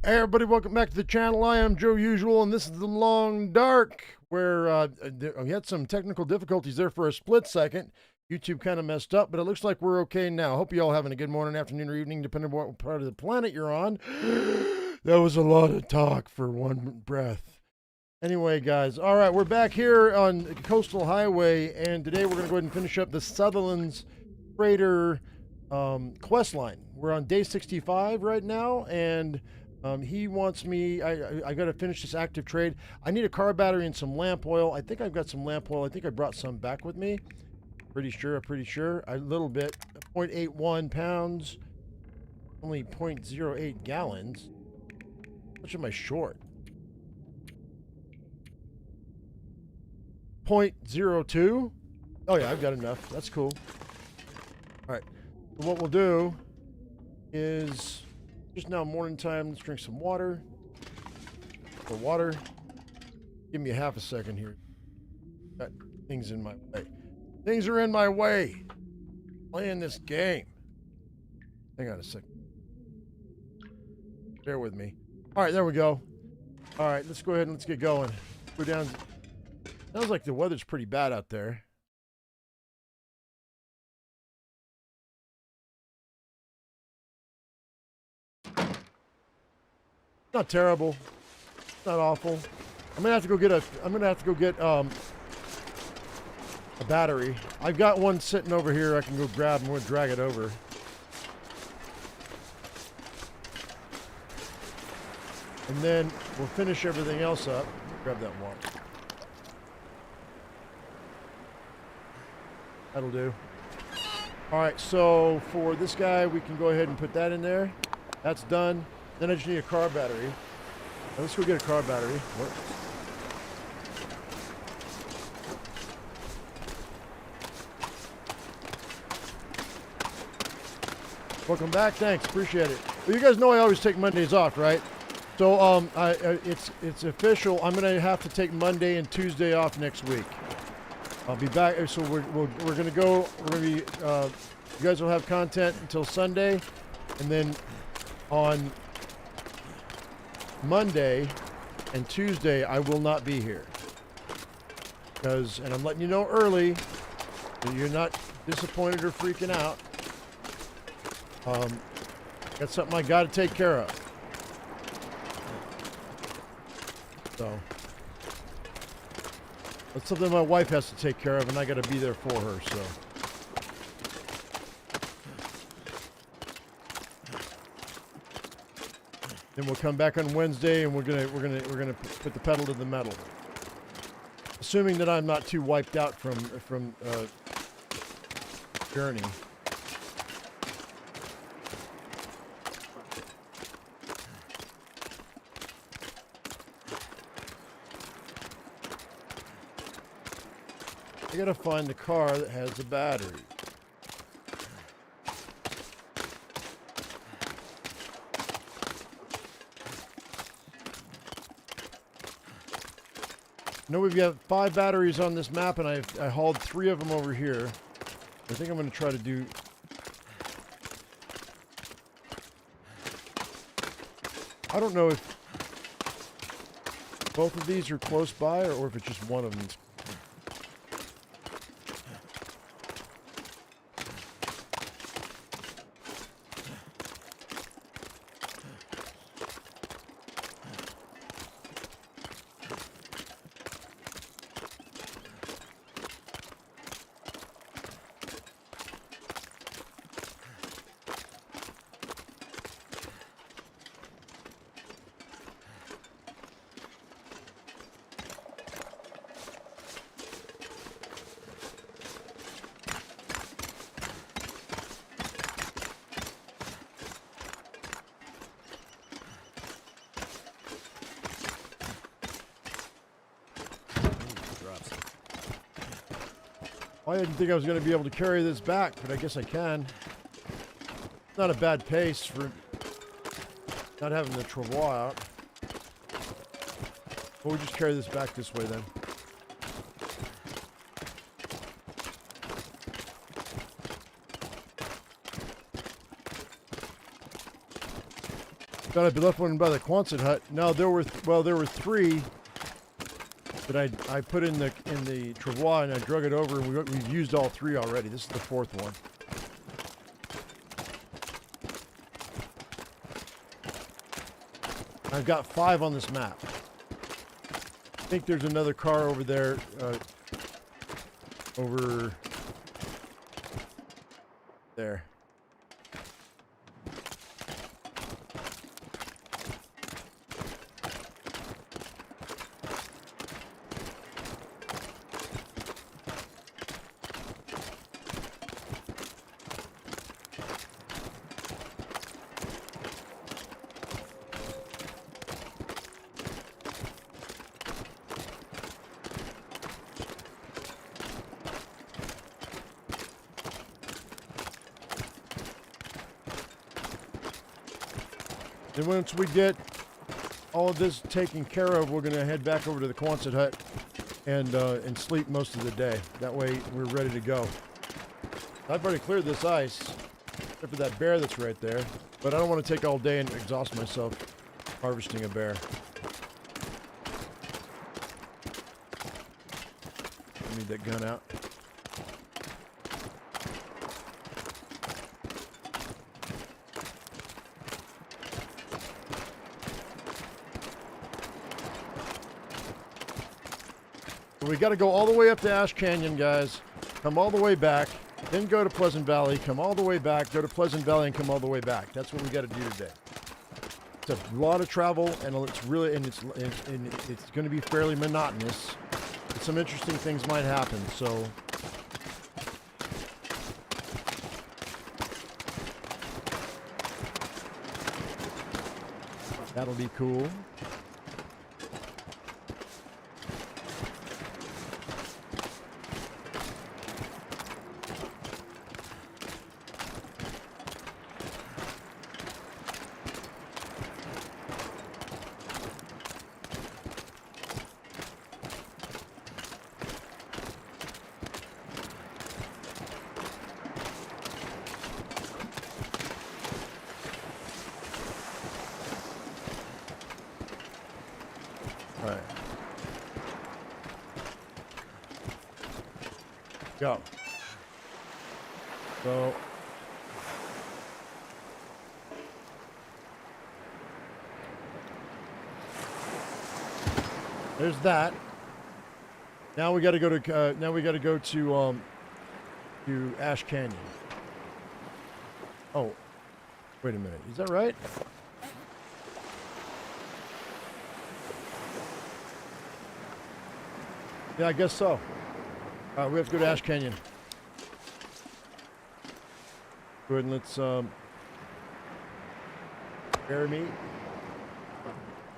Hey everybody, welcome back to the channel. I am Joe Usual, and this is The Long Dark, where we had some technical difficulties there for a split second. YouTube kind of messed up, but it looks like we're okay now. Hope you all having a good morning, afternoon, or evening, depending on what part of the planet you're on. That was a lot of talk for one breath. Anyway, guys, all right, we're back here on Coastal Highway, and today we're going to go ahead and finish up the Sutherland's Freighter Questline. We're on day 65 right now, and he wants me, I got to finish this active trade. I need a car battery and some lamp oil. I think I've got some lamp oil. I think I brought some back with me. Pretty sure. A little bit. 0.81 pounds. Only 0.08 gallons. How much am I short? 0.02? Oh yeah, I've got enough. That's cool. All right. So what we'll do is... just now morning time. Let's drink some water. For water. Give me a half a second here. Got things in my way. Things are in my way. Playing this game. Hang on a second. Bear with me. All right, there we go. All right, let's go ahead and let's get going. Go down. Sounds like the weather's pretty bad out there. Not terrible. Not awful. I'm gonna have to go get a battery. I've got one sitting over here. I can go grab and we'll drag it over. And then we'll finish everything else up. Grab that water. That'll do. All right, so for this guy, we can go ahead and put that in there. That's done. Then I just need a car battery. Now let's go get a car battery. What? Welcome back. Thanks. Appreciate it. Well, you guys know I always take Mondays off, right? So it's official. I'm gonna have to take Monday and Tuesday off next week. I'll be back. So we're gonna go. We're gonna be. You guys will have content until Sunday, and then on Monday and Tuesday I will not be here, and I'm letting you know early so you're not disappointed or freaking out. That's something I got to take care of. So that's something my wife has to take care of, and I got to be there for her. So. Then we'll come back on Wednesday, and we're gonna put the pedal to the metal. Assuming that I'm not too wiped out from journey. I gotta find the car that has the battery. I know we've got 5 batteries on this map, and I hauled 3 of them over here. I think I'm going to try to do... I don't know if both of these are close by, or if it's just one of them. I didn't think I was going to be able to carry this back, but I guess I can. Not a bad pace for not having the travois out. We'll just carry this back this way then. Thought I'd be left one by the Quonset hut. No, there were three that I put in the travois and I drug it over, and we've used all three already. This is the fourth one. I've got 5 on this map. I think there's another car over there, over there. And once we get all of this taken care of, we're going to head back over to the Quonset hut and sleep most of the day. That way we're ready to go. I've already cleared this ice, except for that bear that's right there. But I don't want to take all day and exhaust myself harvesting a bear. I need that gun out. We got to go all the way up to Ash Canyon, guys. Come all the way back, then go to Pleasant Valley, come all the way back, go to Pleasant Valley, and come all the way back. That's what we got to do today. It's a lot of travel, and it's really, and it's going to be fairly monotonous. But some interesting things might happen, so. That'll be cool. All right. Go. So. There's that. Now we got to go to Ash Canyon. Oh, wait a minute. Is that right? Yeah, I guess so. We have to go to Ash Canyon. Go ahead and let's bear meat.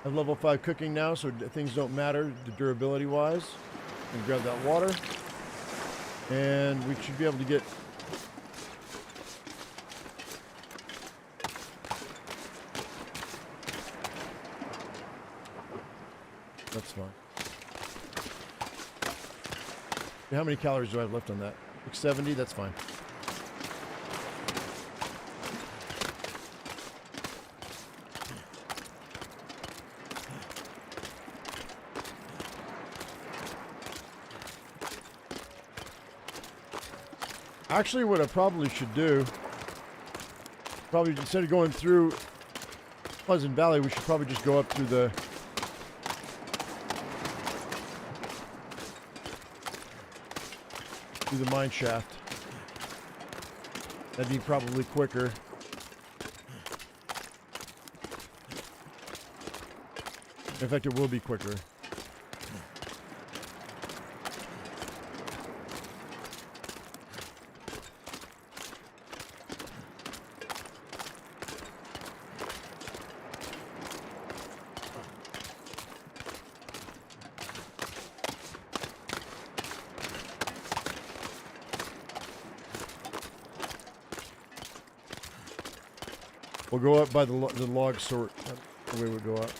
I have level 5 cooking now, so things don't matter durability wise. And grab that water, and we should be able to get. That's fine. How many calories do I have left on that? Like 70? That's fine. Actually, what I probably should do, instead of going through Pleasant Valley, we should probably just go up through the mine shaft. That'd be probably quicker. In fact, it will be quicker. We'll go up by the log sort. That's the way we'll go up.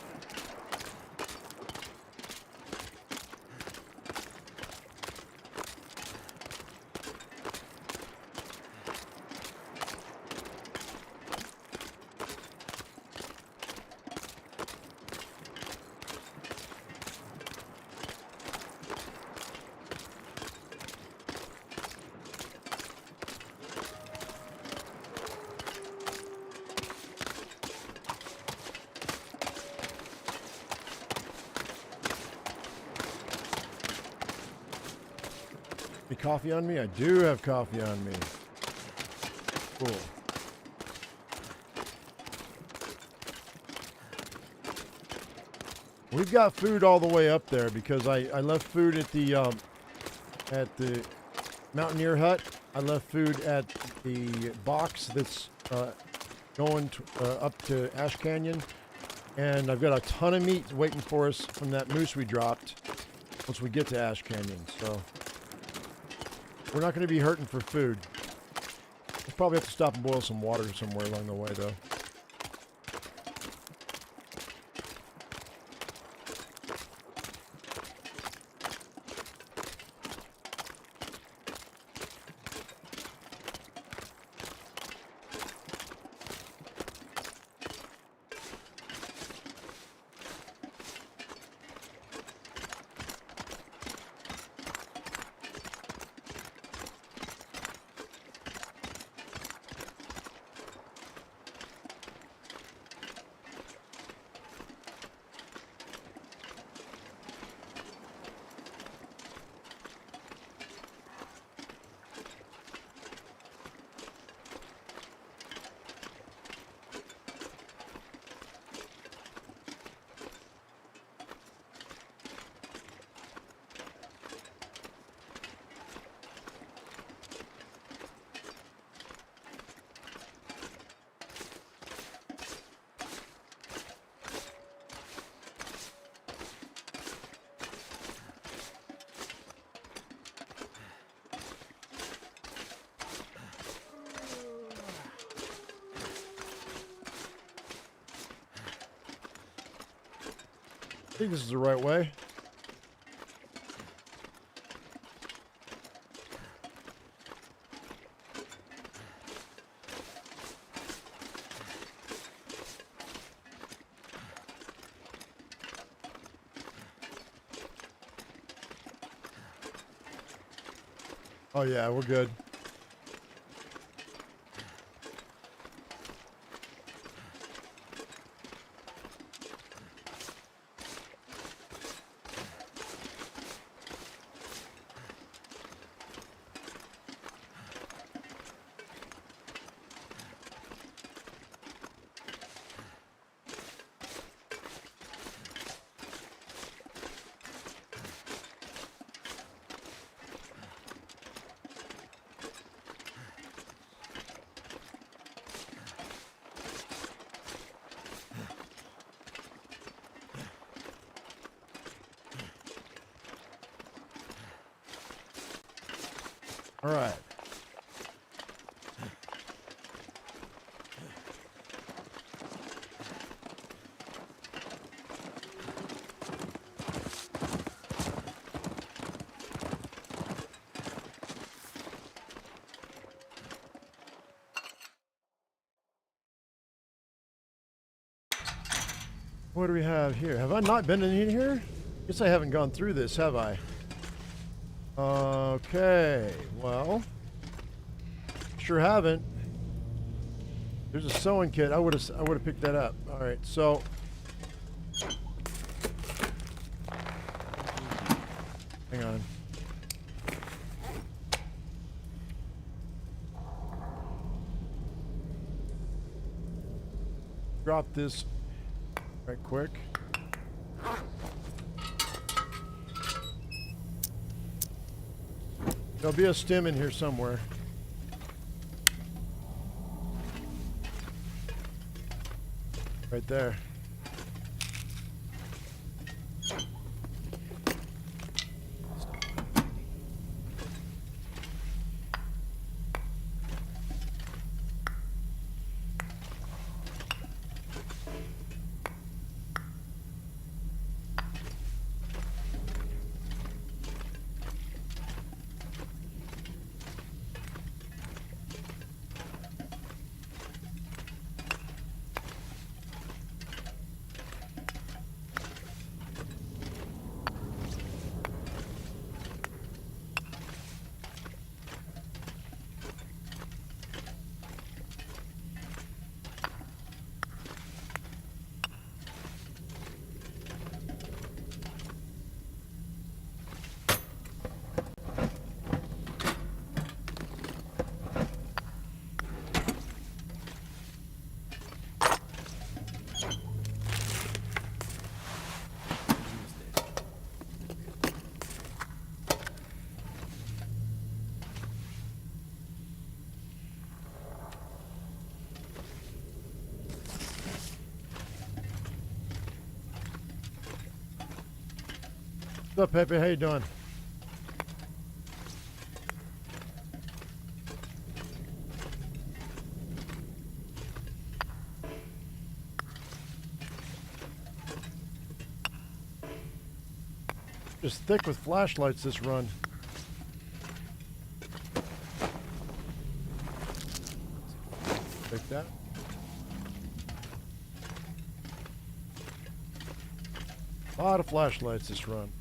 Any coffee on me? I do have coffee on me. Cool. We've got food all the way up there because I left food at the Mountaineer Hut. I left food at the box that's going up to Ash Canyon. And I've got a ton of meat waiting for us from that moose we dropped once we get to Ash Canyon. So we're not going to be hurting for food. We'll probably have to stop and boil some water somewhere along the way, though. I think this is the right way. Oh yeah, we're good. All right. What do we have here? Have I not been in here? Guess I haven't gone through this, have I? Okay, well, sure haven't. There's a sewing kit. I would have picked that up. All right, so hang on. Drop this right quick. There'll be a stem in here somewhere. Right there. What's up, Pepe? How you doing? Just thick with flashlights this run. Take that. A lot of flashlights this run.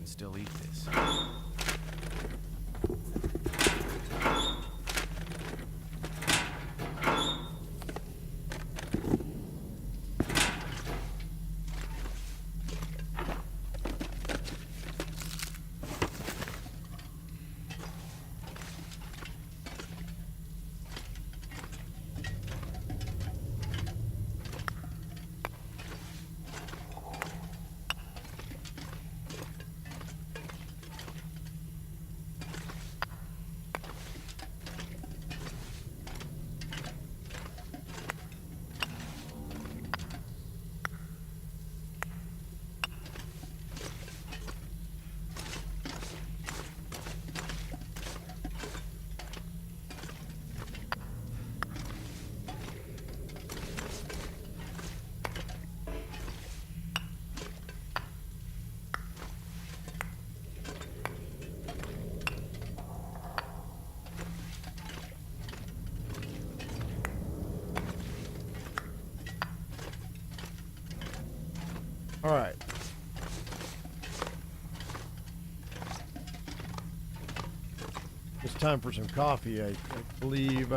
Still eat this. All right. It's time for some coffee, I believe.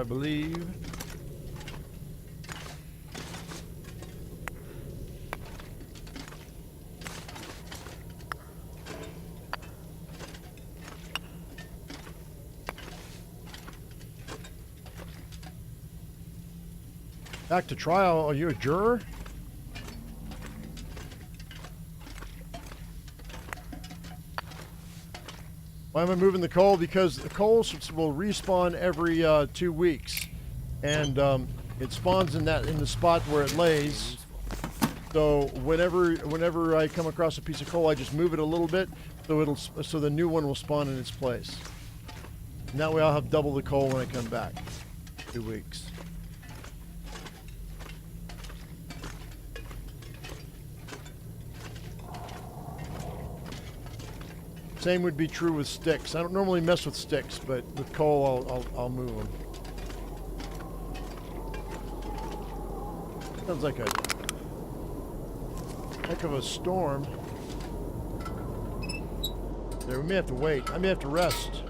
Back to trial. Are you a juror? Why am I moving the coal? Because the coal will respawn every 2 weeks, and it spawns in the spot where it lays. So whenever I come across a piece of coal, I just move it a little bit, so the new one will spawn in its place. And that way, I'll have double the coal when I come back. 2 weeks. Same would be true with sticks. I don't normally mess with sticks, but with coal, I'll move them. Sounds like a heck of a storm. There, we may have to wait. I may have to rest.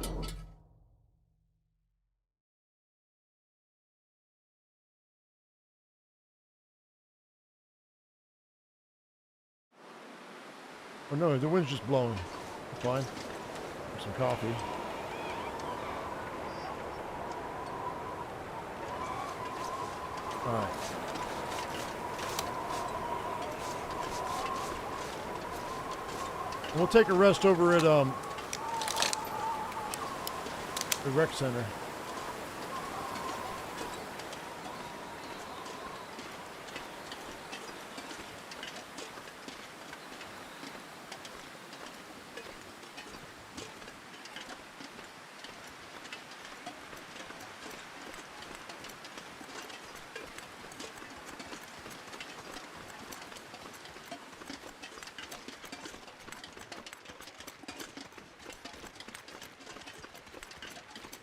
Oh no, the wind's just blowing. Fine. Have some coffee. All right. We'll take a rest over at the rec center.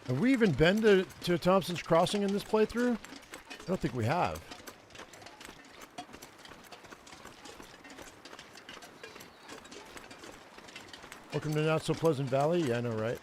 Have we even been to Thompson's Crossing in this playthrough? I don't think we have. Welcome to Not So Pleasant Valley? Yeah, I know, right?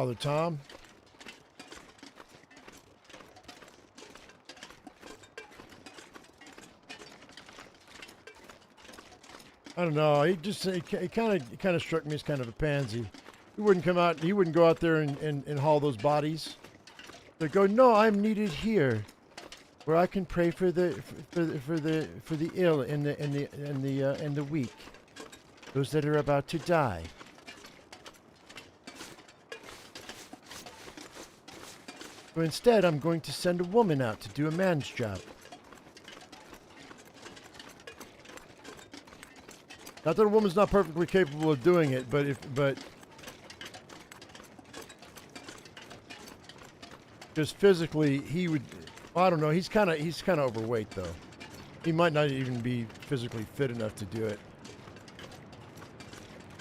Father Tom. I don't know. He kind of struck me as kind of a pansy. He wouldn't come out. He wouldn't go out there and haul those bodies. They go, no, I'm needed here, where I can pray for the ill and the weak, those that are about to die. So instead, I'm going to send a woman out to do a man's job. Not that a woman's not perfectly capable of doing it, but just physically, he would. I don't know. He's kind of overweight though. He might not even be physically fit enough to do it.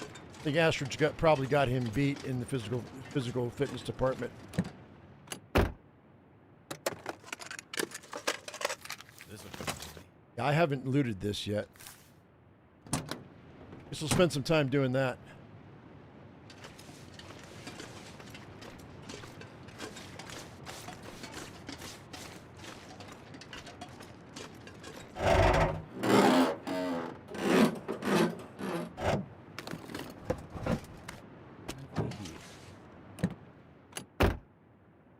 I think Astridge probably got him beat in the physical fitness department. This would be interesting. Yeah, I haven't looted this yet. Guess we'll spend some time doing that.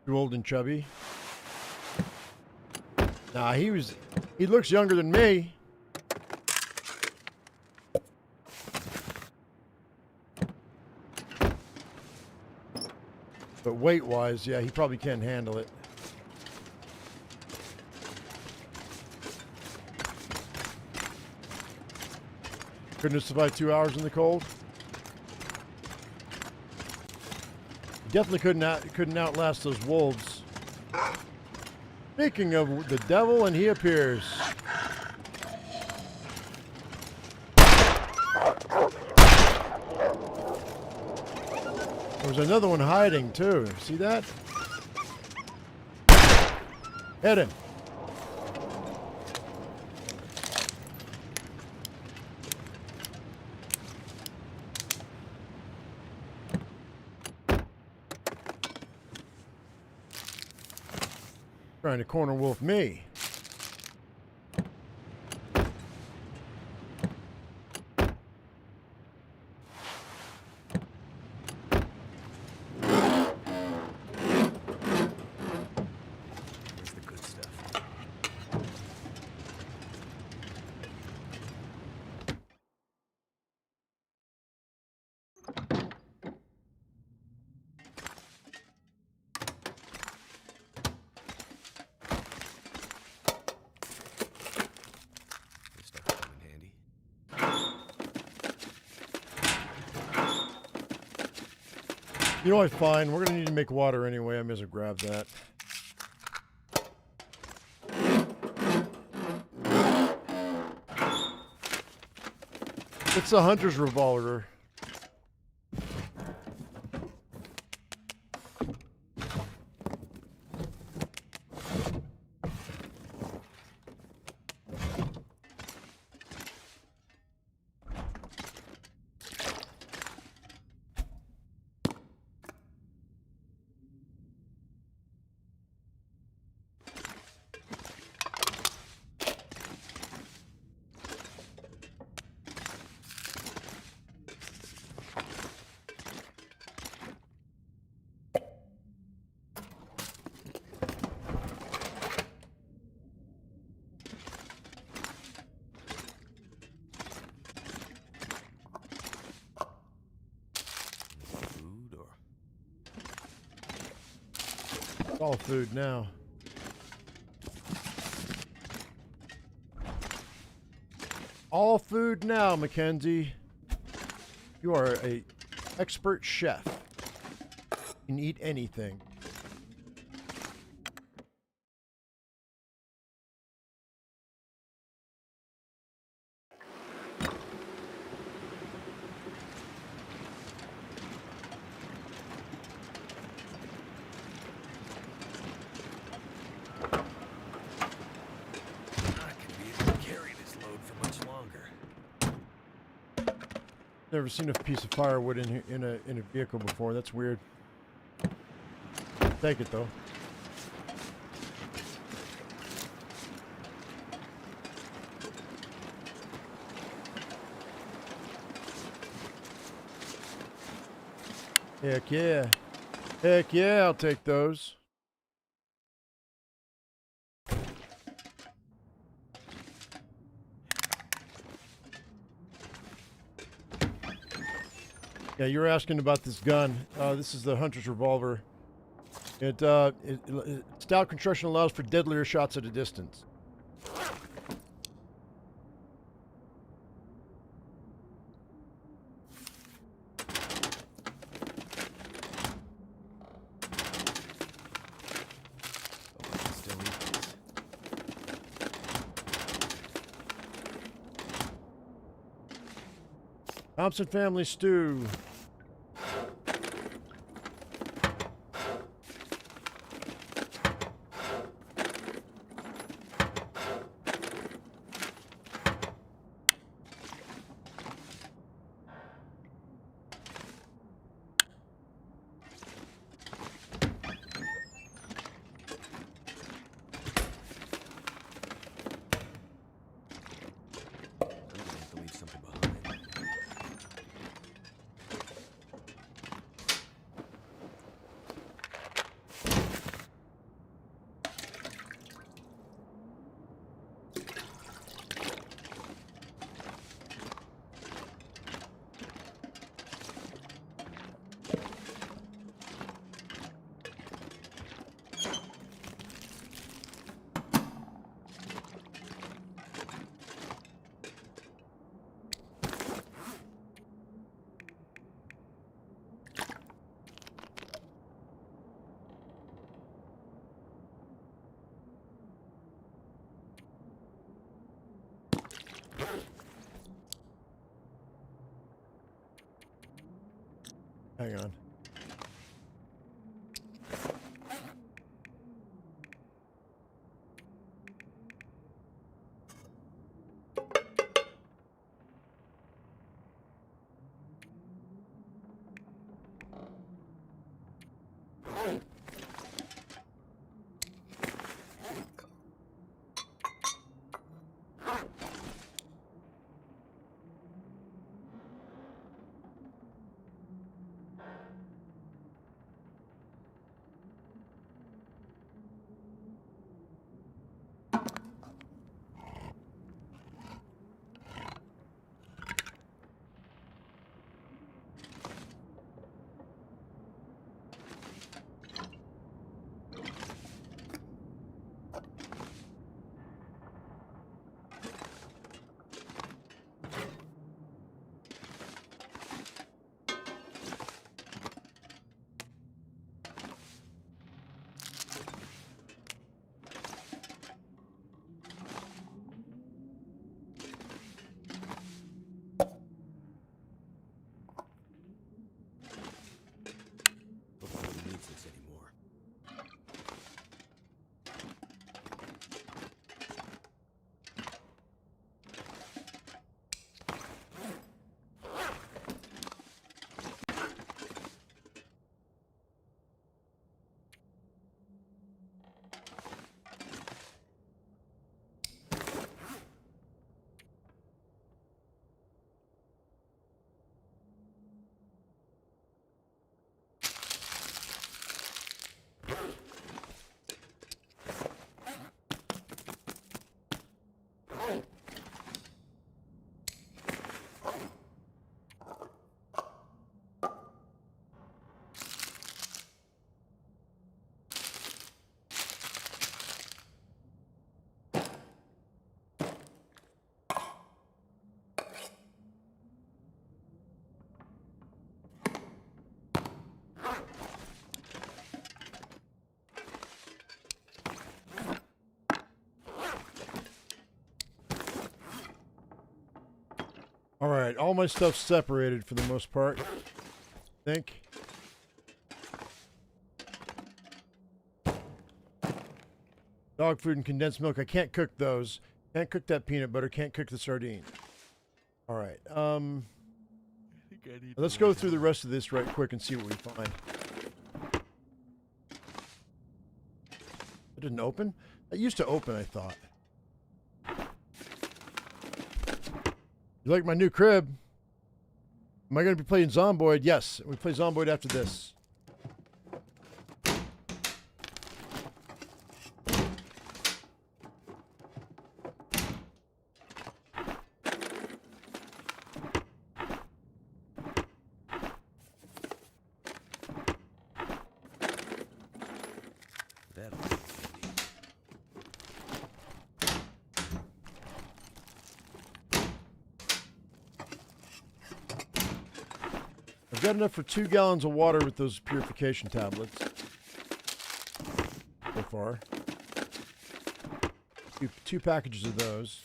Too old and chubby. Nah, he looks younger than me. But weight-wise, yeah, he probably can't handle it. Couldn't have survived 2 hours in the cold. Definitely couldn't outlast those wolves. Speaking of the devil, and he appears. There's another one hiding too. See that? Hit him. Trying to corner wolf me. Here's the good stuff. This stuff will come in handy. You know what? Fine. We're gonna need to make water anyway. I may as well grab that. It's a hunter's revolver. Food or It's all food now. All food now, Mackenzie. You are a expert chef. You can eat anything. not gonna be able to carry this load for much longer. Never seen a piece of firewood in a vehicle before. That's weird. Take it though. Heck yeah. Heck yeah, I'll take those. Yeah, you're asking about this gun. This is the Hunter's Revolver. Stout construction allows for deadlier shots at a distance. Still eat this. Thompson family stew. I'm gonna have to leave something behind. Hang on. Hopefully nobody needs this anymore. All right, all my stuff's separated for the most part. I think. Dog food and condensed milk. I can't cook those. Can't cook that peanut butter. Can't cook the sardine. All right. Let's go through the rest of this right quick and see what we find. It didn't open? It used to open, I thought. You like my new crib? Am I going to be playing Zomboid? Yes, we play Zomboid after this. That'll be handy. I've got enough for 2 gallons of water with those purification tablets. So far. Two packages of those.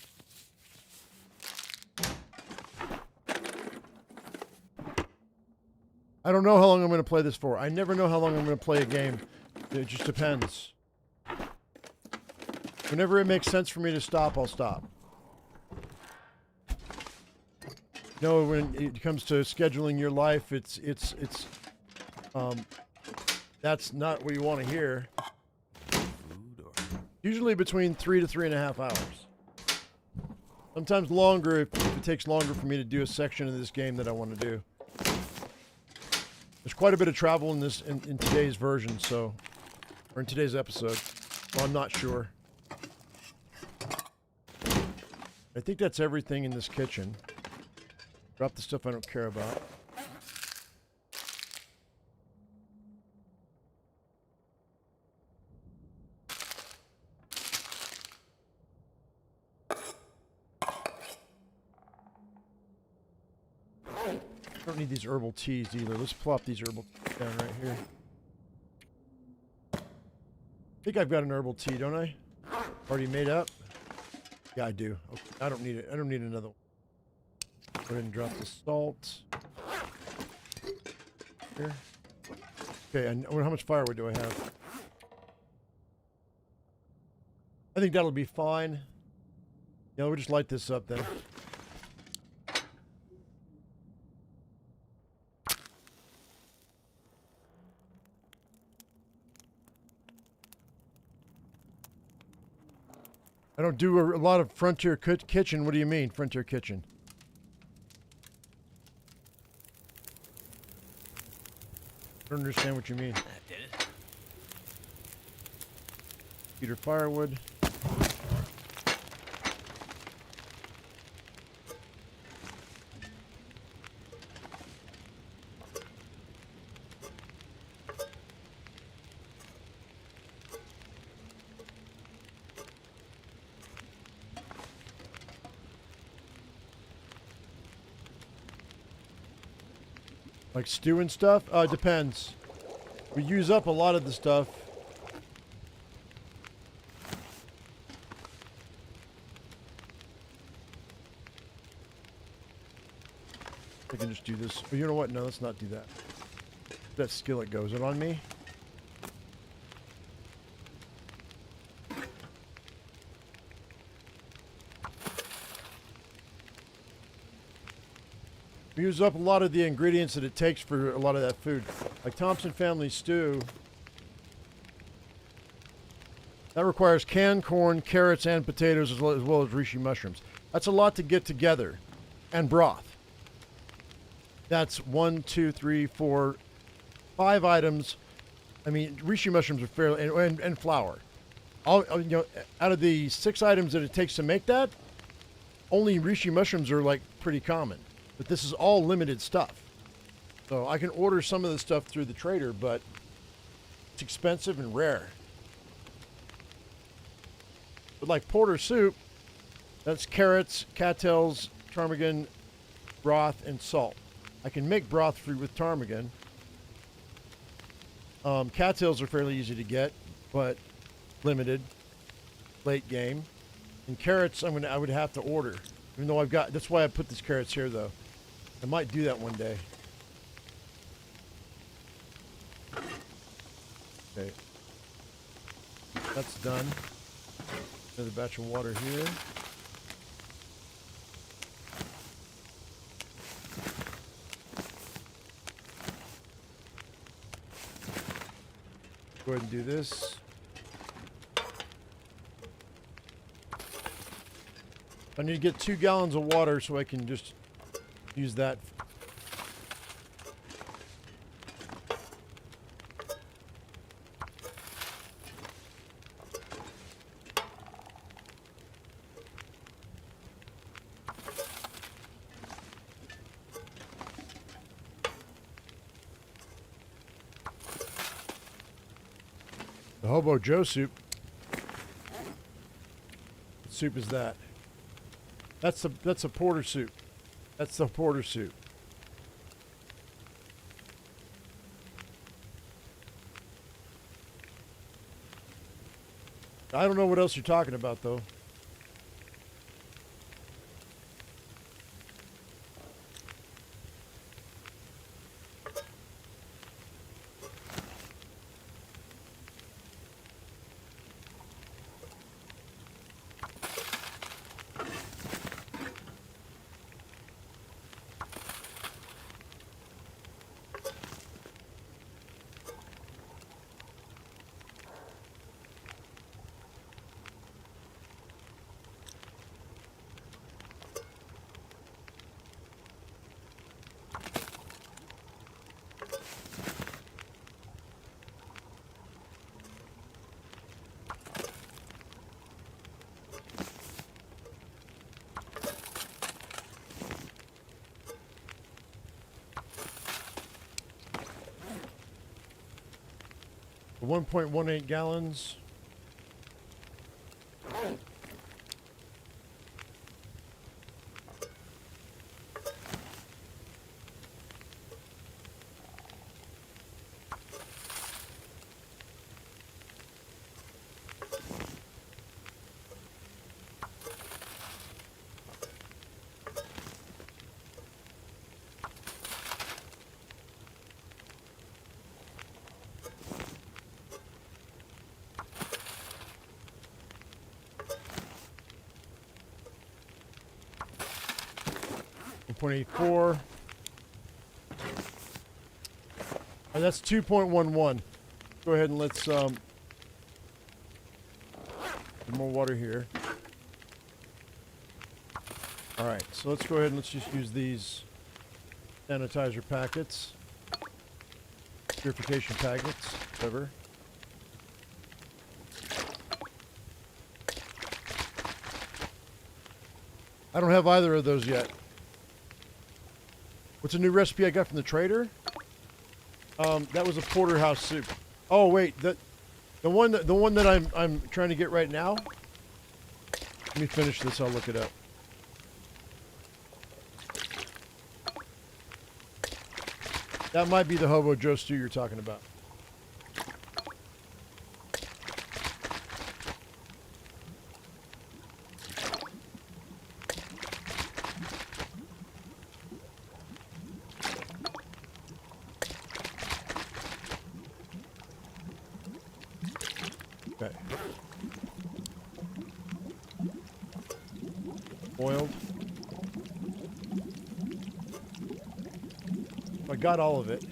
I don't know how long I'm going to play this for. I never know how long I'm going to play a game. It just depends. Whenever it makes sense for me to stop, I'll stop. You know, when it comes to scheduling your life, that's not what you want to hear. Food or Usually between 3 to 3.5 hours. Sometimes longer if it takes longer for me to do a section of this game that I want to do. There's quite a bit of travel in this in today's version, so, or in today's episode. Well, I'm not sure. I think that's everything in this kitchen. Drop the stuff I don't care about. I don't need these herbal teas either. Let's plop these herbal down right here. I think I've got an herbal tea, don't I? Already made up? Yeah, I do. Okay. I don't need it. I don't need another one. Go ahead and drop the salt. Here. Okay, and how much firewood do I have? I think that'll be fine. Yeah, we'll just light this up then. I don't do a lot of Frontier Kitchen. What do you mean, Frontier Kitchen? I don't understand what you mean. that did it. Peter firewood. Like stew and stuff? Depends. We use up a lot of the stuff. I can just do this. But you know what? No, let's not do that. That skillet goes. Is it on me? We use up a lot of the ingredients that it takes for a lot of that food. Like Thompson Family Stew. That requires canned corn, carrots, and potatoes, as well as reishi mushrooms. That's a lot to get together. And broth. That's 1, 2, 3, 4, 5 items. I mean, reishi mushrooms are fairly, and flour. You know, out of the 6 items that it takes to make that, only reishi mushrooms are like pretty common. But this is all limited stuff. So I can order some of the stuff through the trader, but it's expensive and rare. But like porter soup, that's carrots, cattails, ptarmigan, broth, and salt. I can make broth free with ptarmigan. Cattails are fairly easy to get, but limited, late game. And carrots, I would have to order. Even though that's why I put these carrots here though. I might do that one day. Okay. That's done. Another batch of water here. Go ahead and do this. I need to get 2 gallons of water so I can just use that. The Hobo Joe soup. What soup is that? That's a porter soup. That's the porter soup. I don't know what else you're talking about though. The 1.18 gallons. .84. And that's 2.11. Go ahead and let's some more water here. All right, so let's go ahead and let's just use these sanitizer packets, purification packets, whatever. I don't have either of those yet. What's a new recipe I got from the trader? That was a porterhouse soup. Oh wait, the one that I'm trying to get right now. Let me finish this. I'll look it up. That might be the Hobo Joe stew you're talking about. Okay. Boiled. I got all of it.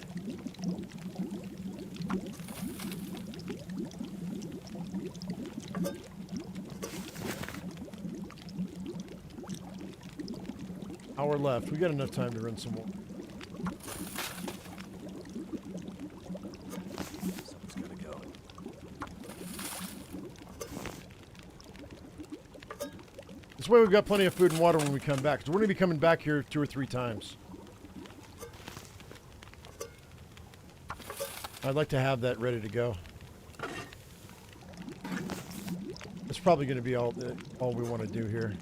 Hour left. We got enough time to run some more. Someone's gotta go. This way we've got plenty of food and water when we come back. 'Cause we're going to be coming back here 2 or 3 times. I'd like to have that ready to go. It's probably going to be all we want to do here.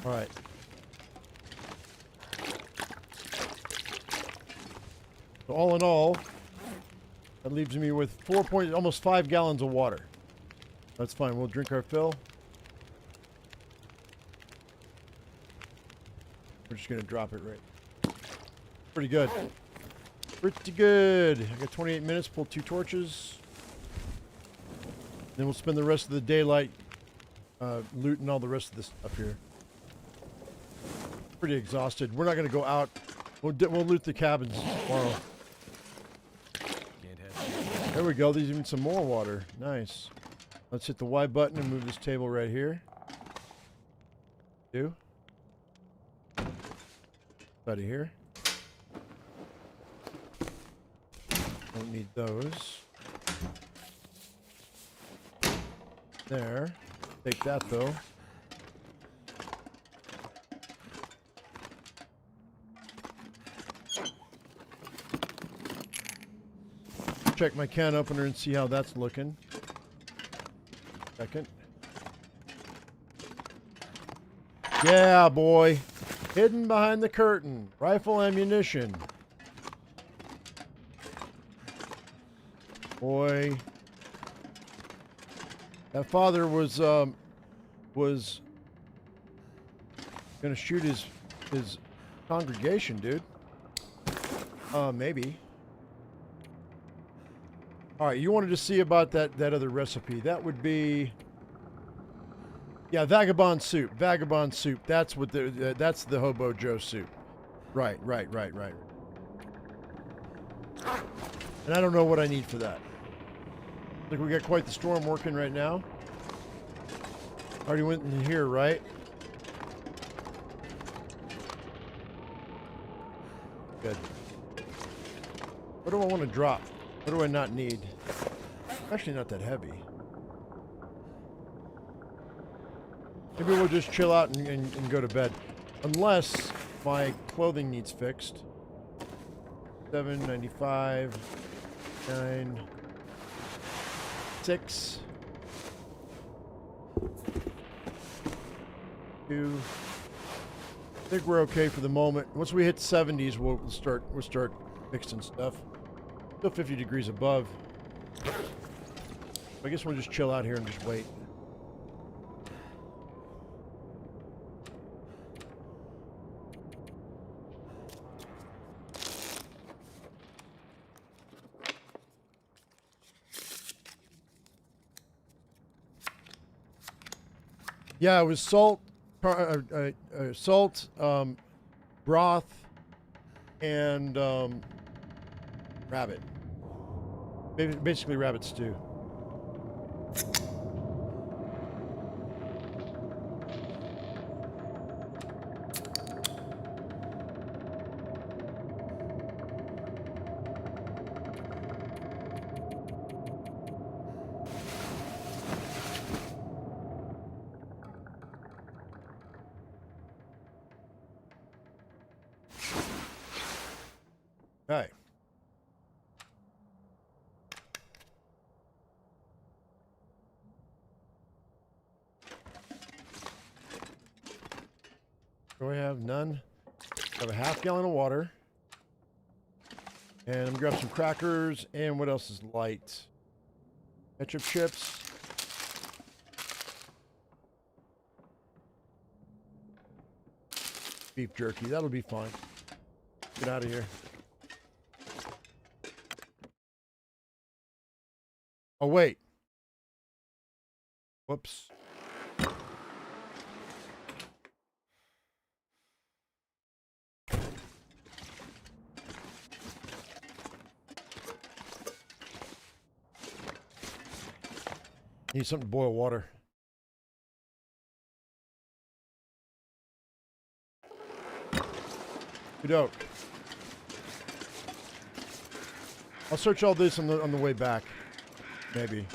All right. So all in all, that leaves me with almost 5 gallons of water. That's fine. We'll drink our fill. We're just going to drop it right. Pretty good. Pretty good. I got 28 minutes. Pull 2 torches. Then we'll spend the rest of the daylight looting all the rest of this up here. Pretty exhausted. We're not going to go out. We'll loot the cabins tomorrow. Can't have. There we go. There's even some more water. Nice. Let's hit the Y button and move this table right here. Do. Out of here. Don't need those. There. Take that though. Check my can opener and see how that's looking. Second. Yeah, boy. Hidden behind the curtain. Rifle ammunition. Boy. That father was gonna shoot his congregation, dude. Maybe. All right, you wanted to see about that other recipe. That would be, yeah, vagabond soup. Vagabond soup. That's what that's the Hobo Joe soup. Right. And I don't know what I need for that. I think we got quite the storm working right now. Already went in here, right? Good. What do I want to drop? What do I not need? Actually not that heavy. Maybe we'll just chill out and go to bed. Unless my clothing needs fixed. 7.95, 9, 6, 2. I think we're okay for the moment. Once we hit 70s, we'll start fixing stuff. Still 50 degrees above. I guess we'll just chill out here and just wait. Yeah, it was salt, broth, and rabbit. Basically rabbit stew. Hey. Do I have none? I have a half gallon of water. And I'm gonna grab some crackers. And what else is light? Ketchup chips. Beef jerky. That'll be fine. Get out of here. Oh, wait. Whoops. Need something to boil water. Good dope. I'll search all this on the way back. Maybe.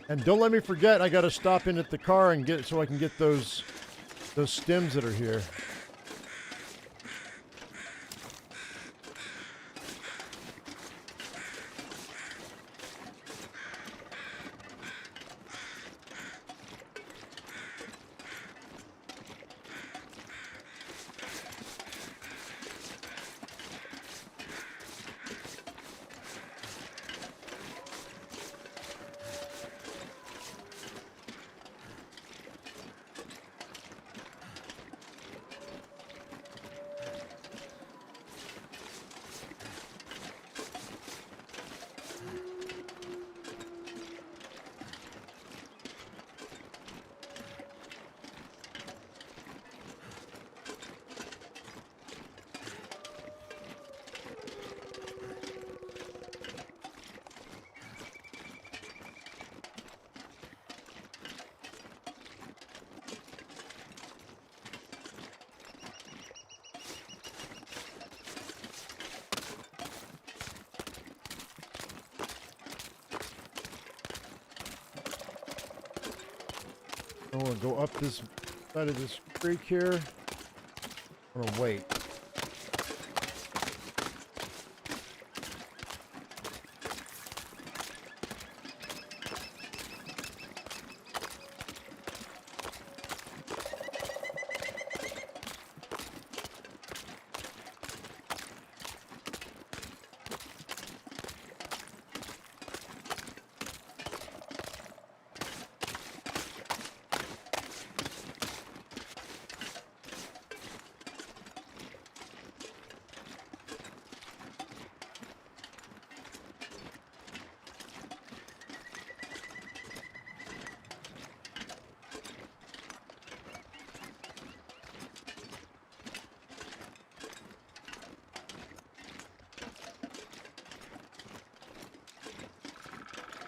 And don't let me forget, I gotta stop in at the car and get so I can get those stems that are here. I want to go up this side of this creek here. I'm gonna wait.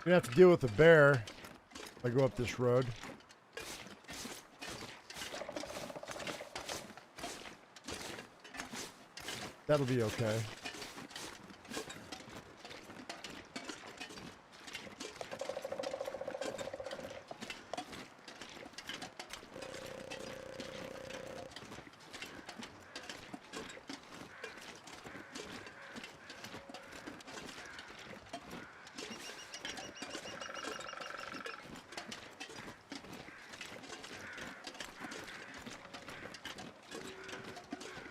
You're gonna have to deal with the bear if I go up this road. That'll be okay.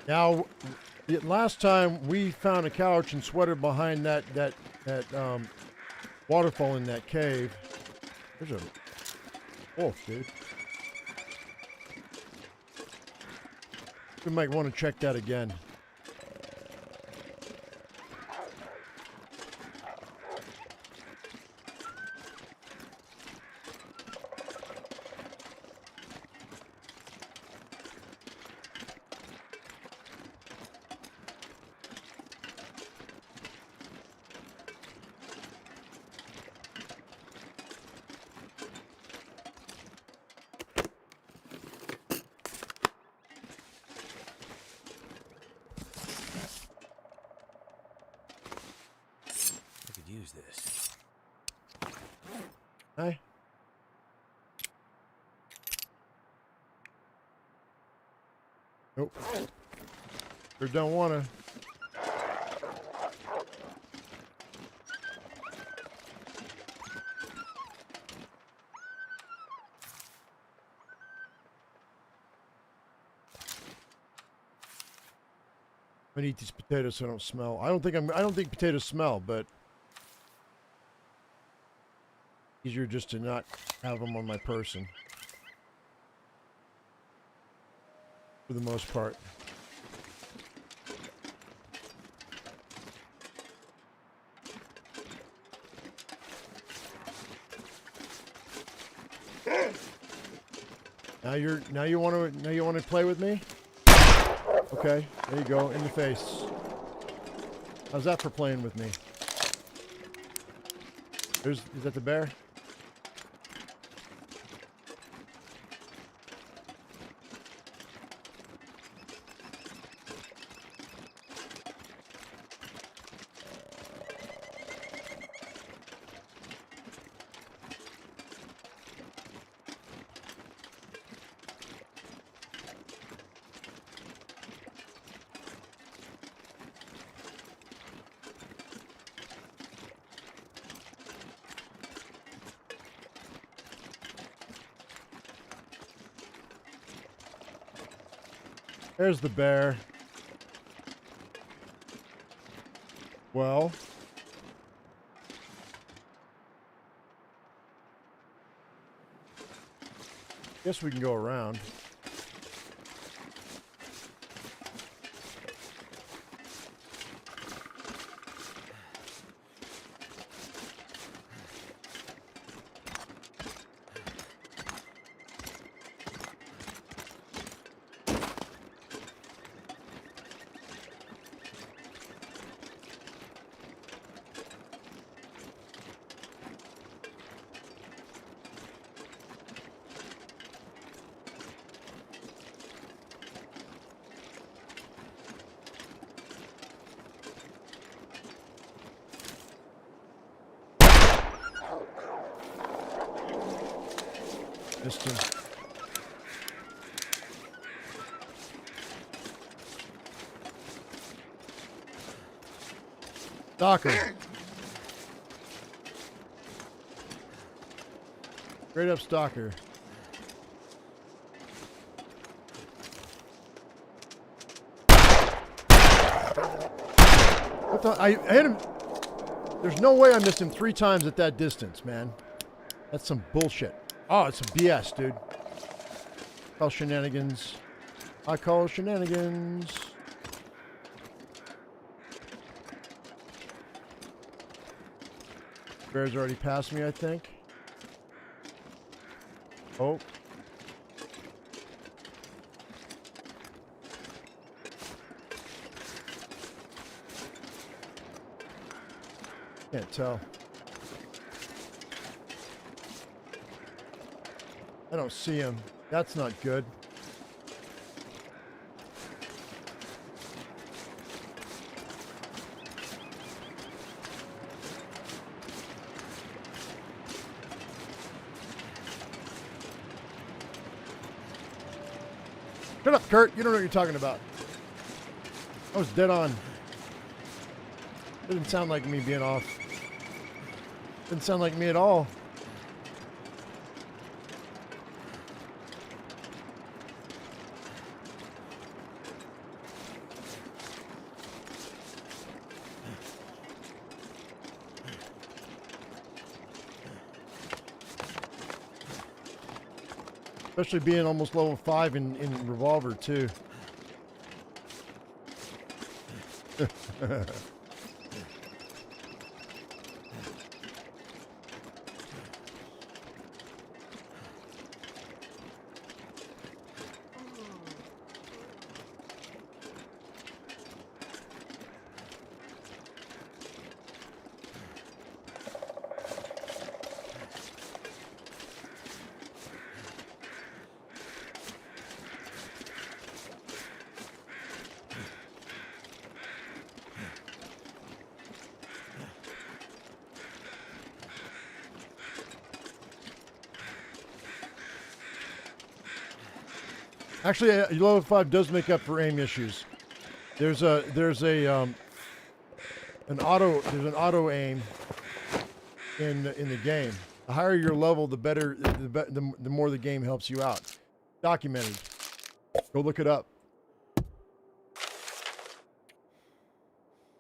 Now, last time we found a couch and sweater behind that waterfall in that cave. There's a wolf, dude. We might want to check that again. Use this. Hi. Nope. Sure don't wanna. I'm gonna eat these potatoes so I don't smell. I don't think potatoes smell, but easier just to not have them on my person. For the most part. Now you want to play with me? Okay, there you go, in the face. How's that for playing with me? Is that the bear? There's the bear. Well. Guess we can go around. Missed him. Stalker. Straight up stalker. What the? I hit him. There's no way I missed him 3 times at that distance, man. That's some bullshit. Oh, it's some BS, dude. Call shenanigans. I call shenanigans. Bear's already passed me, I think. Oh. Can't tell. I don't see him. That's not good. Shut up, Kurt. You don't know what you're talking about. I was dead on. Didn't sound like me being off. Didn't sound like me at all. Especially being almost level 5 in revolver too. Actually, level 5 does make up for aim issues. There's an auto aim in the game. The higher your level, the better, the more the game helps you out. Documented. Go look it up.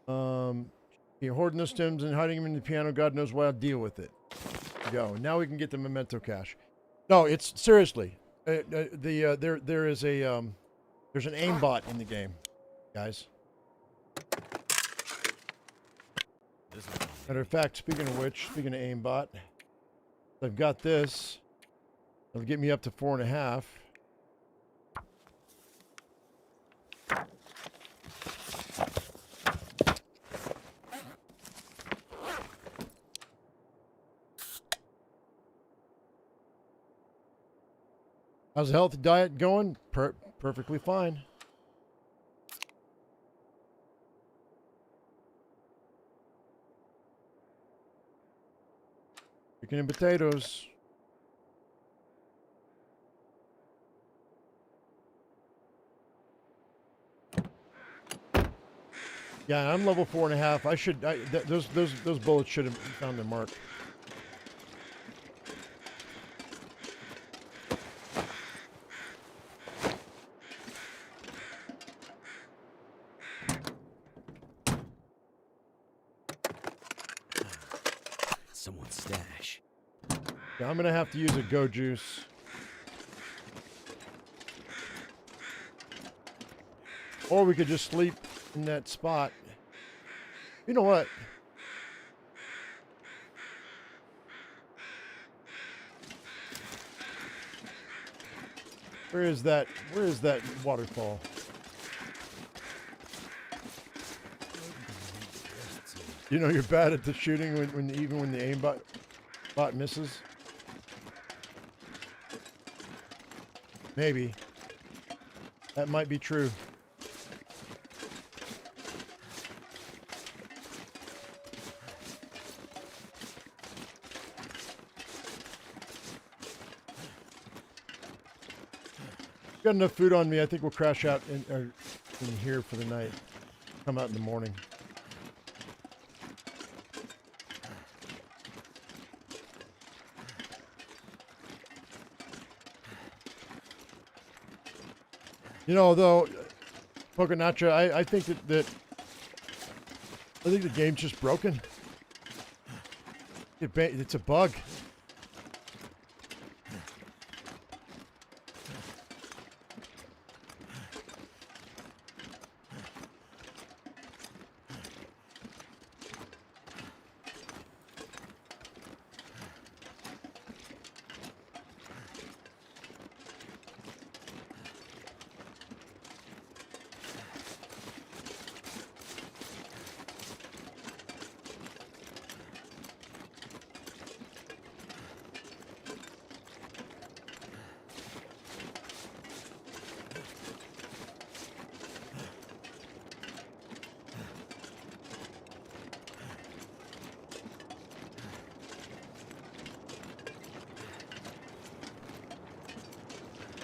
Hoarding the stems and hiding them in the piano. God knows why. I'll deal with it. Go. Now we can get the memento cache. No, it's seriously. There is a there's an aimbot in the game, guys. Matter of fact, speaking of which, speaking of aimbot, I've got this. It'll get me up to 4.5. How's the healthy diet going? Perfectly fine. Chicken and potatoes. Yeah, I'm level 4.5. I should. Those bullets should have found their mark. Someone's stash. Yeah, I'm gonna have to use a go juice. Or we could just sleep in that spot. You know what? Where is that waterfall? You know you're bad at the shooting even when the bot misses. Maybe. That might be true. Got enough food on me. I think we'll crash out in here for the night. Come out in the morning. You know, though, Poconacha, I think that I think the game's just broken. It's a bug.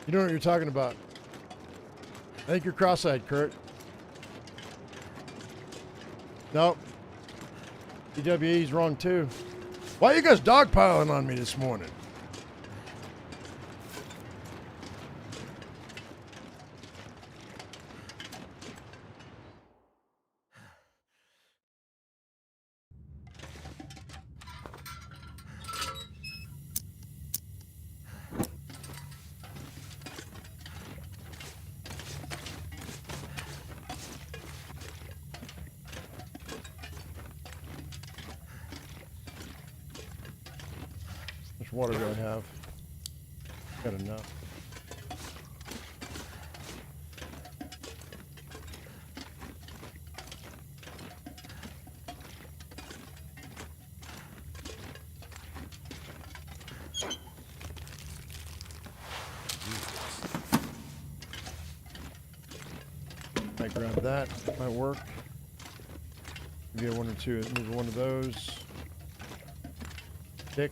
You know what you're talking about. I think you're cross-eyed, Kurt. Nope. DWE's wrong too. Why are you guys dogpiling on me this morning? How much water do I have? Got enough. Might grab that. Might work. Maybe one or two. Maybe one of those. Thick.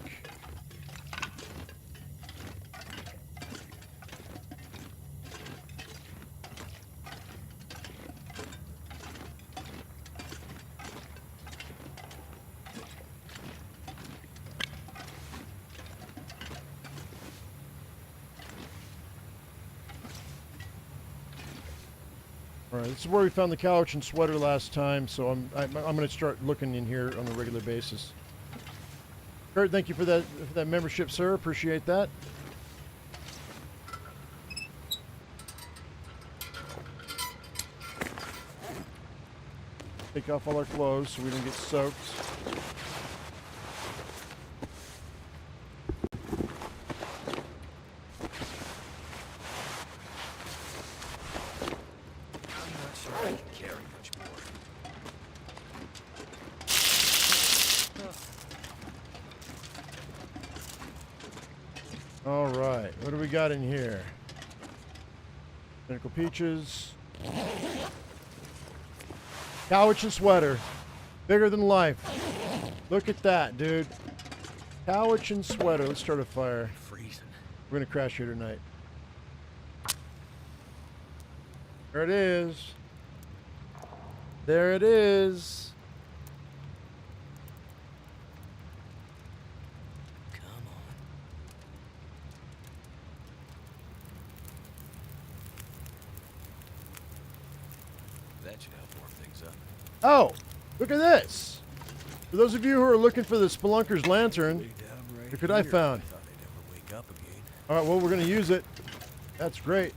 All right, this is where we found the couch and sweater last time, so I'm going to start looking in here on a regular basis. Kurt, thank you for that membership, sir. Appreciate that. Take off all our clothes so we don't get soaked. All right, what do we got in here? Pinnacle peaches. Couch and sweater. Bigger than life. Look at that, dude. Couch and sweater. Let's start a fire. Freezing. We're gonna crash here tonight. There it is. There it is. That should help warm things up. Oh, look at this. For those of you who are looking for the Spelunker's lantern, look what I found. Thought they'd never wake up again. All right, well, we're going to use it. That's great.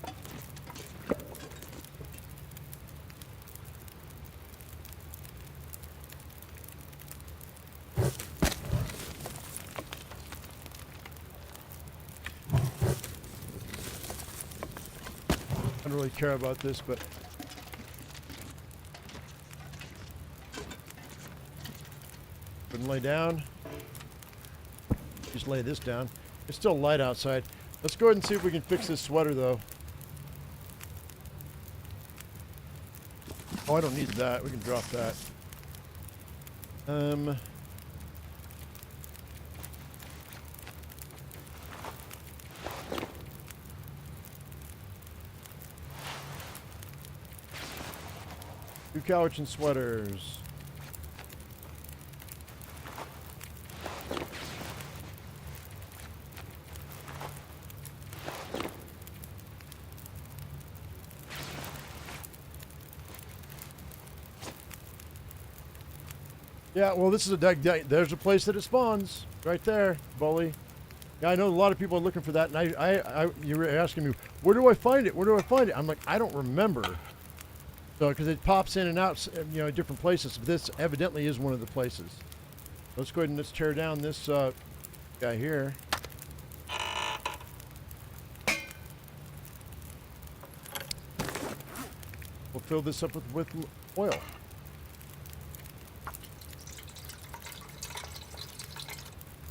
I don't really care about this, but couldn't lay down. Just lay this down. It's still light outside. Let's go ahead and see if we can fix this sweater, though. Oh, I don't need that. We can drop that. Two couch and sweaters. Yeah, well, this is there's a place that it spawns right there, bully. Yeah, I know a lot of people are looking for that, and you were asking me, where do I find it? Where do I find it? I'm like, I don't remember. So, because it pops in and out, you know, different places. This evidently is one of the places. Let's go ahead and let's tear down this guy here. We'll fill this up with oil.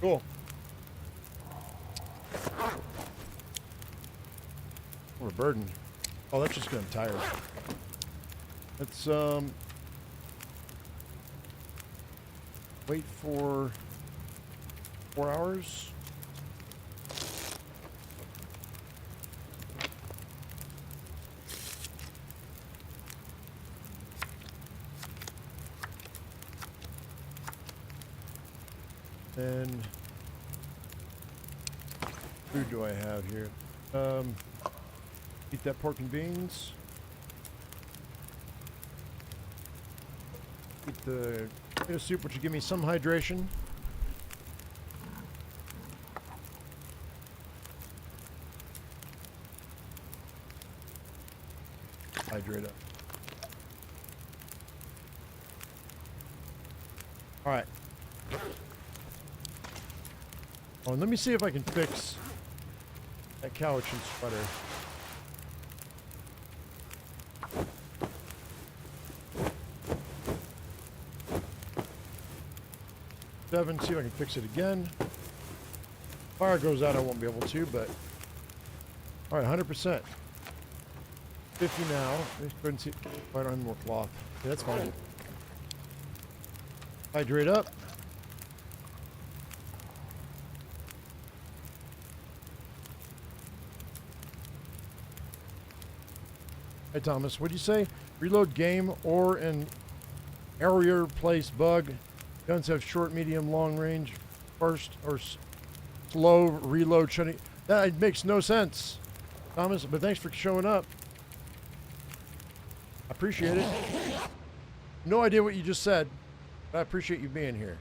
Cool. What a burden. Oh, that's just because I'm tired. Let's wait for 4 hours. Then, food do I have here? Eat that pork and beans. Eat the potato soup, which will give me some hydration. Hydrate up. All right. Oh, and let me see if I can fix that couch and sweater. Seven, see if I can fix it again. Fire goes out, I won't be able to, but all right, 100%. 50 now. Let's go ahead and see. Oh, I don't have more cloth. Okay, that's fine. Hydrate up. Hey Thomas, what'd you say? Reload game or an area place bug. Guns have short, medium, long range. First or slow reload shutting. That makes no sense, Thomas, but thanks for showing up. I appreciate it. No idea what you just said, but I appreciate you being here.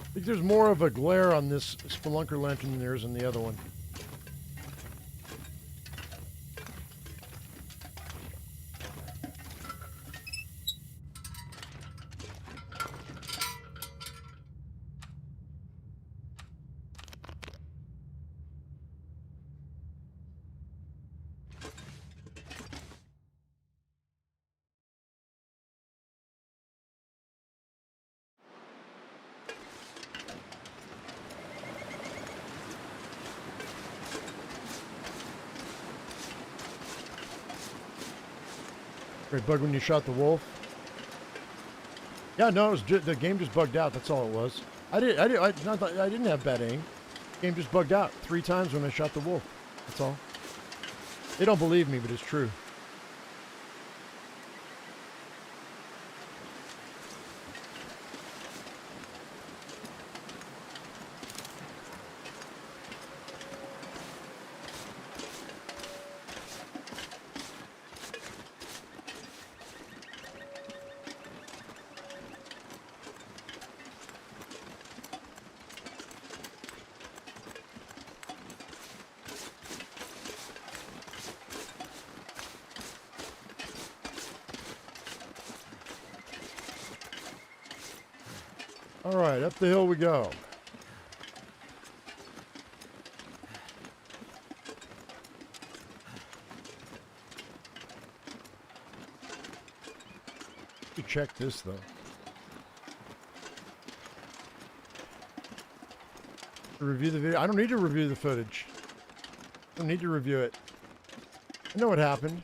I think there's more of a glare on this Spelunker lantern than there is in the other one. Great bug when you shot the wolf. Yeah, no, it was the game just bugged out. That's all it was. I didn't have bad aim. The game just bugged out 3 times when I shot the wolf. That's all. They don't believe me, but it's true. All right, up the hill we go. You check this though. To review the video. I don't need to review the footage. I don't need to review it. I know what happened.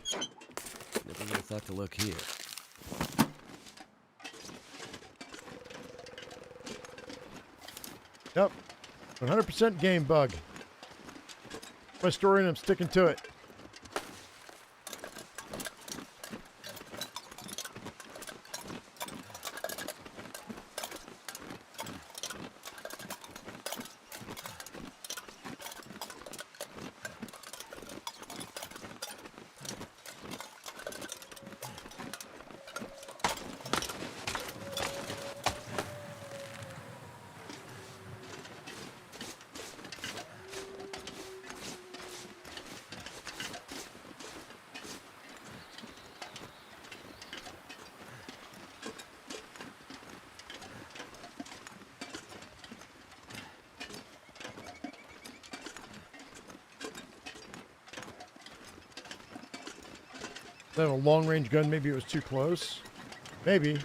Never would have thought to look here. Yep. 100% game bug. My story and I'm sticking to it. Then a long-range gun, maybe it was too close. Maybe.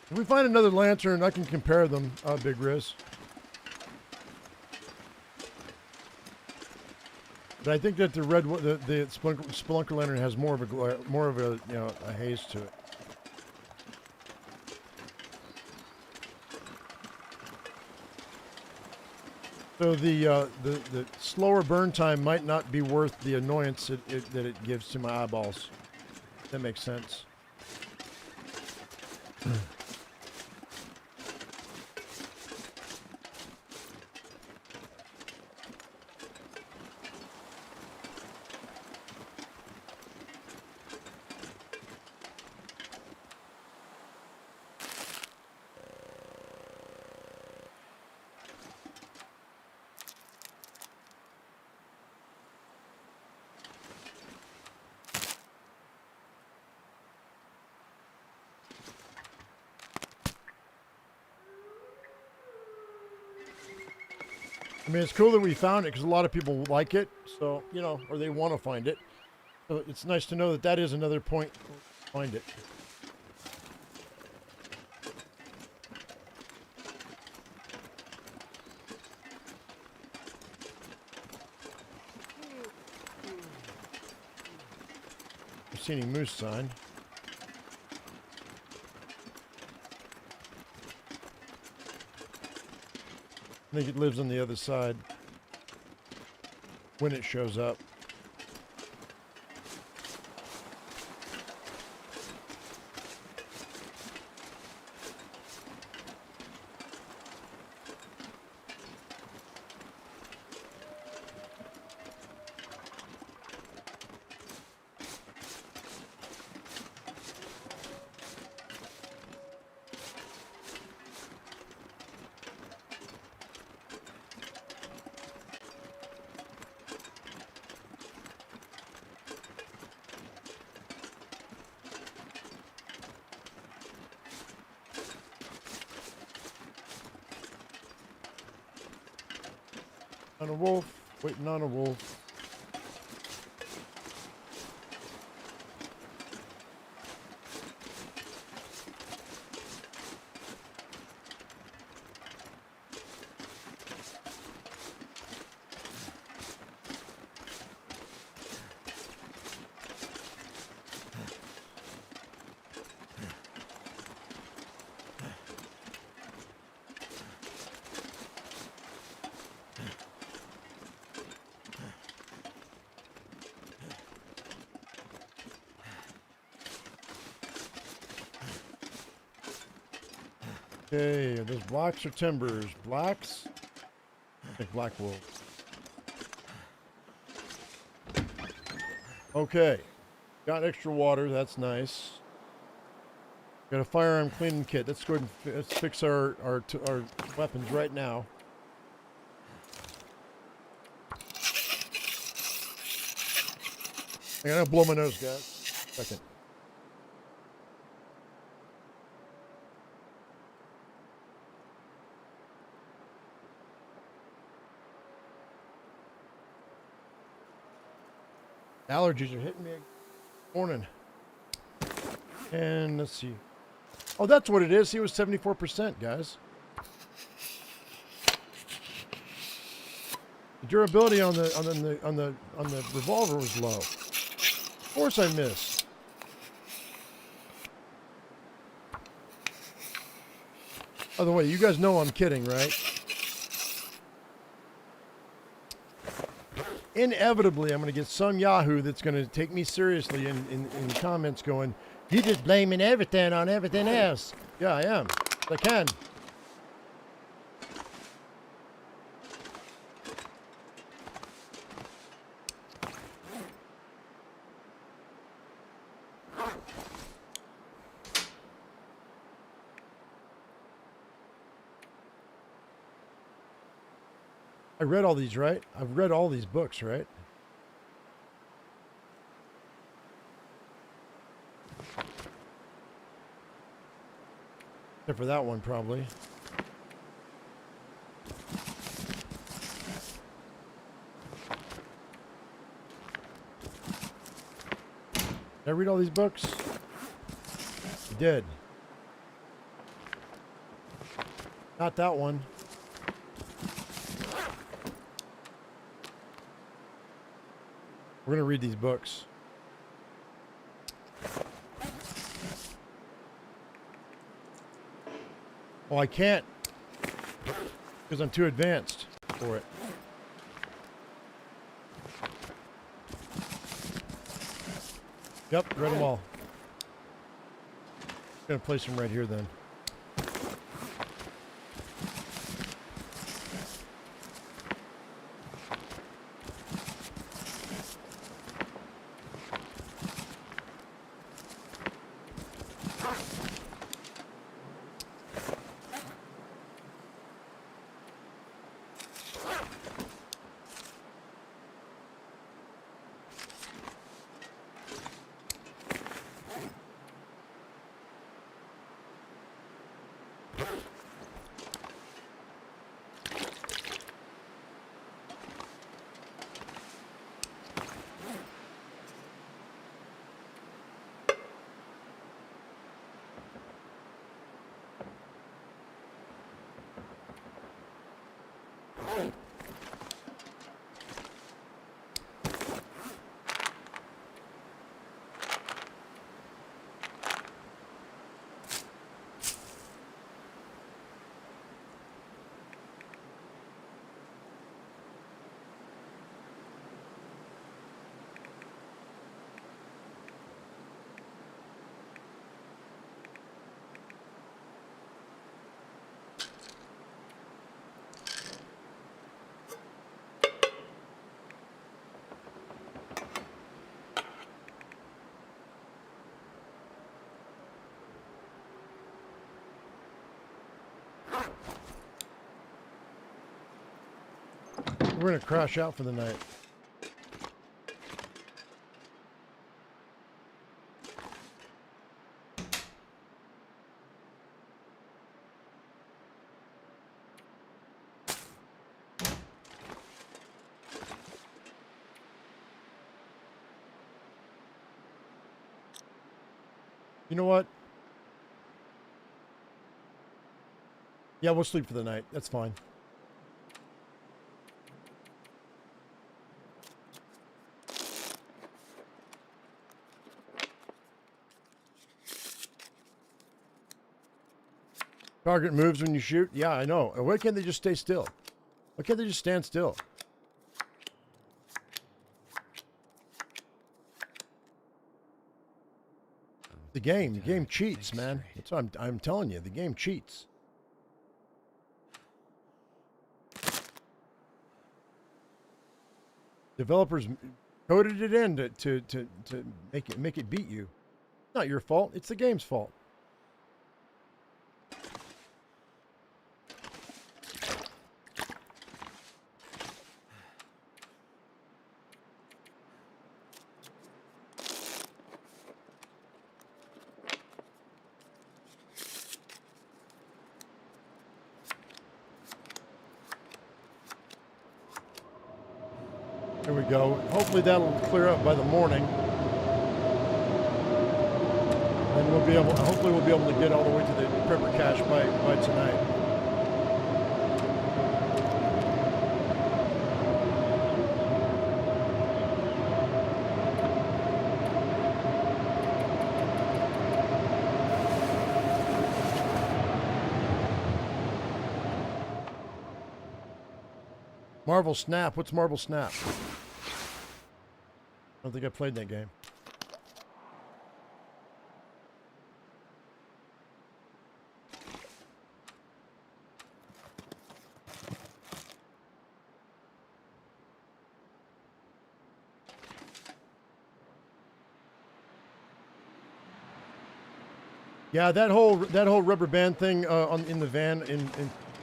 If we find another lantern, I can compare them, Big Riz. But I think that the red, the Spelunker lantern has more of a you know, a haze to it. So the slower burn time might not be worth the annoyance that it gives to my eyeballs. That makes sense. I mean, it's cool that we found it because a lot of people like it, so, you know, or they want to find it. So it's nice to know that that is another point to find it. I've seen a moose sign. I think it lives on the other side when it shows up. On a wolf. Waiting on a wolf. Okay, are those blocks or timbers? Blocks? I think black wool. Okay. Got extra water, that's nice. Got a firearm cleaning kit. Let's go ahead and let's fix our weapons right now. I gotta blow my nose, guys. Second. Allergies are hitting me. Morning. And let's see. Oh, that's what it is. He was 74%, guys. The durability on the revolver was low. Of course I missed. By the way, you guys know I'm kidding, right? Inevitably, I'm going to get some Yahoo that's going to take me seriously in the comments going, "You're just blaming everything on everything else." Yeah, I am. I can. I read all these, right? I've read all these books, right? Except for that one, probably. Did I read all these books? I did. Not that one. We're going to read these books. Oh, I can't. Because I'm too advanced for it. Yep, read them all. I'm going to place them right here then. We're going to crash out for the night. You know what? Yeah, we'll sleep for the night. That's fine. Target moves when you shoot? Yeah, I know. Why can't they just stay still? Why can't they just stand still? The game cheats, man. That's what I'm telling you. The game cheats. Developers coded it in to make it beat you. It's not your fault. It's the game's fault. Here we go. Hopefully that'll clear up by the morning. And we'll be able, hopefully we'll be able to get all the way to the prepper cache by tonight. Marvel Snap. What's Marvel Snap? I don't think I played that game. Yeah, that whole rubber band thing in the van in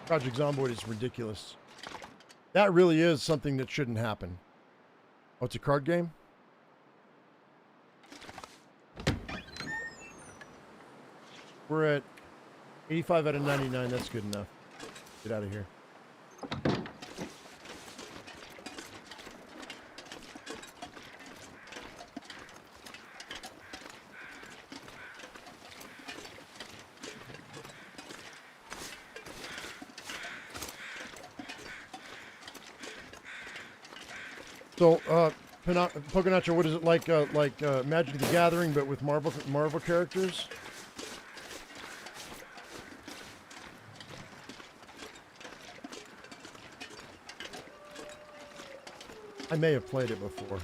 Project Zomboid is ridiculous. That really is something that shouldn't happen. Oh, it's a card game? We're at 85 out of 99. That's good enough. Get out of here. So, Poconacho, what is it like Magic the Gathering, but with Marvel characters? I may have played it before.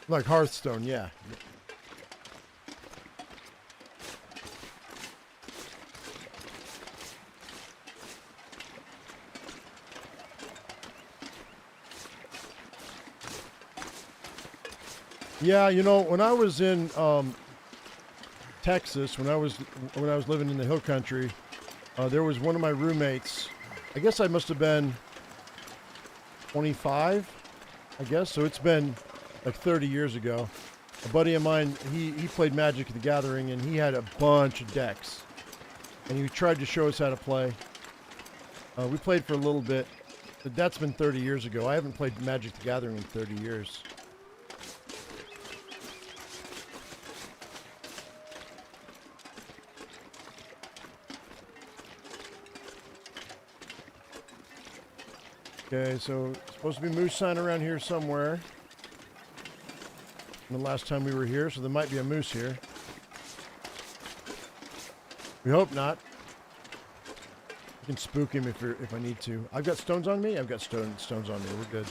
Like Hearthstone, yeah. Yeah, you know, when I was in Texas, when I was living in the hill country, there was one of my roommates. I guess I must have been 25, I guess. So it's been like 30 years ago. A buddy of mine, he played Magic the Gathering, and he had a bunch of decks. And he tried to show us how to play. We played for a little bit, but that's been 30 years ago. I haven't played Magic the Gathering in 30 years. Okay, so supposed to be moose sign around here somewhere. The last time we were here, so there might be a moose here. We hope not. I can spook him if I need to. I've got stones on me. I've got stones on me. We're good.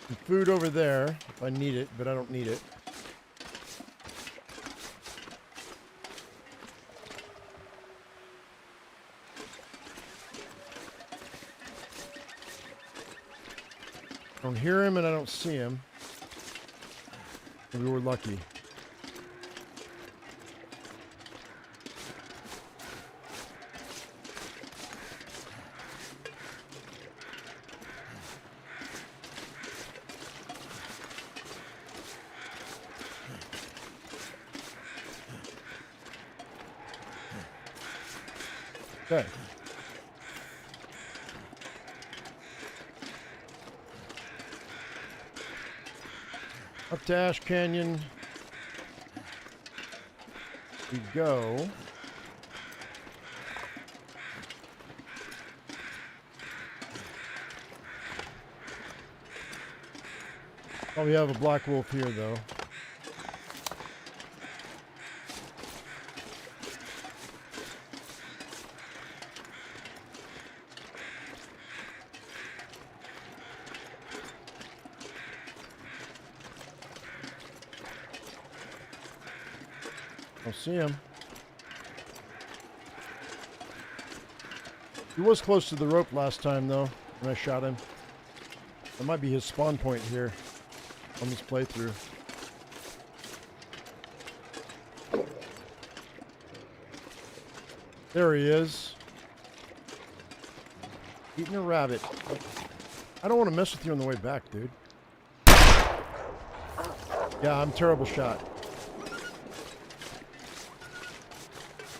Some food over there if I need it, but I don't need it. I don't hear him and I don't see him. Maybe we're lucky. Okay. Up to Ash Canyon we go. Oh, we have a black wolf here, though. I'll see him. He was close to the rope last time, though, when I shot him. That might be his spawn point here on this playthrough. There he is. Eating a rabbit. I don't want to mess with you on the way back, dude. Yeah, I'm a terrible shot.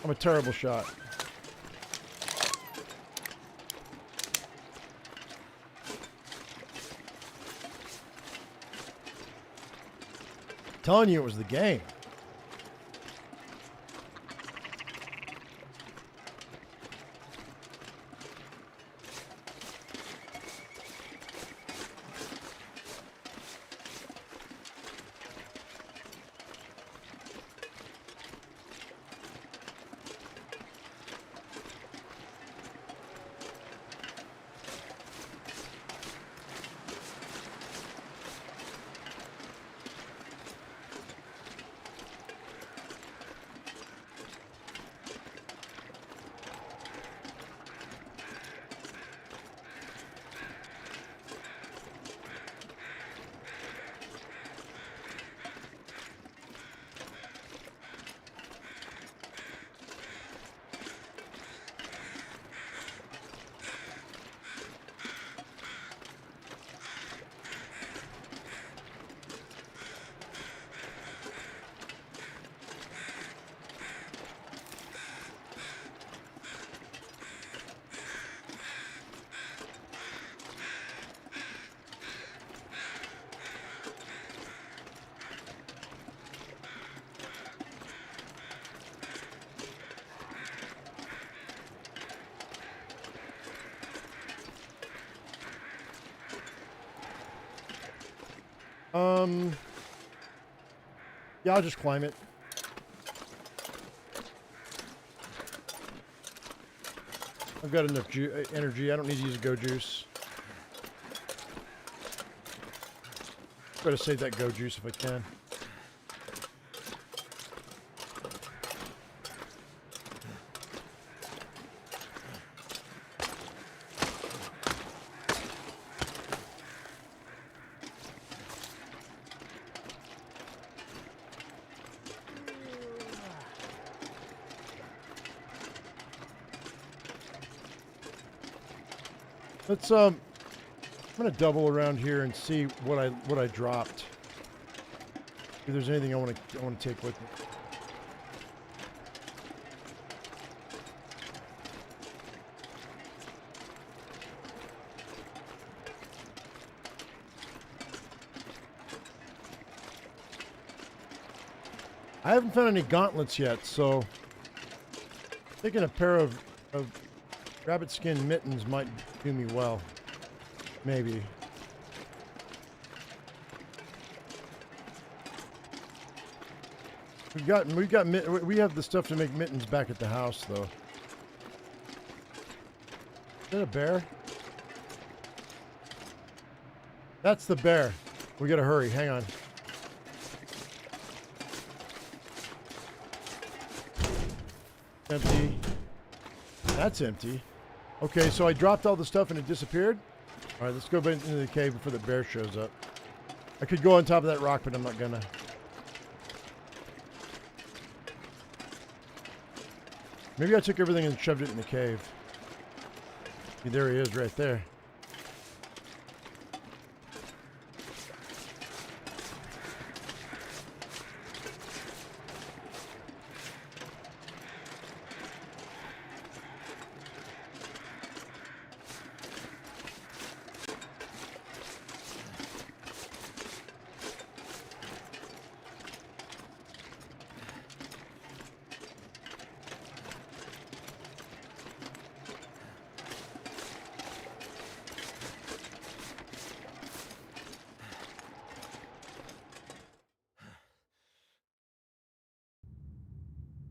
I'm a terrible shot. I'm telling you it was the game. Yeah, I'll just climb it. I've got enough energy. I don't need to use a go juice. Better save that go juice if I can. Let's I'm gonna double around here and see what I dropped. If there's anything I want to take with me. I haven't found any gauntlets yet, so taking a pair of rabbit skin mittens might do me well. Maybe. We have the stuff to make mittens back at the house, though. Is that a bear? That's the bear. We gotta hurry. Hang on. Empty. That's empty. Okay, so I dropped all the stuff and it disappeared? All right, let's go back into the cave before the bear shows up. I could go on top of that rock, but I'm not gonna. Maybe I took everything and shoved it in the cave. See, there he is right there.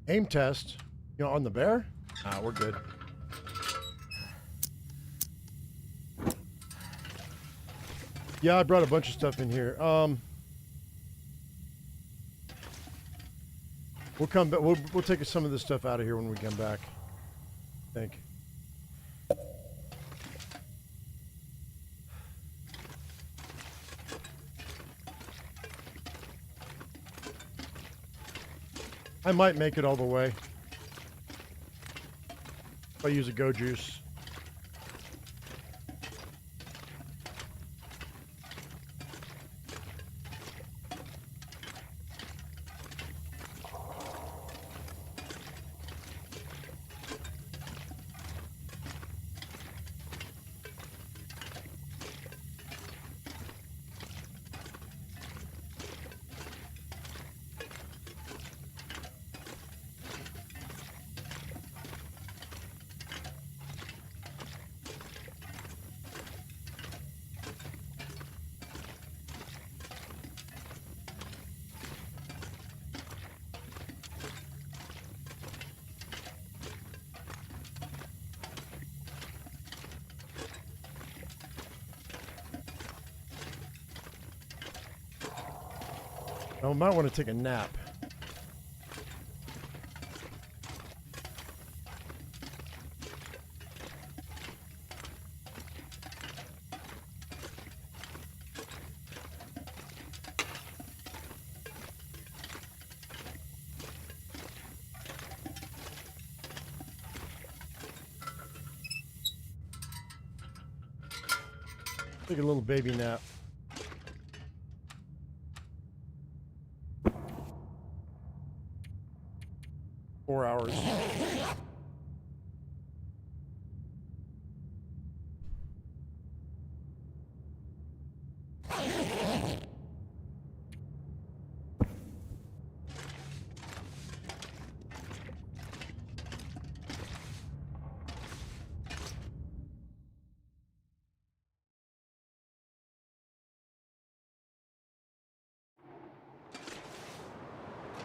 Aim test. You know, on the bear? Ah, we're good. Yeah, I brought a bunch of stuff in here. We'll come back. We'll take some of this stuff out of here when we come back. I think. I might make it all the way if I use a go juice. I might want to take a nap. Take a little baby nap. Four hours.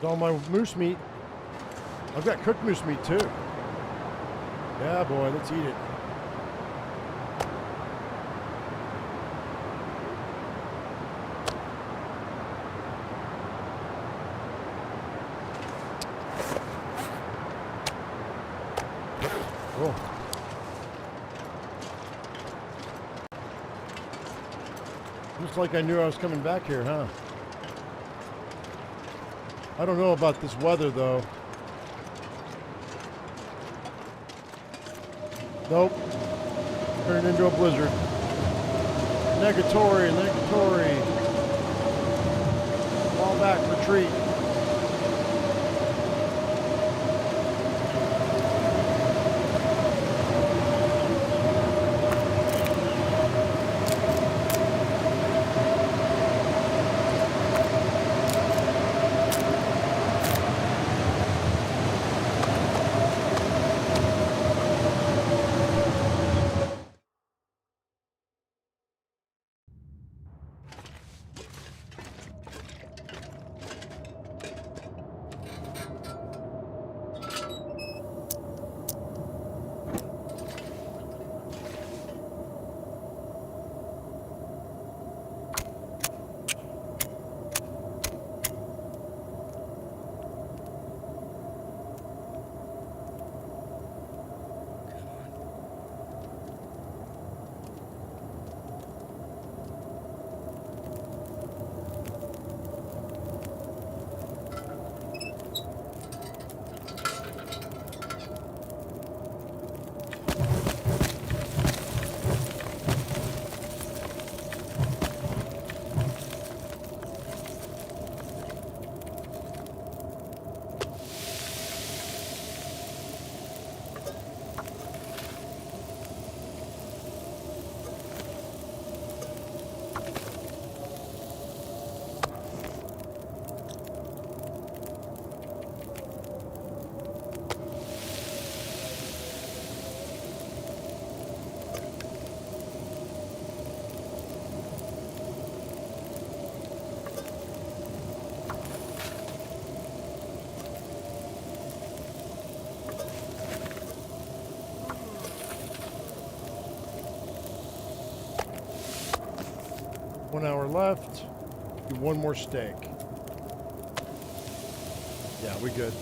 All my moose meat. I've got cooked moose meat too. Yeah, boy, let's eat it. Cool. Looks like I knew I was coming back here, huh? I don't know about this weather, though. Nope. Turned into a blizzard. Negatory, negatory. Fall back, retreat. 1 hour left. Do one more steak. Yeah, we good.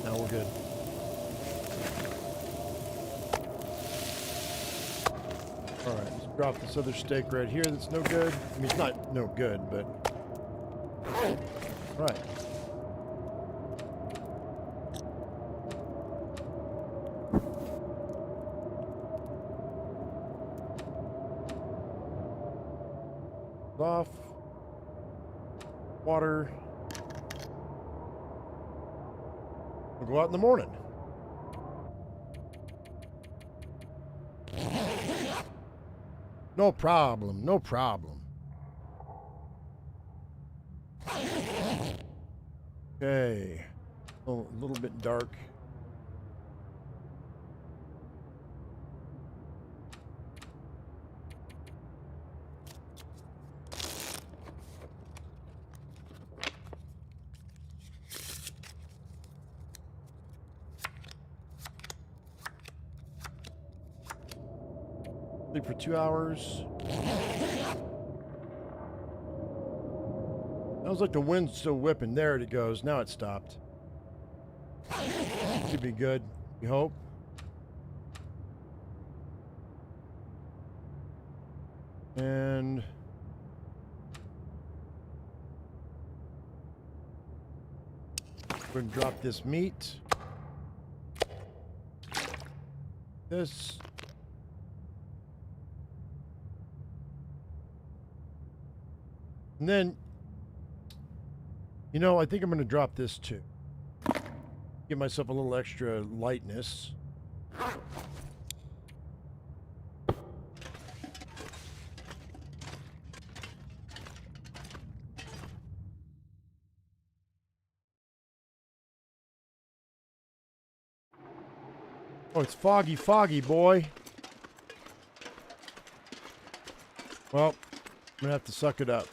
Now we're good. All right, let's drop this other steak right here that's no good. I mean, it's not no good, but... All right. Off. Water. We'll go out in the morning. No problem, no problem. Okay. Oh, a little bit dark. Sleep for 2 hours. Sounds like the wind's still whipping. There it goes. Now it stopped. Should be good. We hope. And we're going to drop this meat. This. And then, you know, I think I'm going to drop this too. Give myself a little extra lightness. Oh, it's foggy, foggy, boy. Well, I'm going to have to suck it up.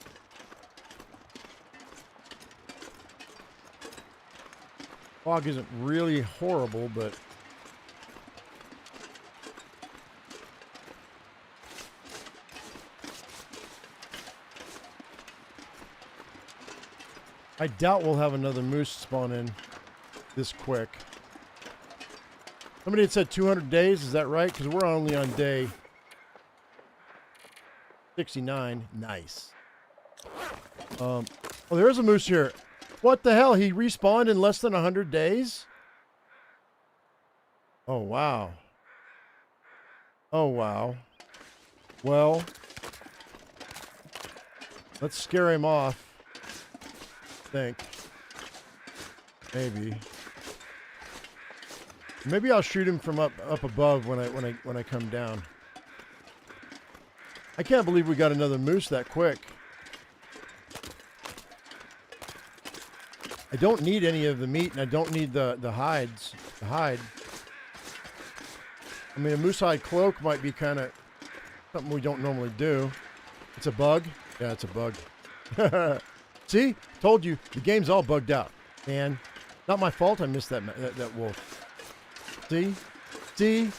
Fog isn't really horrible, but I doubt we'll have another moose spawn in this quick. Somebody had said 200 days, is that right? Because we're only on day 69. Nice. Oh, there is a moose here. What the hell? He respawned in less than 100 days? Oh, wow. Oh, wow. Well, let's scare him off. I think. Maybe. Maybe I'll shoot him from up above when I come down. I can't believe we got another moose that quick. I don't need any of the meat, and I don't need the hides. The hide. I mean, a moose hide cloak might be kind of something we don't normally do. It's a bug? Yeah, it's a bug. See? Told you. The game's all bugged out. And not my fault I missed that wolf. See? See?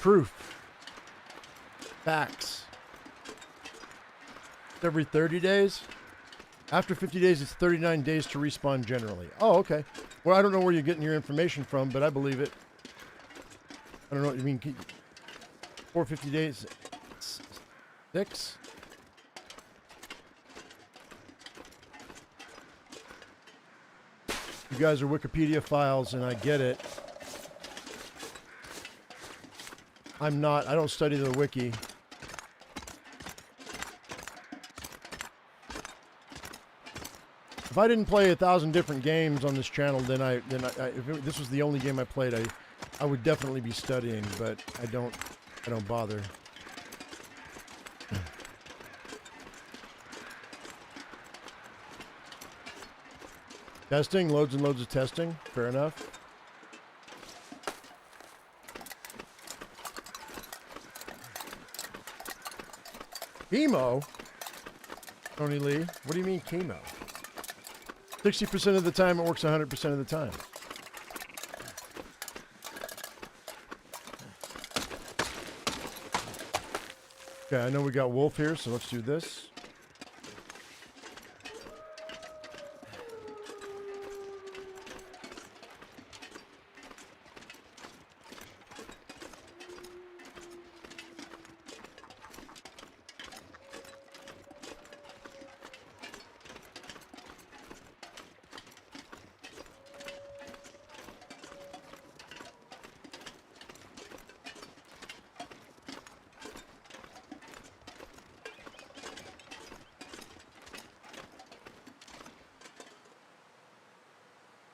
Proof. Facts. Every 30 days? After 50 days, it's 39 days to respawn generally. Oh, okay. Well, I don't know where you're getting your information from, but I believe it. I don't know what you mean. 450 days. 6? You guys are Wikipedia files, and I get it. I'm not. I don't study the wiki. If I didn't play 1,000 different games on this channel, then if this was the only game I played, I would definitely be studying, but I don't bother. Testing, loads and loads of testing. Fair enough. Emo? Tony Lee. What do you mean chemo? 60% of the time it works 100% of the time. Okay, I know we got Wolf here, so let's do this.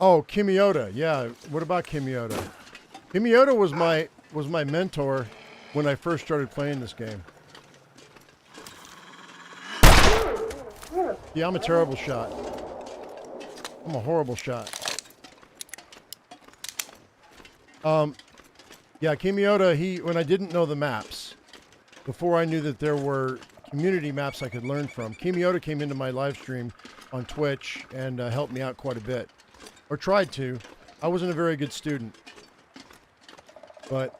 Oh, Kimiota. Yeah, what about Kimiota? Kimiota was my mentor when I first started playing this game. Yeah, I'm a terrible shot. I'm a horrible shot. Yeah, Kimiota, when I didn't know the maps, before I knew that there were community maps I could learn from, Kimiota came into my live stream on Twitch and helped me out quite a bit. Or tried to. I wasn't a very good student. But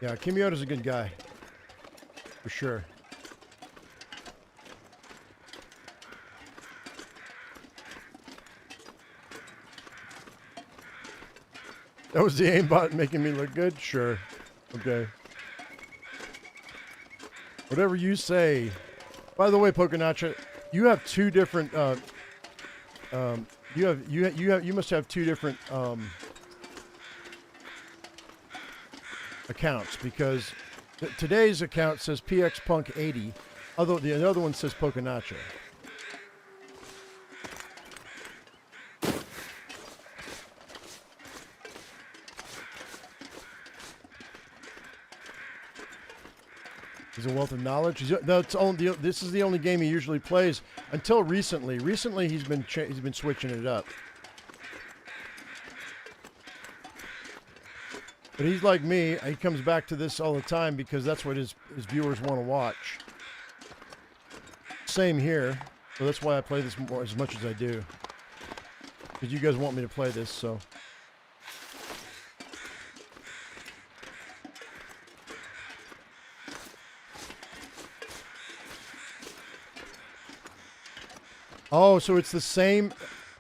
yeah, Kimiota's a good guy. For sure. That was the aimbot making me look good? Sure. Okay. Whatever you say. By the way, Pokenacha, you have two different you must have two different accounts, because today's account says PXPunk80, although the other one says Pokenacha. He's a wealth of knowledge. This is the only game he usually plays until recently. Recently, he's been switching it up. But he's like me. He comes back to this all the time because that's what his viewers want to watch. Same here. So that's why I play this as much as I do. Because you guys want me to play this, so. Oh, so it's the same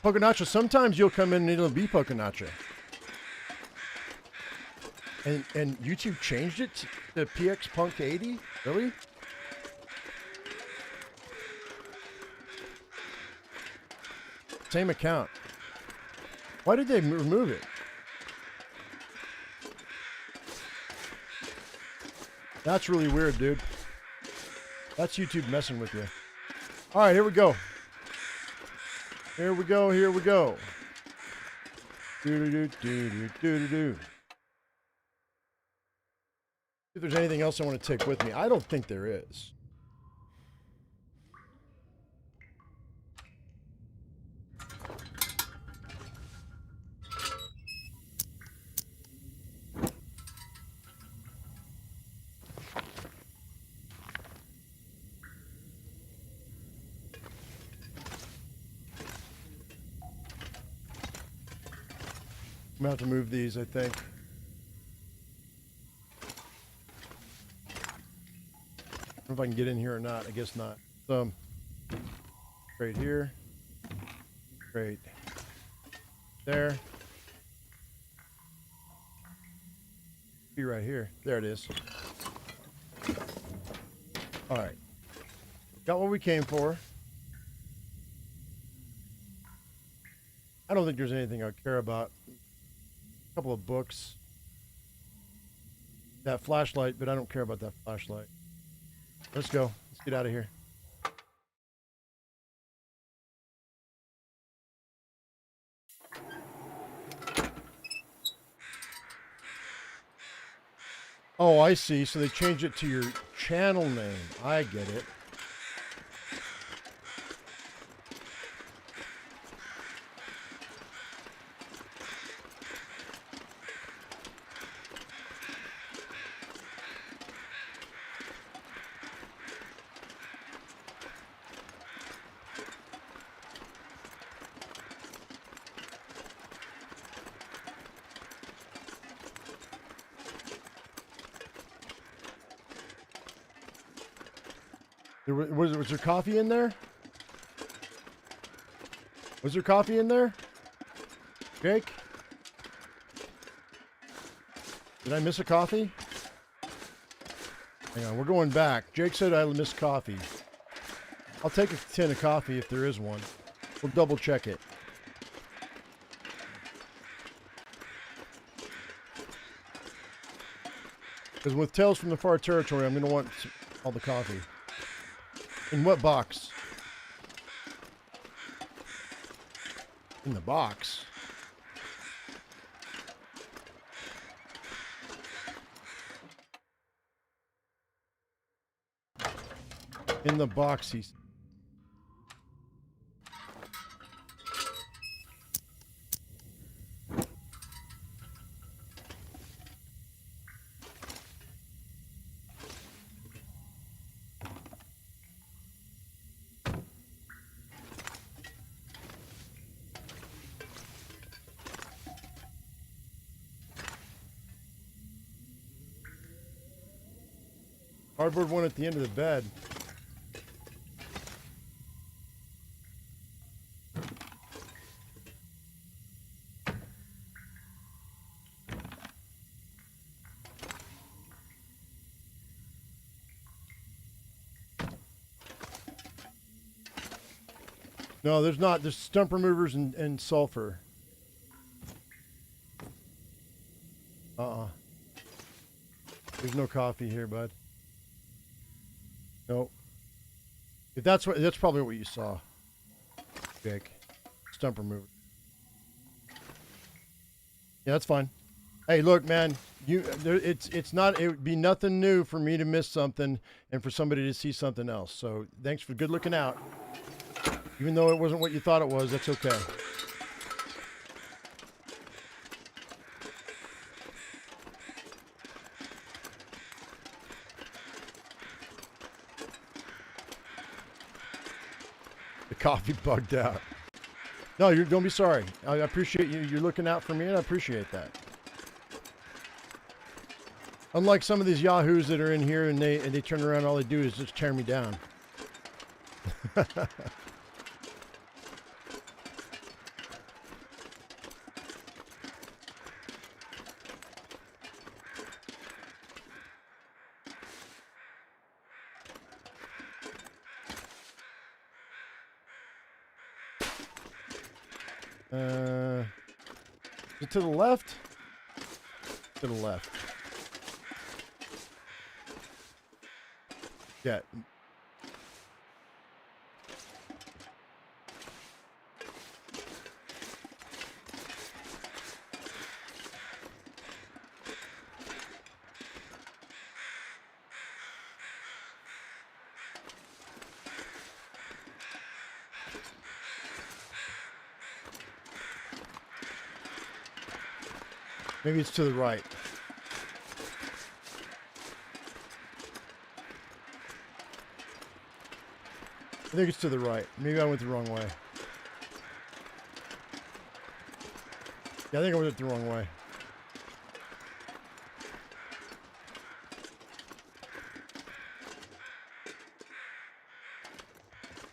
Pokenacha. Sometimes you'll come in and it'll be Pokenacha. And YouTube changed it to PXPunk80? Really? Same account. Why did they remove it? That's really weird, dude. That's YouTube messing with you. All right, here we go. Here we go, here we go. Do-do-do-do-do-do-do-do. If there's anything else I want to take with me. I don't think there is. I'm going to have to move these, I think. I don't know if I can get in here or not. I guess not. So, right here. Right there. Be right here. There it is. All right. Got what we came for. I don't think there's anything I care about. A couple of books. That flashlight, but I don't care about that flashlight. Let's go. Let's get out of here. Oh, I see. So they changed it to your channel name. I get it. Was there coffee in there? Was there coffee in there? Jake? Did I miss a coffee? Hang on, we're going back. Jake said I missed coffee. I'll take a tin of coffee if there is one. We'll double check it. Because with Tales from the Far Territory, I'm going to want all the coffee. In what box? In the box. In the box, he's... Cardboard one at the end of the bed. No, there's not. There's stump removers and sulfur. There's no coffee here, bud. Nope. If that's probably what you saw, Jake. Stump remover. Yeah, that's fine. Hey, look, man. It's not. It would be nothing new for me to miss something and for somebody to see something else. So thanks for good looking out. Even though it wasn't what you thought it was, that's okay. The coffee bugged out. No, don't be sorry. I appreciate you. You're looking out for me, and I appreciate that. Unlike some of these yahoos that are in here and they turn around, all they do is just tear me down. Is it to the left? To the left. Yeah. Maybe it's to the right. I think it's to the right. Maybe I went the wrong way. Yeah, I think I went the wrong way.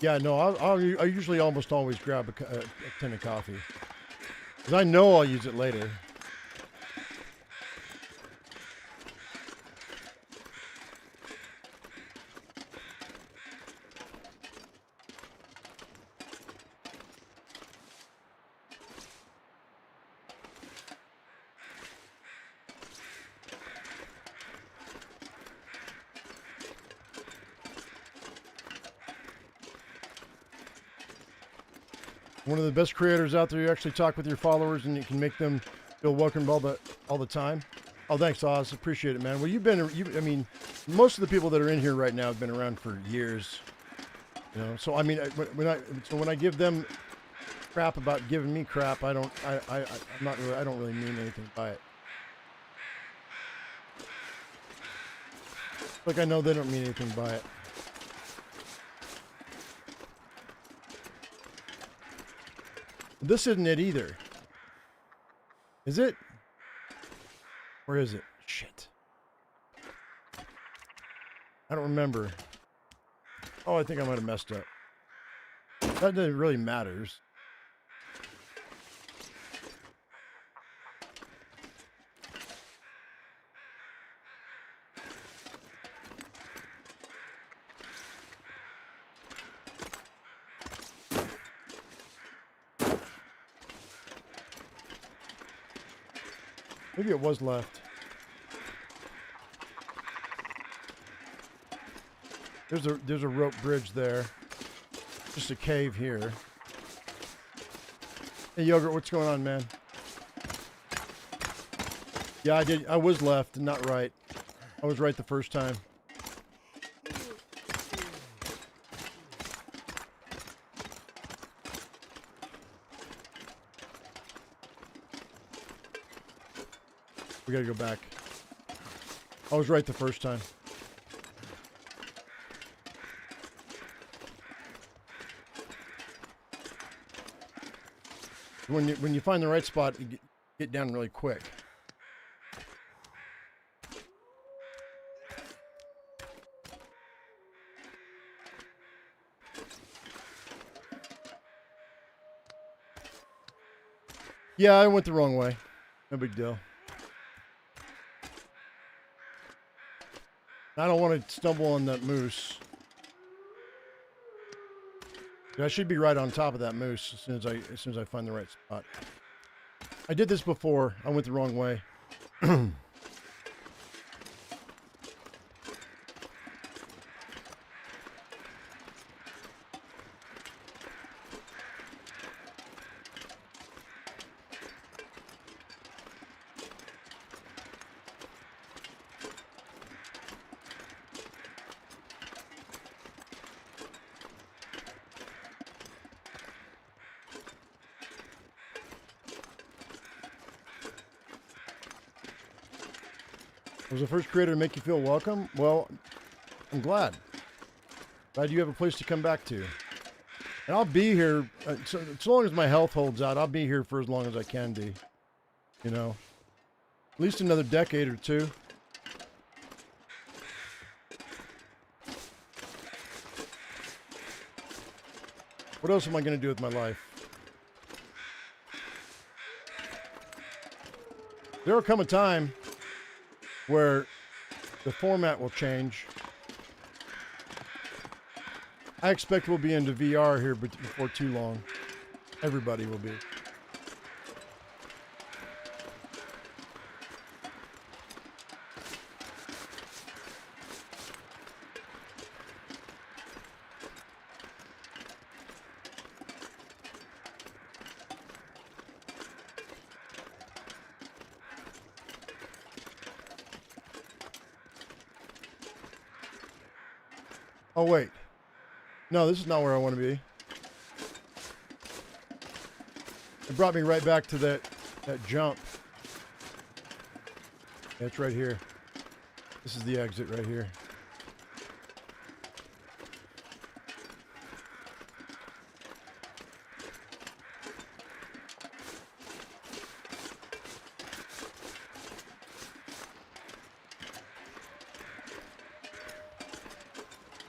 Yeah, no, I usually almost always grab a tin of coffee. Because I know I'll use it later. One of the best creators out there. You actually talk with your followers and you can make them feel welcome all the time. Oh, thanks, Oz. Appreciate it, man. Well, I mean, most of the people that are in here right now have been around for years. You know, so I mean, when I give them crap about giving me crap, I don't really mean anything by it. Like I know they don't mean anything by it. This isn't it either. Is it? Or is it? Shit. I don't remember. Oh, I think I might have messed up. That doesn't really matters. Maybe it was left. There's a rope bridge there. Just a cave here. Hey, Yogurt, what's going on, man? Yeah, I was left and not right. I was right the first time. We gotta go back. I was right the first time. When you find the right spot, you get down really quick. Yeah, I went the wrong way. No big deal. I don't want to stumble on that moose. I should be right on top of that moose as soon as I find the right spot. I did this before. I went the wrong way. Was the first creator to make you feel welcome? Well, I'm glad. Glad you have a place to come back to. And I'll be here, so long as my health holds out, I'll be here for as long as I can be. You know? At least another decade or two. What else am I going to do with my life? There will come a time where the format will change. I expect we'll be into VR here before too long. Everybody will be. Oh, wait. No, this is not where I want to be. It brought me right back to that jump. Yeah, it's right here. This is the exit right here.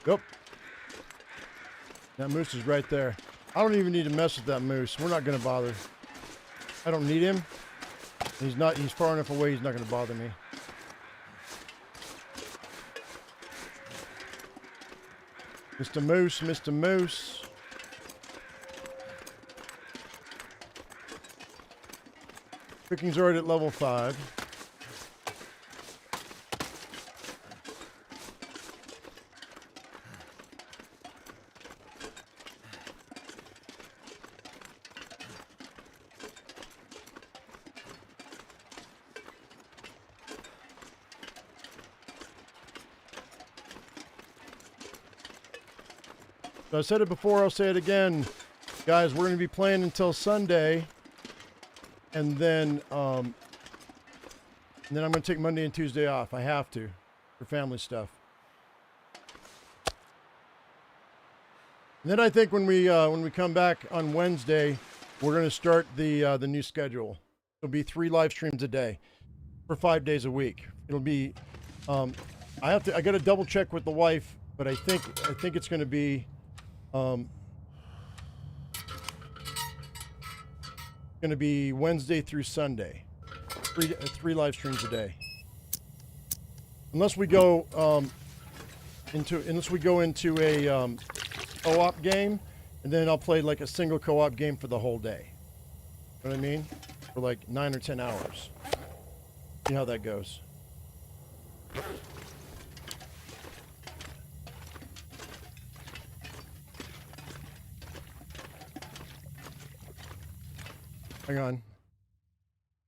Yep. That moose is right there. I don't even need to mess with that moose. We're not going to bother. I don't need him. He's far enough away, he's not going to bother me. Mr. Moose, Mr. Moose. Cooking's already at level 5. So I said it before, I'll say it again. Guys, we're going to be playing until Sunday. And then I'm going to take Monday and Tuesday off. I have to, for family stuff. And then I think when we come back on Wednesday, we're going to start the new schedule. It'll be 3 live streams a day for 5 days a week. It'll be I got to double check with the wife but I think it's going to be Wednesday through Sunday, three live streams a day. Unless we go into a co-op game, and then I'll play like a single co-op game for the whole day. You know what I mean? For like 9 or 10 hours. See how that goes. Hang on. Can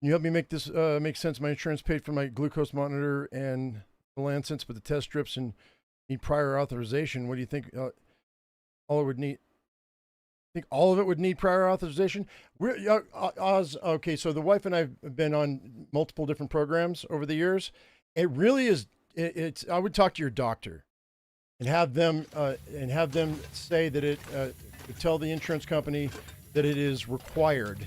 you help me make this make sense? My insurance paid for my glucose monitor and the Lancets, but the test strips and need prior authorization. What do you think? All it would need. I think all of it would need prior authorization. Oz, okay, so the wife and I have been on multiple different programs over the years. It really is. It's. I would talk to your doctor, and have them say that it. Tell the insurance company that it is required,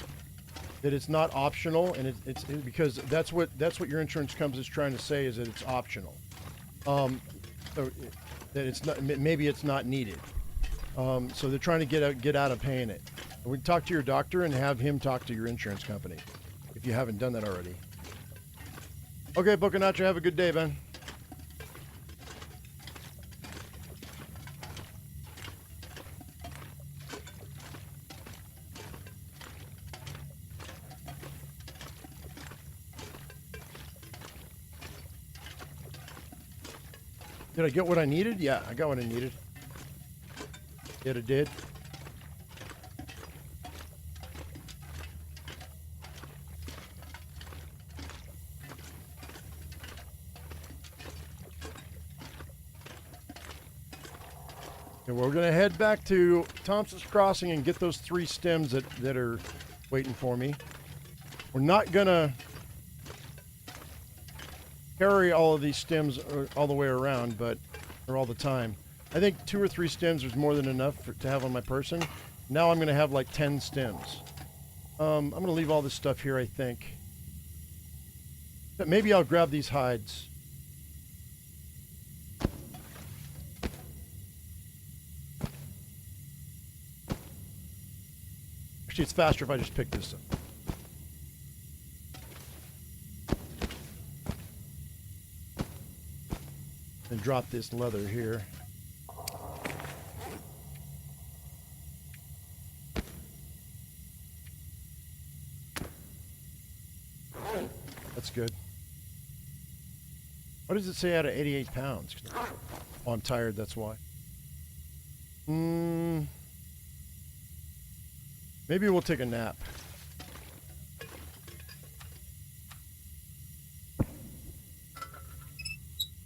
that it's not optional, and it's because that's what your insurance company is trying to say, is that it's optional. So that it's not, maybe it's not needed. So they're trying to get out of paying it. We talk to your doctor and have him talk to your insurance company if you haven't done that already. Okay, Bocanacho, have a good day, man. Did I get what I needed? Yeah, I got what I needed. Yeah, it did. And we're gonna head back to Thompson's Crossing and get those 3 stems that are waiting for me. We're not gonna carry all of these stems all the way around, or all the time. I think 2 or 3 stems is more than enough to have on my person. Now I'm gonna have like 10 stems. I'm gonna leave all this stuff here, I think. But maybe I'll grab these hides. Actually, it's faster if I just pick this up. And drop this leather here. That's good. What does it say out of 88 pounds? Oh, I'm tired, that's why. Maybe we'll take a nap.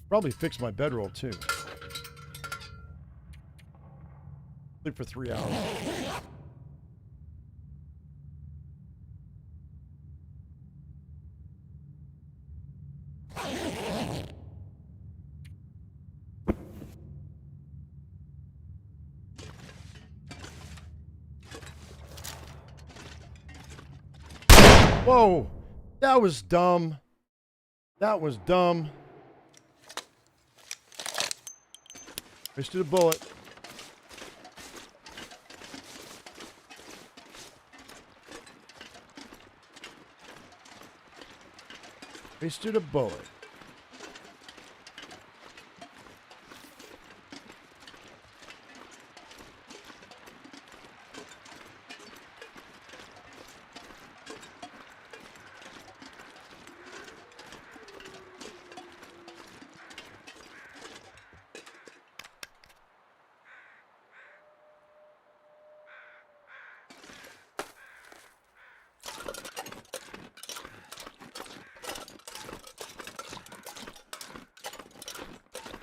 Probably fix my bedroll too. Sleep for 3 hours. Whoa! That was dumb. That was dumb. Wasted a bullet. Wasted a bullet.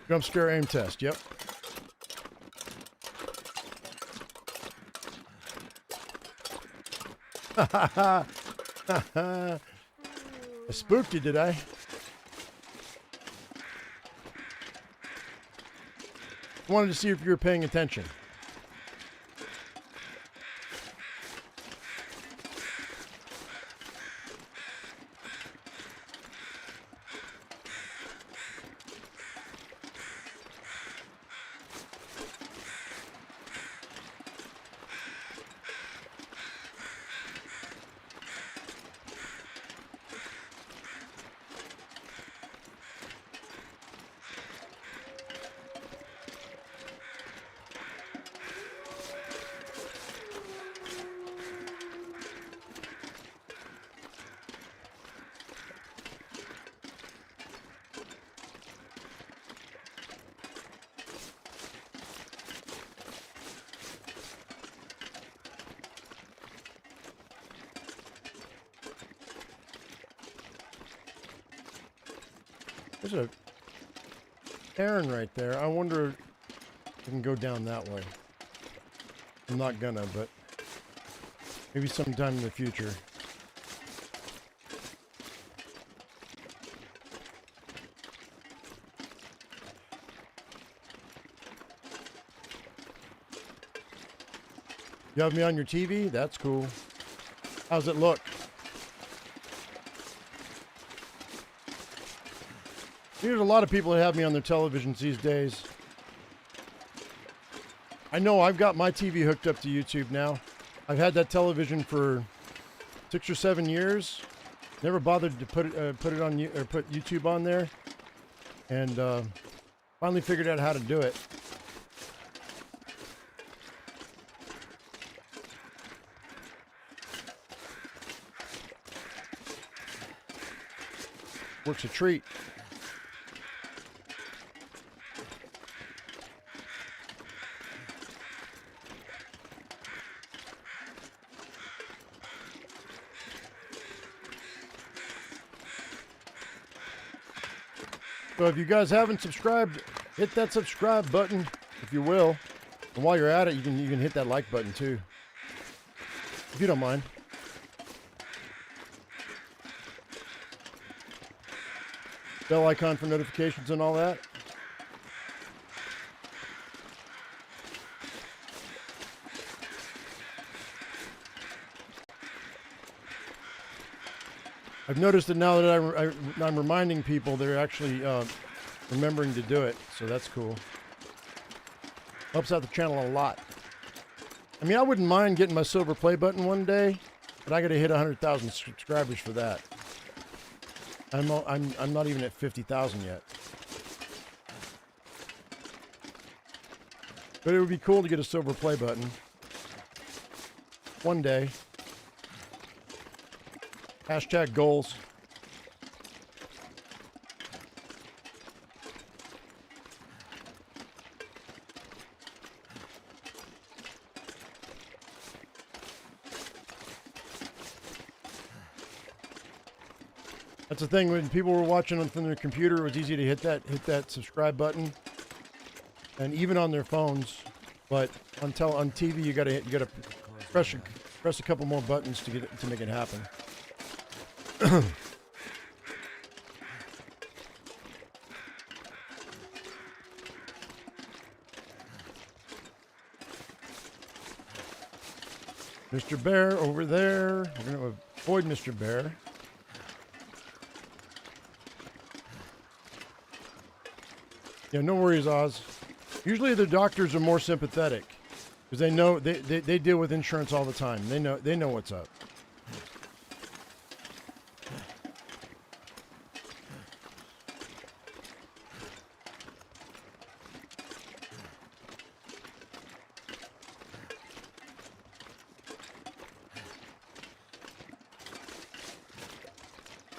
Jump scare aim test, yep. I spooked you, did I? I wanted to see if you were paying attention. There's a Aaron right there. I wonder if I can go down that way. I'm not gonna, but maybe sometime in the future. You have me on your TV? That's cool. How's it look? There's a lot of people that have me on their televisions these days. I know I've got my TV hooked up to YouTube now. I've had that television for 6 or 7 years. Never bothered to put it on or put YouTube on there, and finally figured out how to do it. Works a treat. So if you guys haven't subscribed, hit that subscribe button, if you will. And while you're at it, you can hit that like button too, if you don't mind. Bell icon for notifications and all that. I've noticed that now that I'm reminding people, they're actually remembering to do it, so that's cool. Helps out the channel a lot. I mean, I wouldn't mind getting my silver play button one day, but I got to hit 100,000 subscribers for that. I'm not even at 50,000 yet. But it would be cool to get a silver play button one day. Hashtag goals. That's the thing, when people were watching from their computer, it was easy to hit that subscribe button, and even on their phones. But on TV, you gotta press a couple more buttons to make it happen. Mr. Bear over there. We're gonna avoid Mr. Bear. Yeah, no worries, Oz. Usually the doctors are more sympathetic because they know they deal with insurance all the time. They know what's up.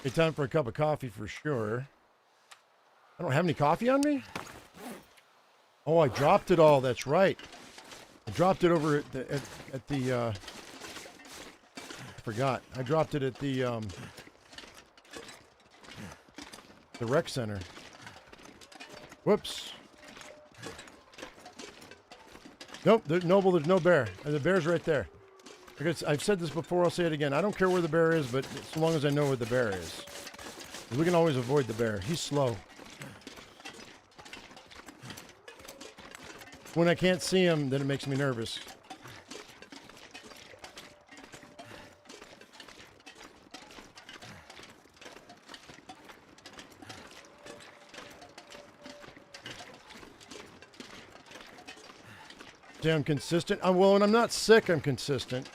Hey, time for a cup of coffee for sure. I don't have any coffee on me? Oh, I dropped it all. That's right. I dropped it over at the I forgot. I dropped it at the rec center. Whoops. Nope, Noble, there's no bear. The bear's right there. I've said this before, I'll say it again. I don't care where the bear is, but as long as I know where the bear is. We can always avoid the bear. He's slow. When I can't see him, then it makes me nervous. See, I'm consistent. Well, when I'm not sick, I'm consistent.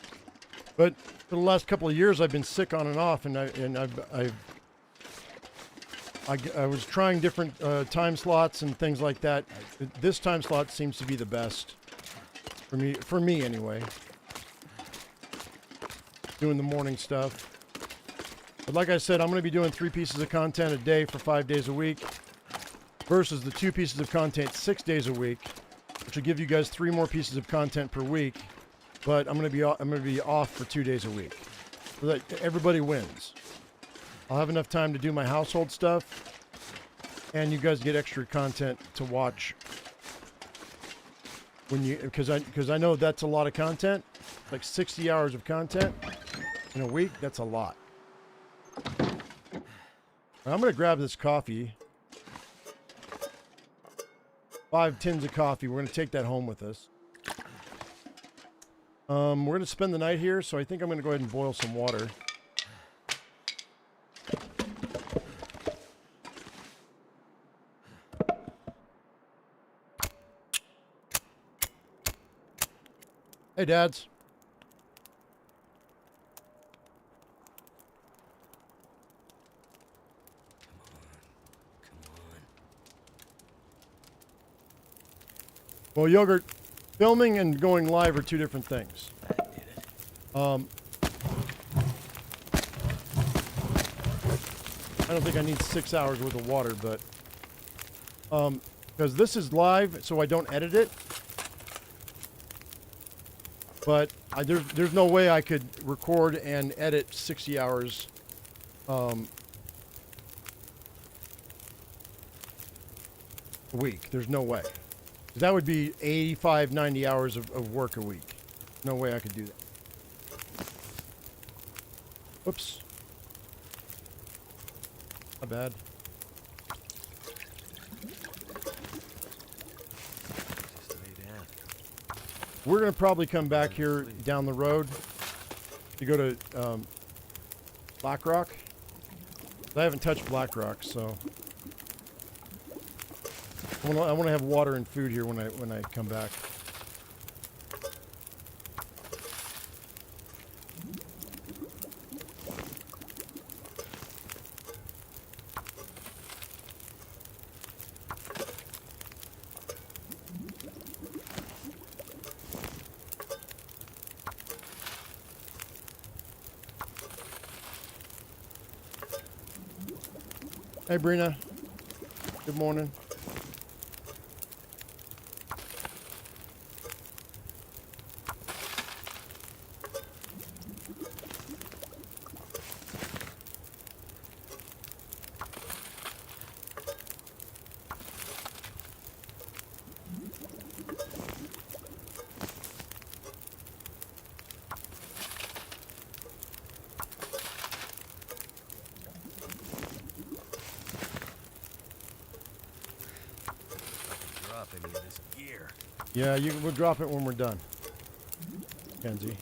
But for the last couple of years, I've been sick on and off, and I was trying different time slots and things like that. This time slot seems to be the best for me anyway. Doing the morning stuff. But like I said, I'm going to be doing 3 pieces of content a day for 5 days a week versus the 2 pieces of content 6 days a week, which will give you guys 3 more pieces of content per week. But I'm going to be off for 2 days a week, so that everybody wins. I'll have enough time to do my household stuff and you guys get extra content to watch when you, because I know that's a lot of content, like 60 hours of content in a week. That's a lot. I'm gonna grab this coffee, 5 tins of coffee. We're gonna take that home with us. We're gonna spend the night here, so I think I'm gonna go ahead and boil some water. Hey, dads. Come on. Well, Yogurt, filming and going live are two different things. I did it. I don't think I need 6 hours worth of water, but because this is live, so I don't edit it. But there's no way I could record and edit 60 hours. A week. There's no way. That would be 85, 90 hours of work a week. No way I could do that. Whoops. Not bad. Just lay down. We're going to probably come back here down the road to go to Black Rock. I haven't touched Black Rock, so I want to have water and food here when I come back. Hey, Brina. Good morning. Drop any of this gear. Yeah, we'll drop it when we're done. Kenzie.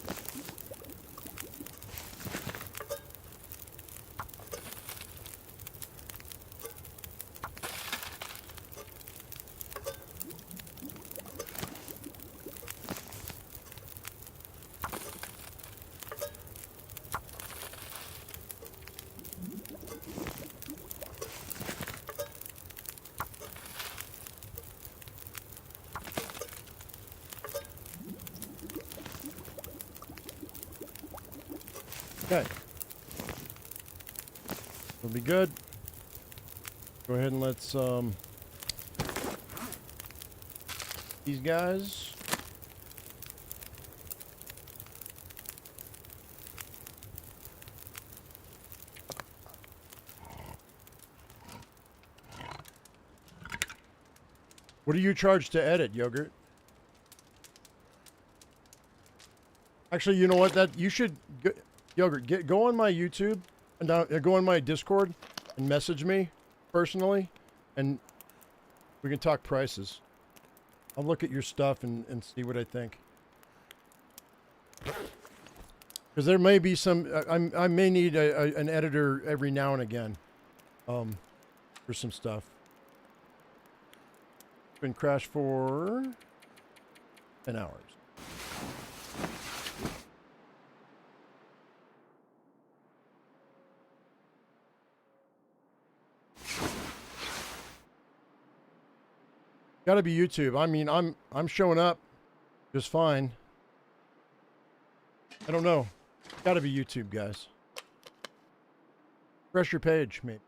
Okay. It'll be good. Go ahead and let's these guys. What do you charge to edit, Yogurt? Actually, you know what? That you should Yogurt, go on my YouTube and go on my Discord and message me personally, and we can talk prices. I'll look at your stuff and see what I think. Because there may be some, I may need an editor every now and again, for some stuff. It's been crashed for 10 hours. Got to be YouTube. I mean, I'm showing up just fine. I don't know. Got to be YouTube, guys. Refresh your page, maybe.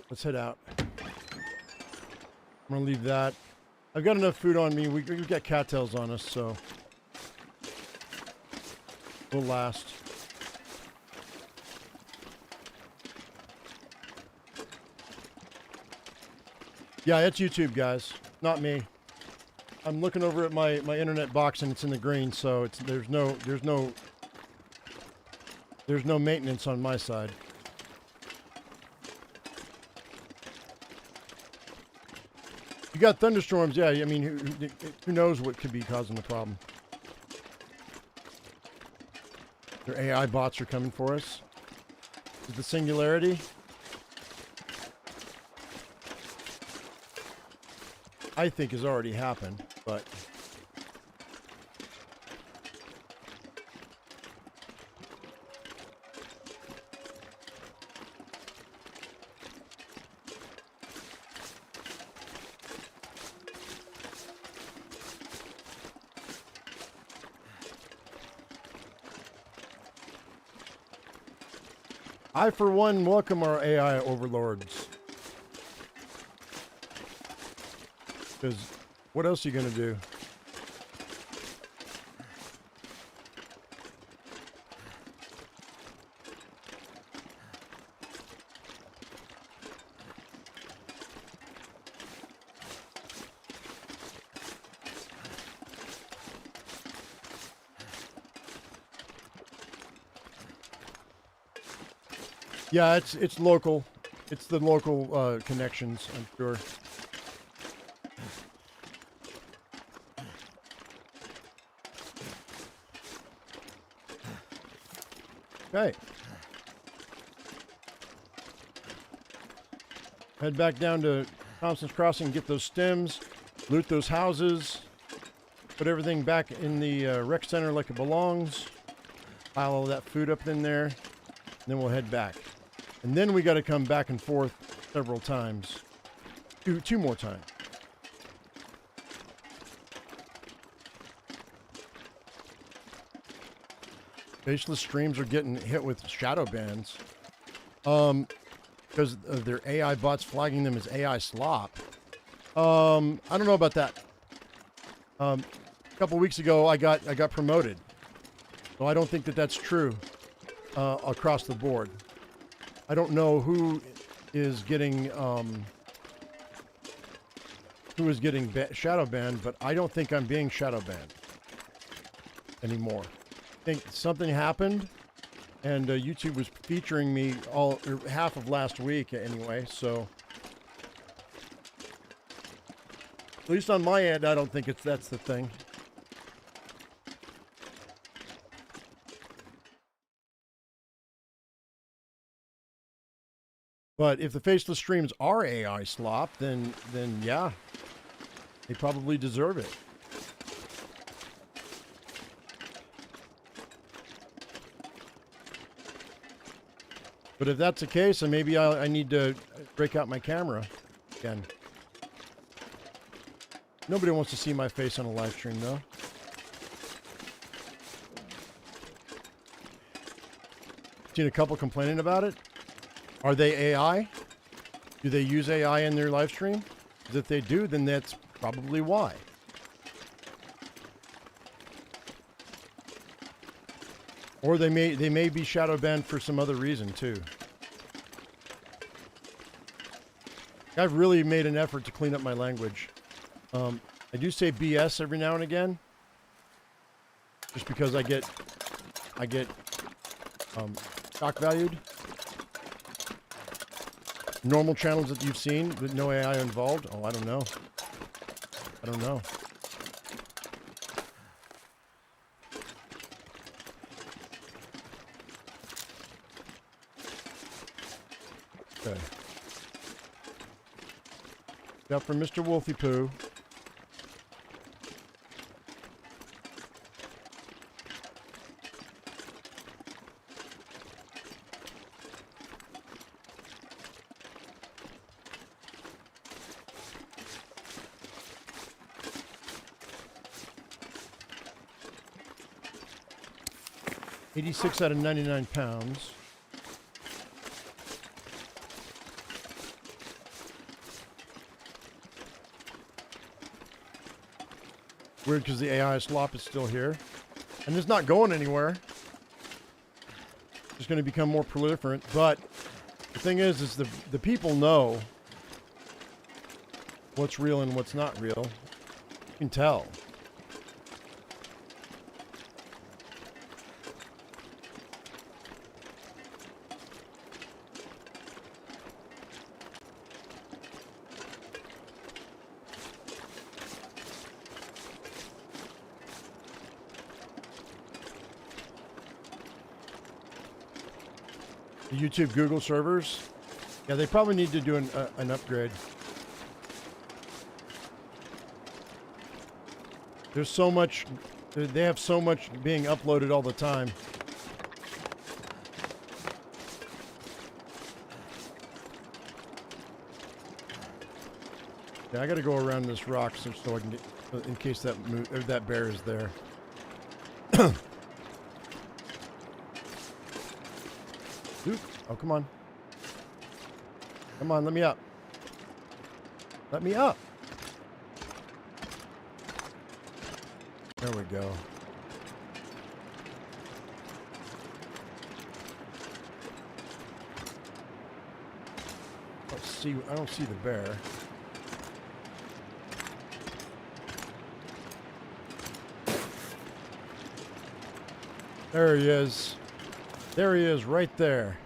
Let's head out. I'm gonna leave that. I've got enough food on me. We've got cattails on us, so we'll last. Yeah, it's YouTube, guys, not me. I'm looking over at my internet box and it's in the green, so there's no maintenance on my side. You got thunderstorms, yeah. I mean, who knows what could be causing the problem? Their AI bots are coming for us. Is the singularity? I think has already happened, but I, for one, welcome our AI overlords. Because what else are you going to do? Yeah, it's local. It's the local connections, I'm sure. Okay. Head back down to Thompson's Crossing, get those stems, loot those houses, put everything back in the rec center like it belongs, pile all that food up in there, and then we'll head back. And then we got to come back and forth several times. Two more times. Faceless streams are getting hit with shadow bans. Because of their AI bots flagging them as AI slop. I don't know about that. A couple weeks ago, I got promoted. So I don't think that that's true across the board. I don't know who is getting shadow banned, but I don't think I'm being shadow banned anymore. I think something happened, and YouTube was featuring me half of last week anyway. So at least on my end, I don't think that's the thing. But if the faceless streams are AI slop, then yeah, they probably deserve it. But if that's the case, then maybe I need to break out my camera again. Nobody wants to see my face on a live stream, though. Seen a couple complaining about it. Are they AI? Do they use AI in their live stream? Because if they do, then that's probably why. Or they may be shadow banned for some other reason too. I've really made an effort to clean up my language. I do say BS every now and again, just because I get stock valued. Normal channels that you've seen with no AI involved? Oh, I don't know. I don't know. Okay. Got from Mr. Wolfie Poo. $86 out of 99 pounds. Weird because the AI slop is still here. And it's not going anywhere. It's just going to become more proliferant. But the thing is the people know what's real and what's not real. You can tell. The YouTube Google servers, yeah, they probably need to do an upgrade. There's so much, they have so much being uploaded all the time. Yeah, I gotta go around this rock so I can get, in case that bear is there. Oop. Oh, come on. Come on, let me up. Let me up. There we go. Let's see. I don't see the bear. There he is. There he is, right there.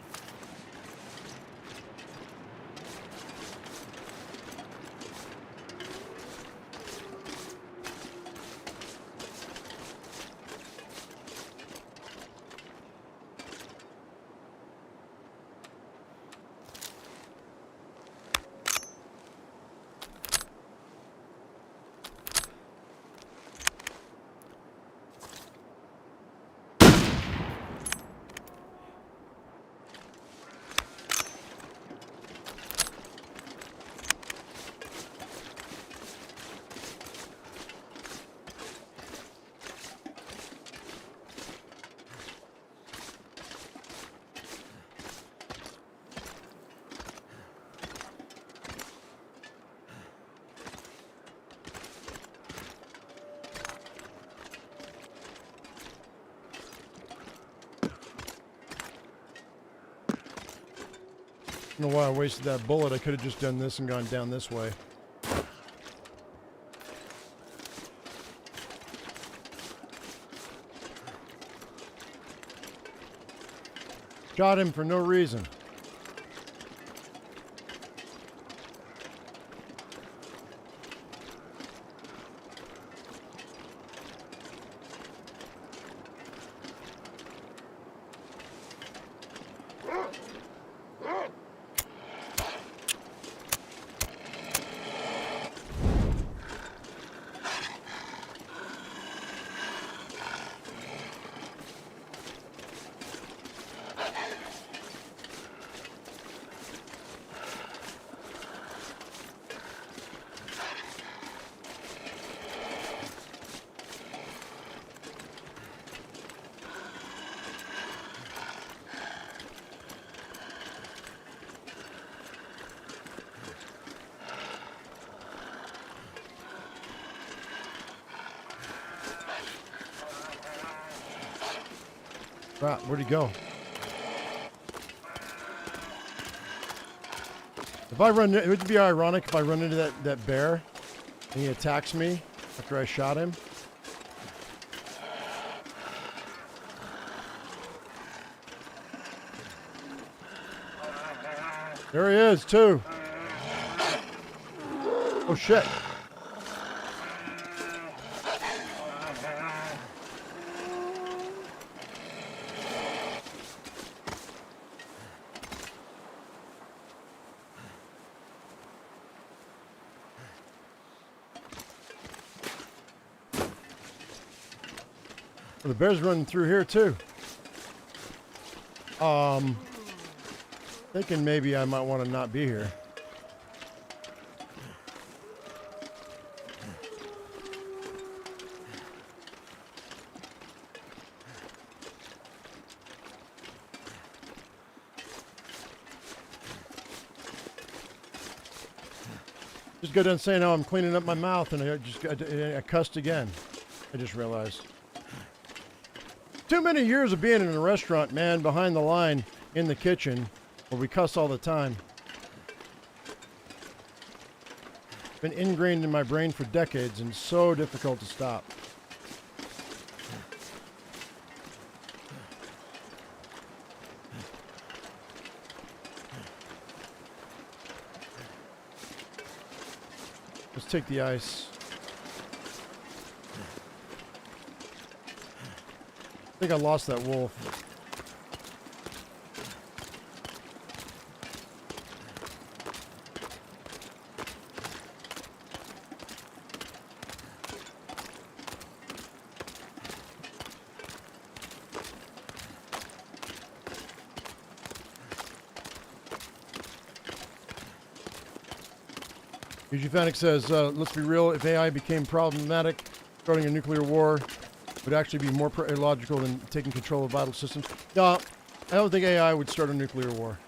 I don't know why I wasted that bullet. I could have just done this and gone down this way. Shot him for no reason. Right, where'd he go? If I run, it would be ironic if I run into that bear and he attacks me after I shot him. There he is, too. Oh, shit. Well, the bear's running through here too. Thinking maybe I might want to not be here. Just got done saying how I'm cleaning up my mouth, and I cussed again. I just realized. Too many years of being in a restaurant, man, behind the line in the kitchen, where we cuss all the time. Been ingrained in my brain for decades, and so difficult to stop. Let's take the ice. I think I lost that wolf. Fanic says, let's be real, if AI became problematic, starting a nuclear war would actually be more illogical than taking control of vital systems. No, I don't think AI would start a nuclear war.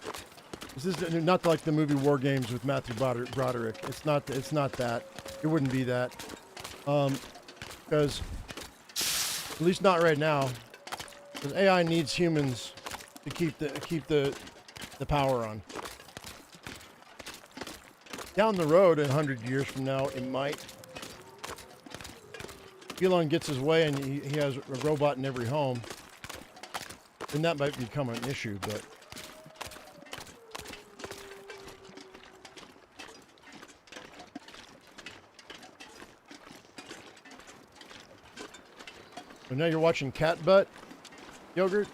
This is not like the movie War Games with Matthew Broderick. It's not that. It wouldn't be that. Because, at least not right now, because AI needs humans to keep the power on. Down the road, 100 years from now, it might. Elon gets his way and he has a robot in every home. Then that might become an issue, but... So now you're watching Cat Butt, Yogurt?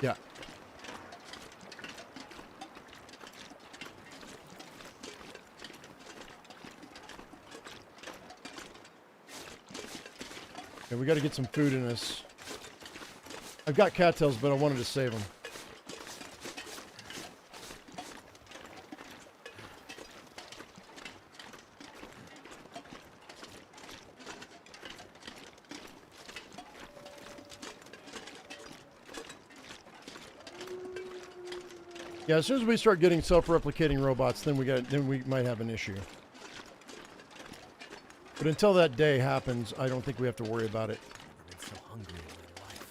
Yeah. Okay, we got to get some food in us. I've got cattails, but I wanted to save them. Yeah, as soon as we start getting self-replicating robots, then we might have an issue. But until that day happens, I don't think we have to worry about it. I've been so hungry in my life.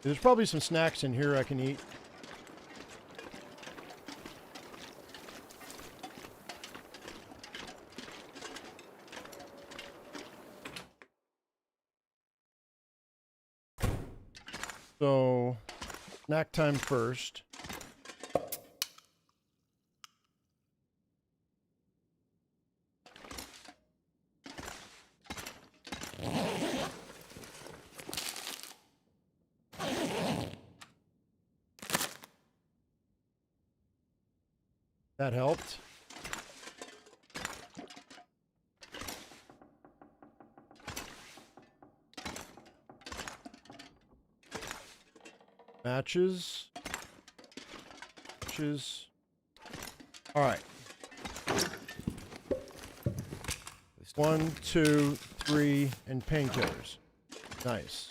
There's probably some snacks in here I can eat. So, snack time first. That helped. Matches. Matches. All right. 1, 2, 3, and painkillers. Nice.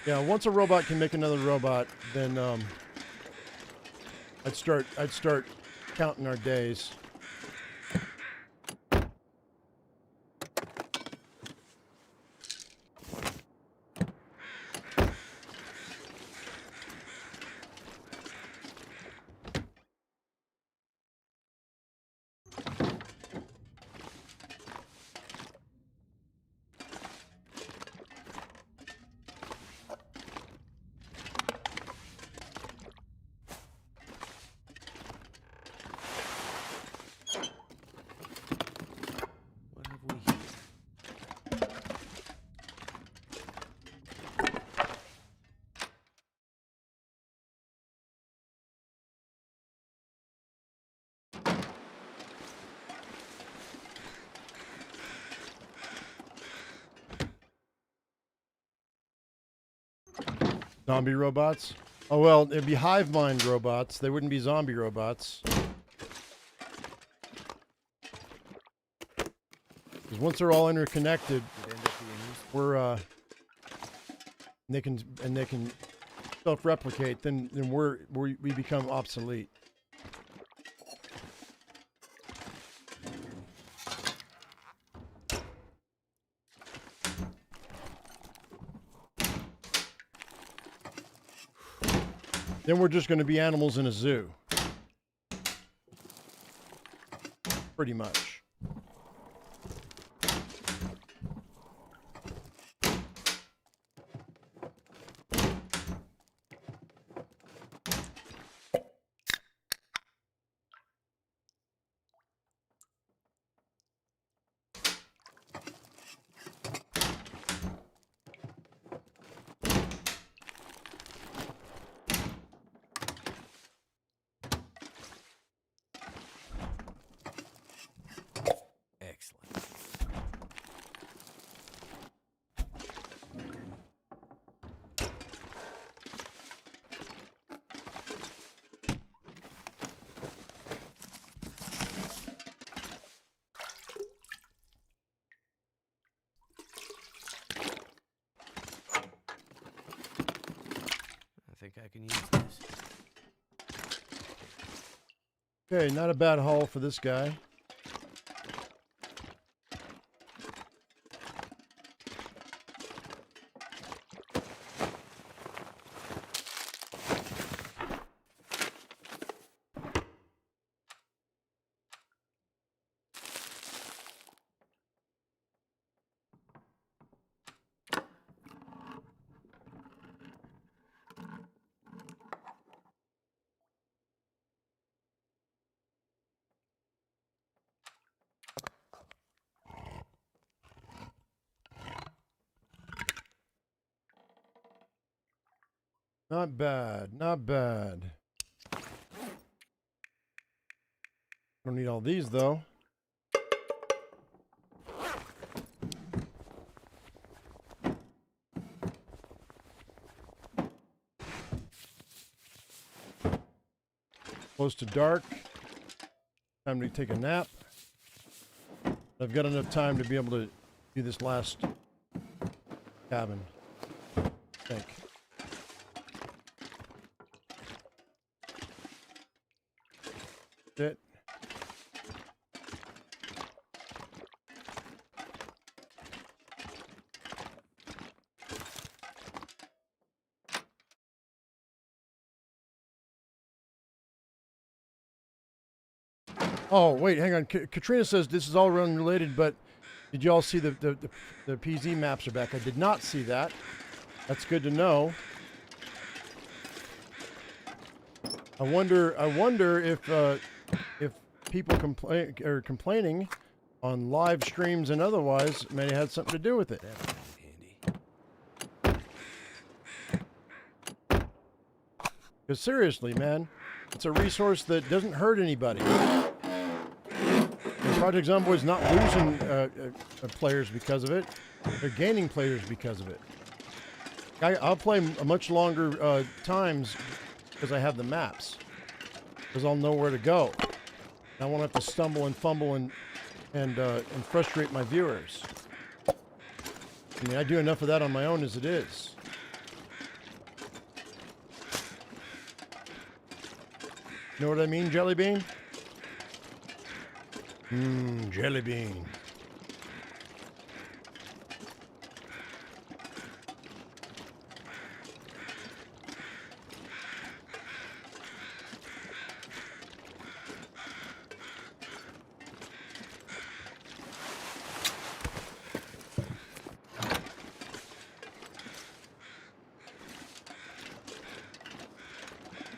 Yeah, once a robot can make another robot, then I'd start counting our days. What have we here? Zombie robots. Oh, well, it'd be hive mind robots. They wouldn't be zombie robots. Because once they're all interconnected, we're they can self-replicate. Then we become obsolete. Then we're just going to be animals in a zoo. Pretty much. Excellent. I think I can use this. Okay, not a bad haul for this guy. Not bad, not bad. Don't need all these, though. Close to dark. Time to take a nap. I've got enough time to be able to do this last cabin, I think. That's it. Oh, wait, hang on. Katrina says this is all unrelated, but did you all see the PZ maps are back? I did not see that. That's good to know. I wonder if people complaining on live streams and otherwise may have had something to do with it. That'll come in handy. Because seriously, man, it's a resource that doesn't hurt anybody. And Project Zomboid's not losing players because of it. They're gaining players because of it. I'll play much longer times because I have the maps. Because I'll know where to go. I won't have to stumble and fumble and frustrate my viewers. I mean, I do enough of that on my own as it is. You know what I mean, Jelly Bean? Jelly Bean.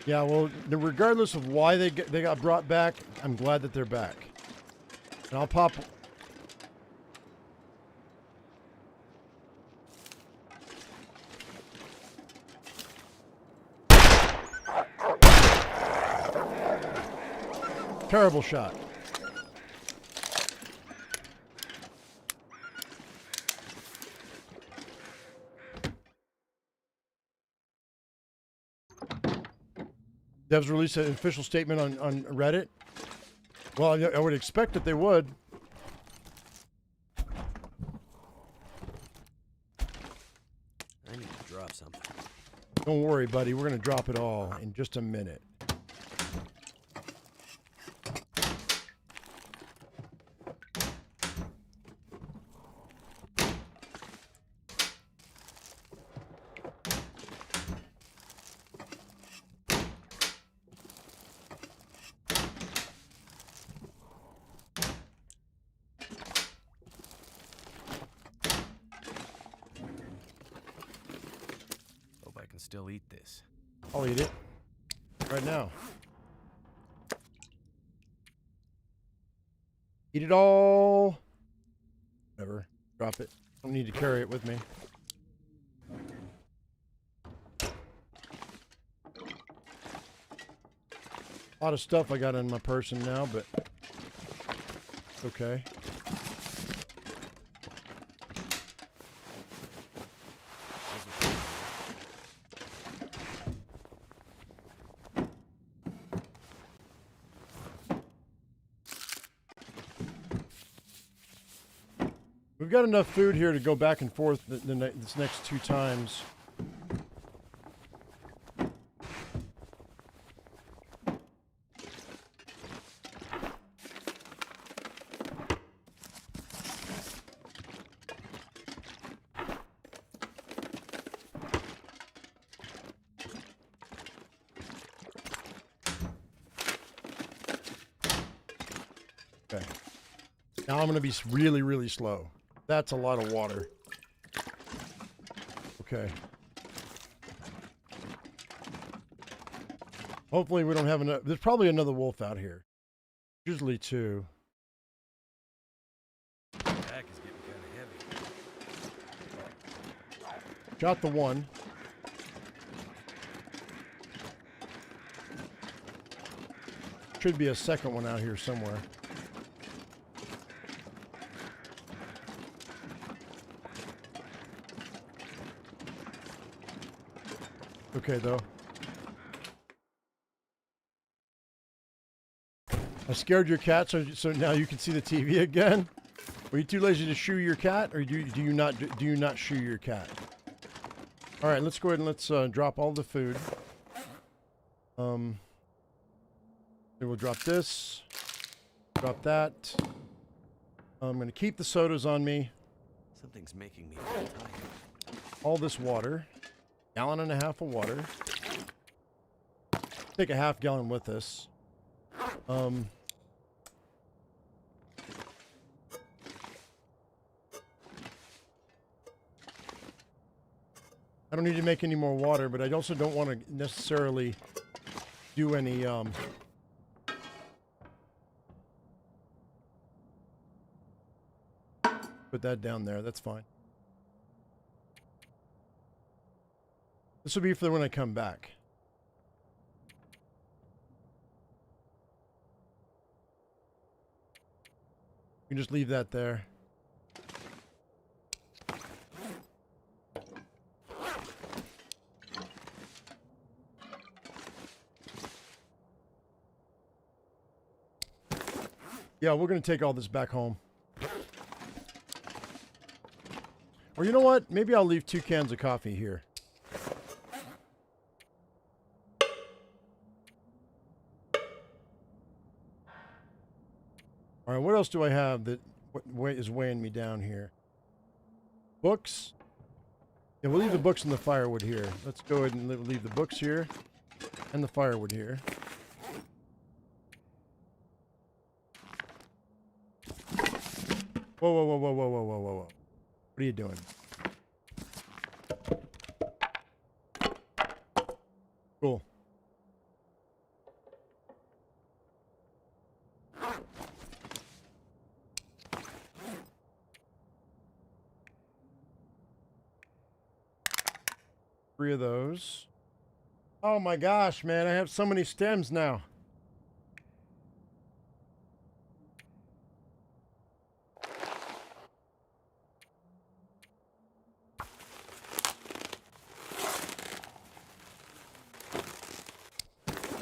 Yeah, well, regardless of why they got brought back, I'm glad that they're back. And I'll pop... Terrible shot. Devs released an official statement on Reddit. Well, I would expect that they would. I need to drop something. Don't worry, buddy. We're going to drop it all in just a minute. Hope I can still eat this. I'll eat it right now. Eat it all. Whatever. Drop it. Don't need to carry it with me. A lot of stuff I got in my person now, but it's okay. We've got enough food here to go back and forth this next 2 times. Okay. Now I'm going to be really, really slow. That's a lot of water. Okay. Hopefully we don't have enough. There's probably another wolf out here. Usually 2. Pack is getting kind of heavy. Shot the one. Should be a second one out here somewhere. Okay, though. I scared your cat, so now you can see the TV again. Were you too lazy to shoe your cat, or do you not shoe your cat? All right, let's go ahead and let's drop all the food. Then we'll drop this. Drop that. I'm going to keep the sodas on me. Something's making me feel tired. All this water. 1.5 gallons of water. Take a half gallon with us. I don't need to make any more water, but I also don't want to necessarily do any put that down there. That's fine. This will be for when I come back. You can just leave that there. Yeah, we're going to take all this back home. Or you know what? Maybe I'll leave 2 cans of coffee here. All right, what else do I have that is weighing me down here? Books. Yeah, we'll leave the books and the firewood here. Let's go ahead and leave the books here and the firewood here. Whoa, whoa, whoa, whoa, whoa, whoa, whoa, whoa, whoa. What are you doing? Cool. Three of those. Oh my gosh, man, I have so many stems now.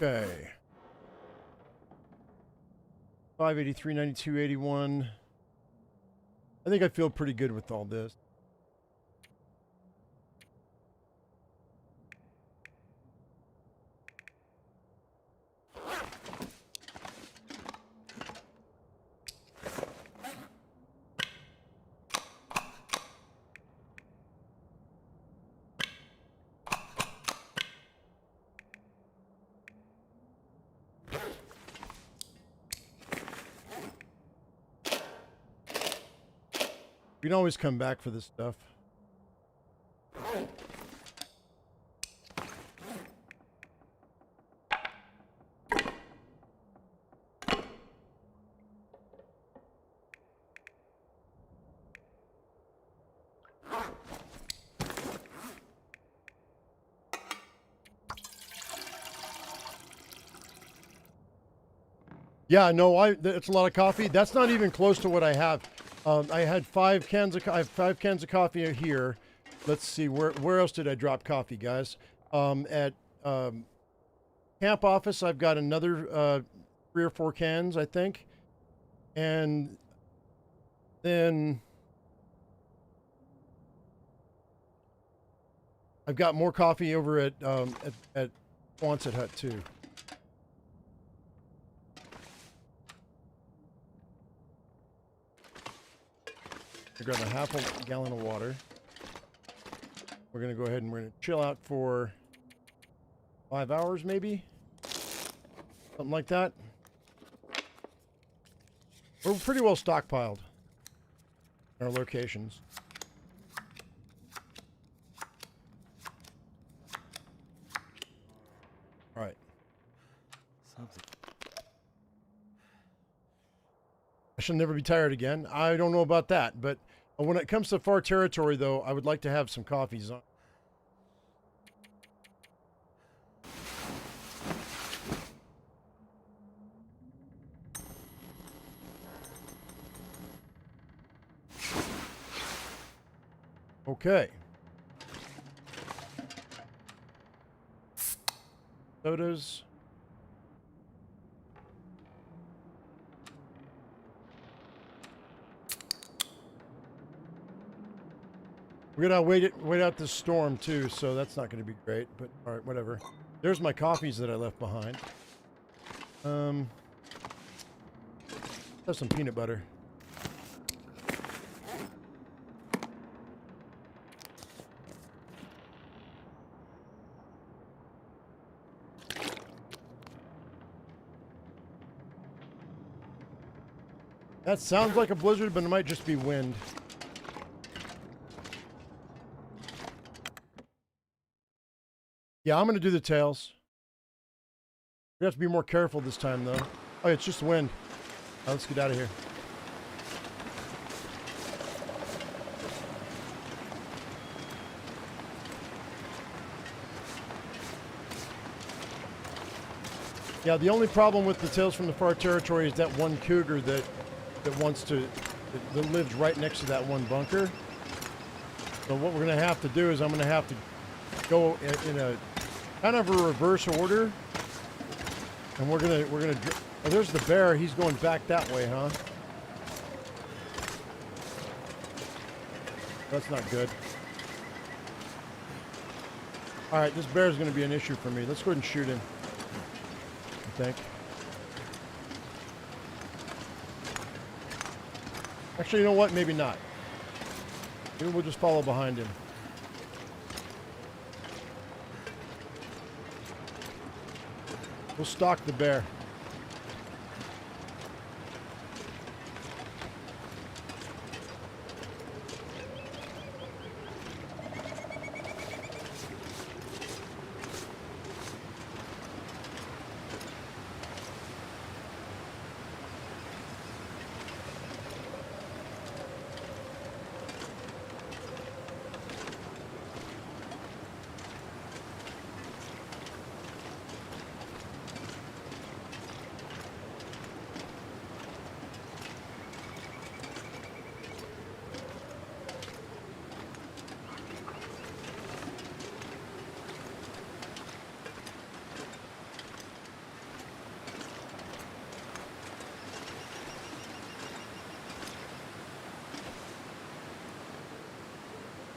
Okay. 583, 92, 81. I think I feel pretty good with all this. We can always come back for this stuff. Yeah, no, it's a lot of coffee. That's not even close to what I have. I had 5 cans of I have 5 cans of coffee here. Let's see, where else did I drop coffee, guys? At camp office, I've got another 3 or 4 cans, I think. And then I've got more coffee over at Quonset Hut too. I grabbed a half a gallon of water. We're gonna go ahead and we're gonna chill out for 5 hours, maybe, something like that. We're pretty well stockpiled in our locations. All right. Something. I shall never be tired again. I don't know about that, but when it comes to far territory, though, I would like to have some coffees on. Okay. Sodas. We're gonna wait out this storm too, so that's not gonna be great. But all right, whatever. There's my coffees that I left behind. Have some peanut butter. That sounds like a blizzard, but it might just be wind. Yeah, I'm going to do the tails. We have to be more careful this time, though. Oh, it's just wind. Let's get out of here. Yeah, the only problem with the Tales from the Far Territory is that one cougar that lives right next to that one bunker. So what we're going to have to do is I'm going to have to go in a kind of a reverse order, and we're gonna oh, there's the bear. He's going back that way, huh? That's not good. All right, this bear is going to be an issue for me. Let's go ahead and shoot him, I think. Actually, you know what? Maybe not. Maybe we'll just follow behind him. We'll stalk the bear.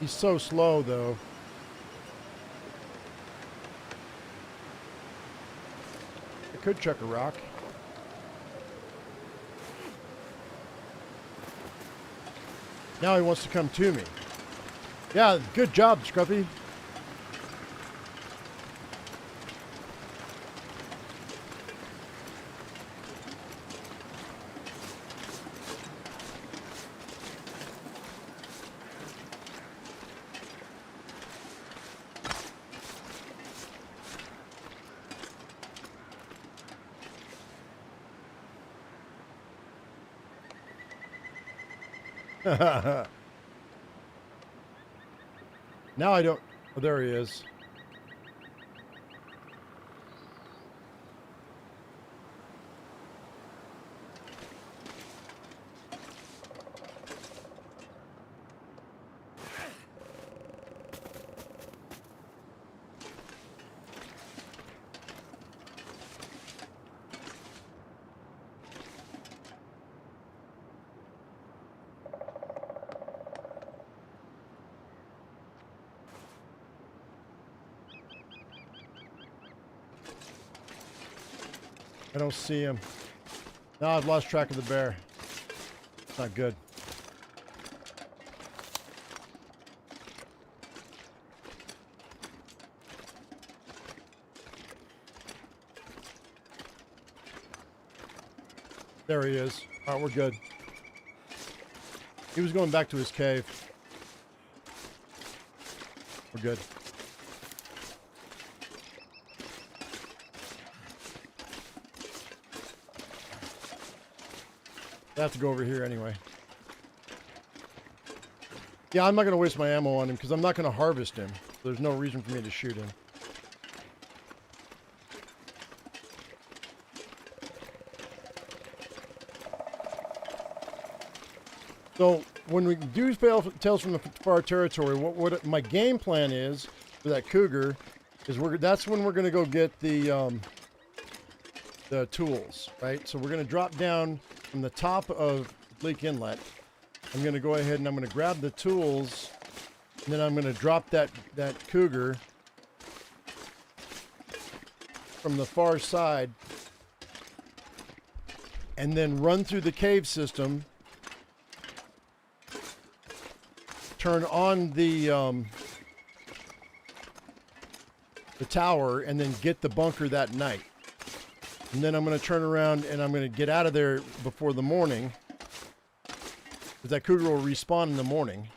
He's so slow, though. I could chuck a rock. Now he wants to come to me. Yeah, good job, Scruffy. Now I don't... Oh, there he is. I don't see him. Now I've lost track of the bear. It's not good. There he is. All right, we're good. He was going back to his cave. We're good. I have to go over here anyway. Yeah, I'm not going to waste my ammo on him because I'm not going to harvest him. There's no reason for me to shoot him. So when we do Tales from the Far Territory, what my game plan is for that cougar is that's when we're going to go get the tools, right? So we're going to drop down from the top of Leak Inlet. I'm going to go ahead and I'm going to grab the tools, and then I'm going to drop that cougar from the far side, and then run through the cave system, turn on the tower, and then get the bunker that night. And then I'm going to turn around and I'm going to get out of there before the morning, because that cougar will respawn in the morning.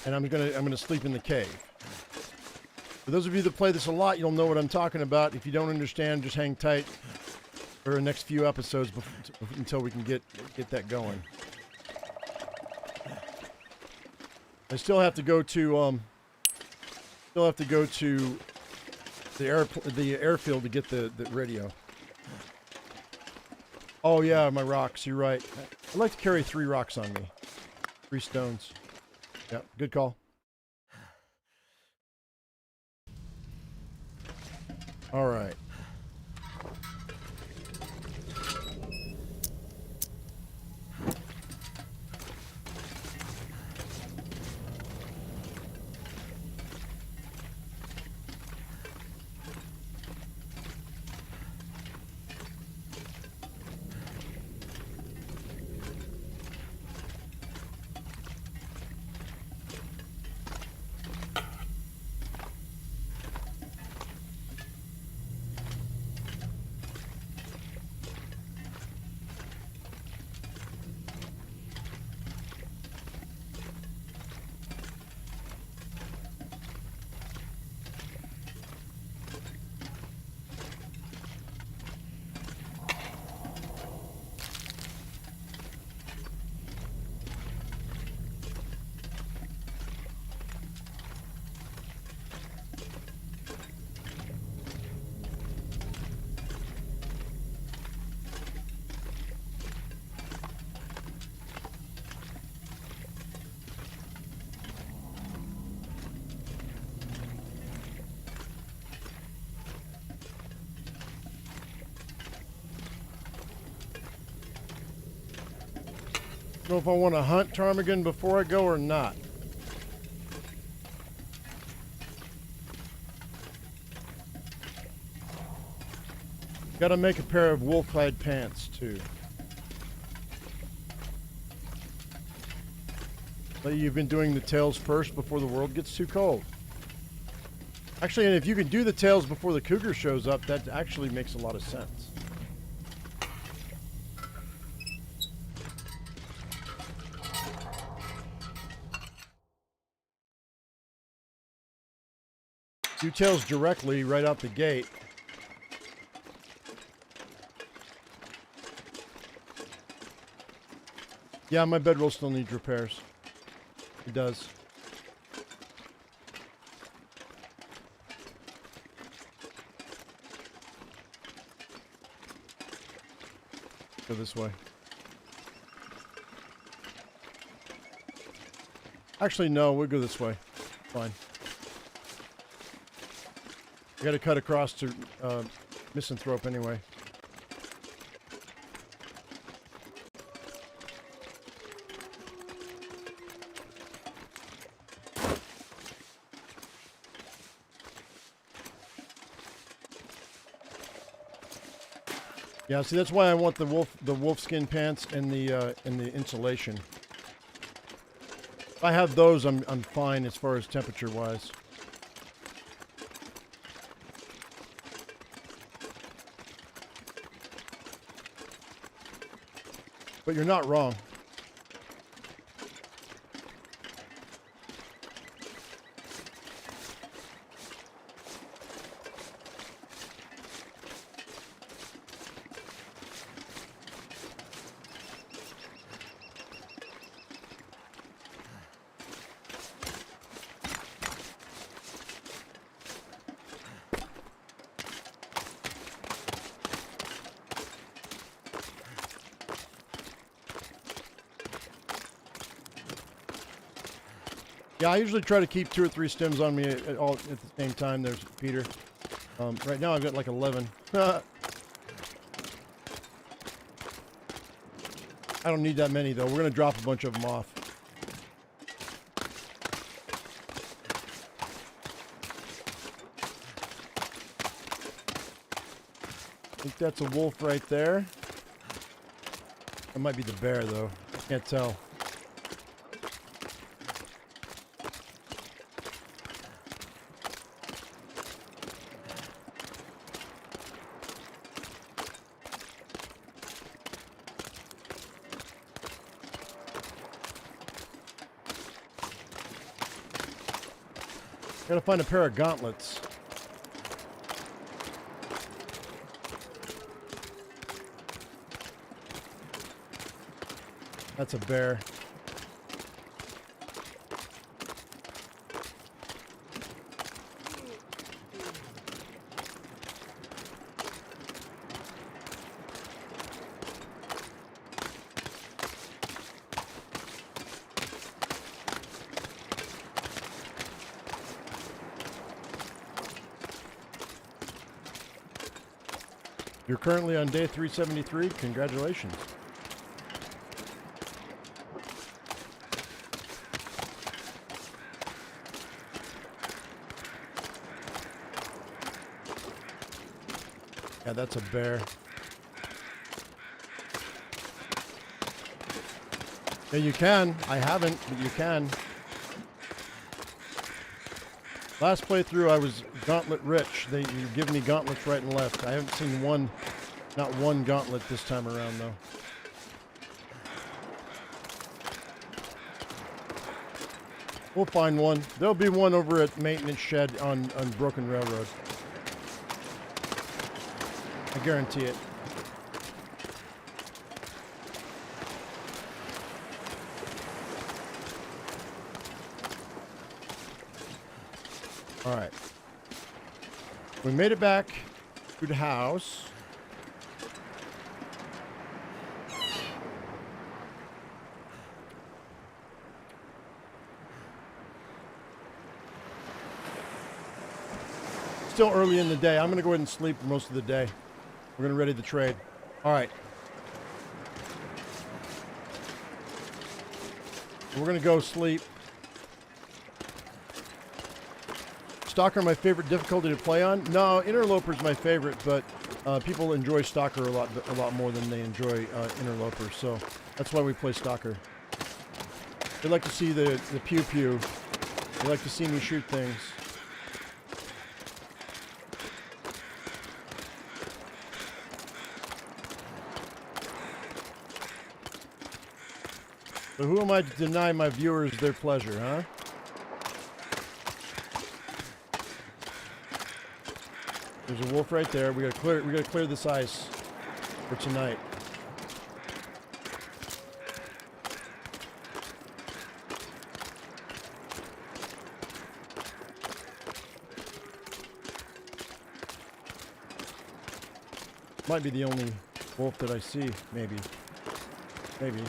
And I'm going to sleep in the cave. For those of you that play this a lot, you'll know what I'm talking about. If you don't understand, just hang tight for the next few episodes until we can get that going. I still have to go to the airfield to get the radio. Oh yeah, my rocks. You're right. I'd like to carry 3 rocks on me. 3 stones. Yeah, good call. All right. I don't know if I want to hunt ptarmigan before I go or not. Gotta make a pair of wolf-hide pants, too. But you've been doing the tails first before the world gets too cold. Actually, and if you can do the tails before the cougar shows up, that actually makes a lot of sense. Do tails directly right out the gate. Yeah, my bedroll still needs repairs. It does. Go this way. Actually, no, we'll go this way. Fine. I gotta cut across to Misanthrope anyway. Yeah, see, that's why I want the wolfskin pants and the insulation. If I have those, I'm fine as far as temperature wise. But you're not wrong. Yeah, I usually try to keep 2 or 3 stems on me at the same time. There's Peter. Right now I've got like 11. I don't need that many though. We're gonna drop a bunch of them off. I think that's a wolf right there. That might be the bear though. I can't tell. Gotta find a pair of gauntlets. That's a bear. You're currently on day 373. Congratulations. Yeah, that's a bear. Yeah, you can. I haven't, but you can. Last playthrough, I was gauntlet rich. You give me gauntlets right and left. I haven't seen one, not one gauntlet this time around, though. We'll find one. There'll be one over at Maintenance Shed on Broken Railroad. I guarantee it. All right. We made it back to the house. Still early in the day. I'm going to go ahead and sleep for most of the day. We're going to ready the trade. All right. We're going to go sleep. Stalker, my favorite difficulty to play on? No, Interloper's my favorite, but People enjoy Stalker a lot more than they enjoy Interloper, so that's why we play Stalker. They like to see the pew pew. They like to see me shoot things. So who am I to deny my viewers their pleasure, huh? There's a wolf right there. We gotta clear this ice for tonight. Might be the only wolf that I see, maybe. Maybe.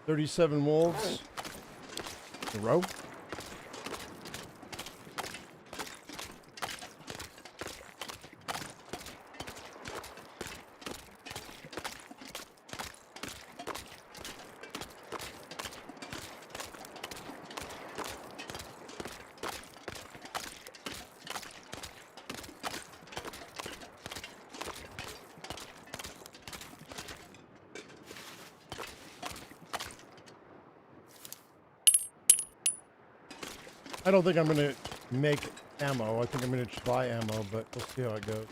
"37 wolves in a row." I don't think I'm gonna make ammo. I think I'm gonna just buy ammo, but we'll see how it goes.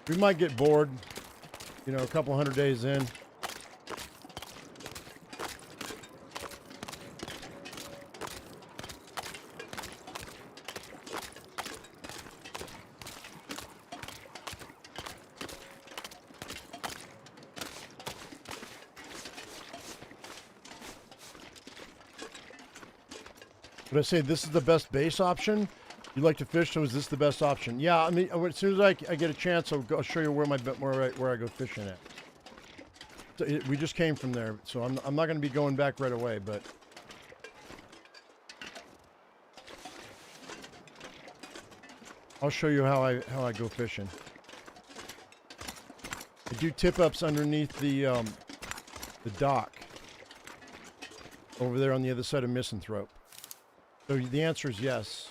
We might get bored, you know, a couple 100 days in. Would I say this is the best base option? You like to fish, so is this the best option? Yeah, I mean, as soon as I get a chance, I'll show you where I go fishing at. So we just came from there, so I'm not going to be going back right away, but I'll show you how I go fishing. I do tip-ups underneath the dock over there on the other side of Misanthrope. So the answer is yes.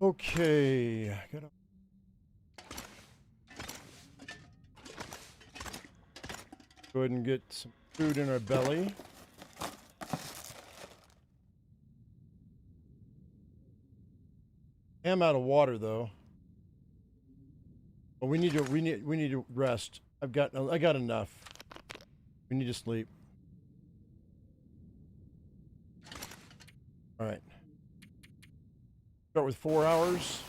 Okay. Go ahead and get some food in our belly. I am out of water though. Well, we need to rest. I got enough. We need to sleep. All right. Start with 4 hours.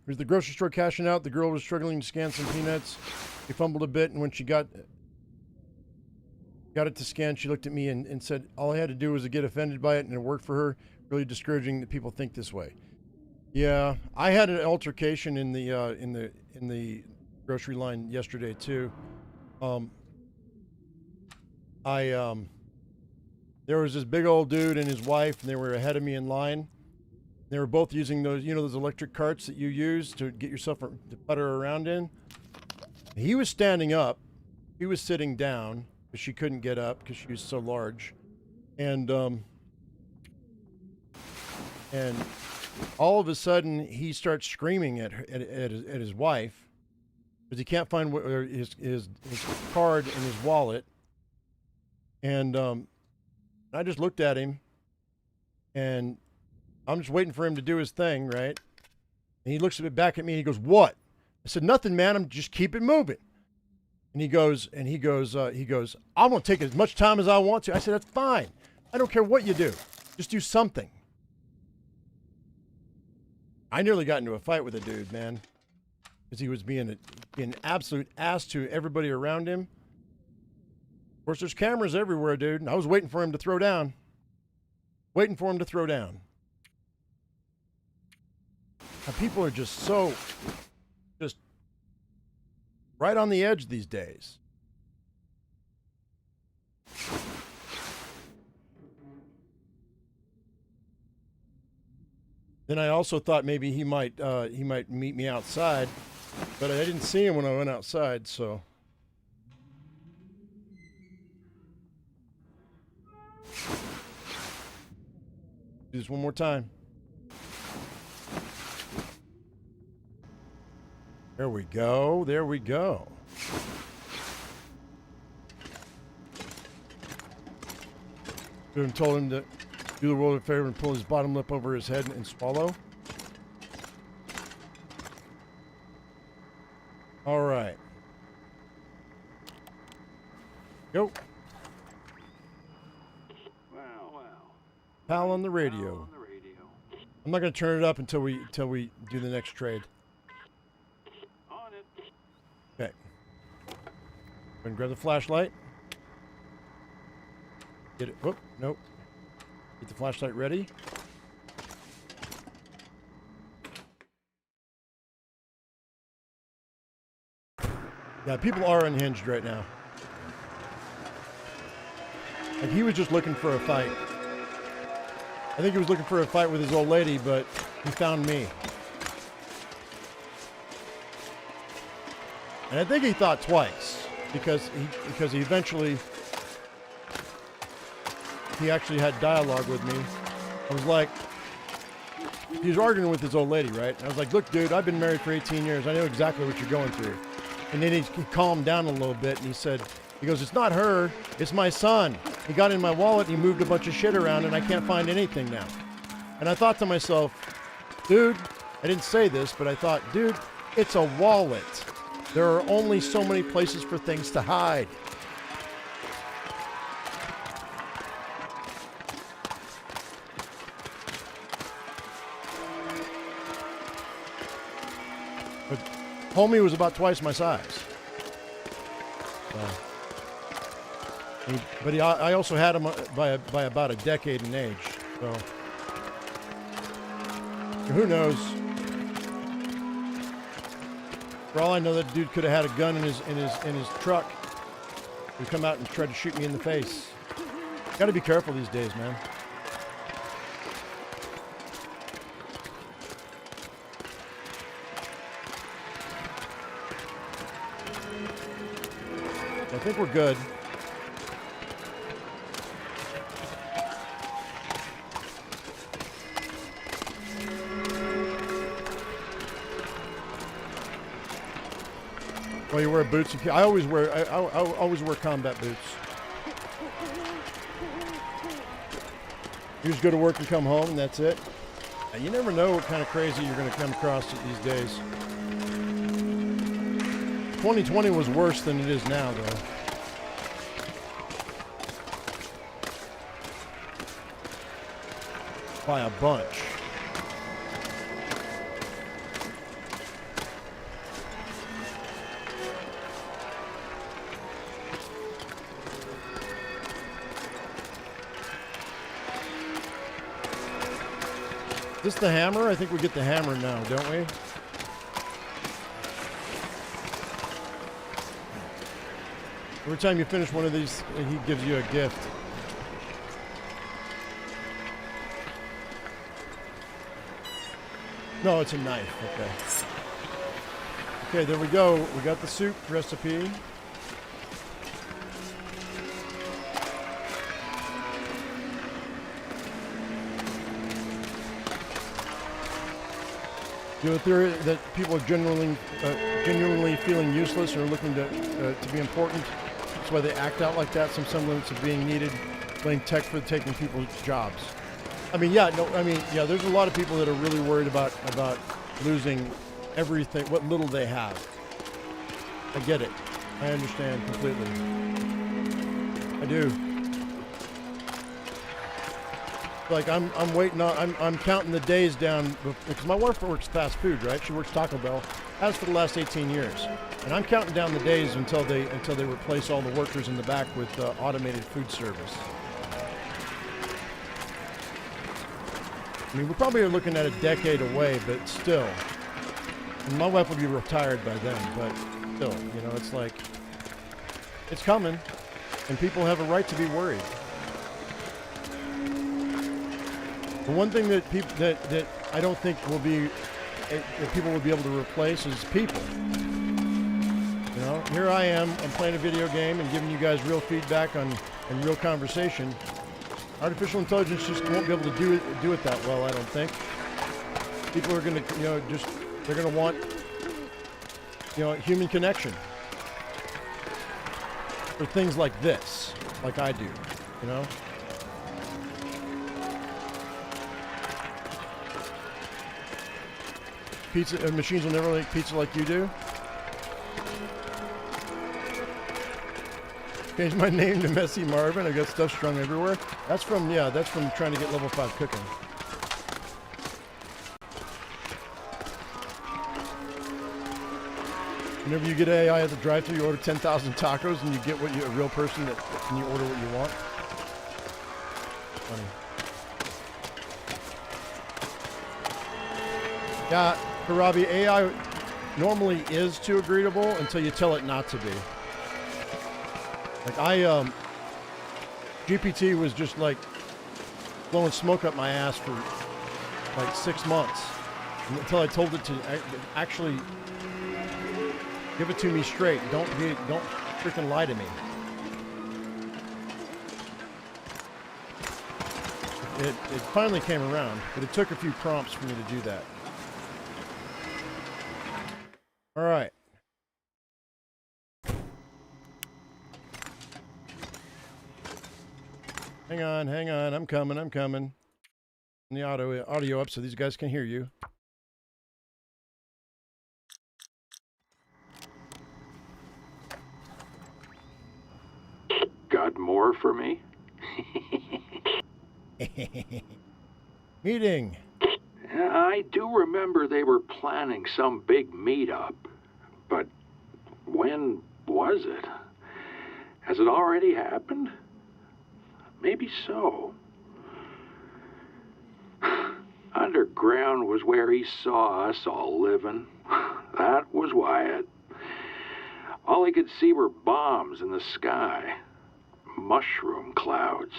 Here's the grocery store cashing out. The girl was struggling to scan some peanuts. She fumbled a bit, and when she got it to scan, she looked at me and said, all I had to do was to get offended by it, and it worked for her. Really discouraging that people think this way. Yeah, I had an altercation in the grocery line yesterday too. There was this big old dude and his wife, and they were ahead of me in line. They were both using those, you know, those electric carts that you use to get yourself to putter around in. He was standing up. She was sitting down because she couldn't get up because she was so large. And all of a sudden, he starts screaming at his wife because he can't find his card in his wallet. And I just looked at him, And I'm just waiting for him to do his thing, right? And he looks back at me and he goes, "What?" I said, "Nothing, man. I'm just keep it moving." And he goes, "I'm gonna take as much time as I want to." I said, "That's fine. I don't care what you do. Just do something." I nearly got into a fight with a dude, man, because he was being an absolute ass to everybody around him. Of course, there's cameras everywhere, dude. And I was waiting for him to throw down. Waiting for him to throw down. And people are just so, just right on the edge these days. Then I also thought maybe he might meet me outside, but I didn't see him when I went outside, so. Do this one more time. There we go. There we go. And told him to do the world a favor and pull his bottom lip over his head and swallow. All right. Go. Pal on the radio. I'm not going to turn it up until we do the next trade. On it. Okay. Go ahead and grab the flashlight. Get it. Whoop. Nope. Get the flashlight ready. Yeah, people are unhinged right now. Like, he was just looking for a fight. I think he was looking for a fight with his old lady, but he found me. And I think he thought twice, because he eventually, he actually had dialogue with me. I was like, he was arguing with his old lady, right? And I was like, "Look, dude, I've been married for 18 years. I know exactly what you're going through." And then he calmed down a little bit, and he said, he goes, "It's not her, it's my son. He got in my wallet and he moved a bunch of shit around and I can't find anything now." And I thought to myself, dude, I didn't say this, but I thought, dude, it's a wallet. There are only so many places for things to hide. But homie was about twice my size. But I also had him by about a decade in age. So who knows? For all I know, that dude could have had a gun in his truck. He'd come out and try to shoot me in the face. Got to be careful these days, man. I think we're good. Well, you wear boots. I always wear combat boots. You just go to work and come home, and that's it. And you never know what kind of crazy you're going to come across these days. 2020 was worse than it is now, though. By a bunch. Is this the hammer? I think we get the hammer now, don't we? Every time you finish one of these, he gives you a gift. No, it's a knife. Okay. Okay, there we go. We got the soup recipe. Do you have a theory that people are genuinely feeling useless or looking to be important? That's why they act out like that, some semblance of being needed, playing tech for taking people's jobs. I mean, yeah, no, I mean, yeah, there's a lot of people that are really worried about losing everything, what little they have. I get it. I understand completely. I do. Like I'm waiting on, I'm counting the days down because my wife works fast food, right? She works Taco Bell, has for the last 18 years, and I'm counting down the days until they replace all the workers in the back with automated food service. I mean, we probably are looking at a decade away, but still. And my wife will be retired by then, but still, you know, it's like, it's coming, and people have a right to be worried. The one thing that people that I don't think will be that people will be able to replace is people. You know, here I am, I'm playing a video game and giving you guys real feedback and real conversation. Artificial intelligence just won't be able to do it that well, I don't think. People are going to, you know, they're going to want, you know, human connection for things like this, like I do, you know. Pizza machines will never make pizza like you do. Changed my name to Messy Marvin. I got stuff strung everywhere. That's from trying to get level 5 cooking. Whenever you get AI at the drive-thru, you order 10,000 tacos and you get a real person and you order what you want. Funny. Yeah, Karabi, AI normally is too agreeable until you tell it not to be. Like GPT was just like blowing smoke up my ass for like 6 months until I told it to actually give it to me straight. Don't freaking lie to me. It finally came around, but it took a few prompts for me to do that. All right. Hang on. I'm coming. And the audio up so these guys can hear you. Got more for me? Meeting. I do remember they were planning some big meetup, but when was it? Has it already happened? Maybe so. Underground was where he saw us all living. That was Wyatt. All he could see were bombs in the sky. Mushroom clouds.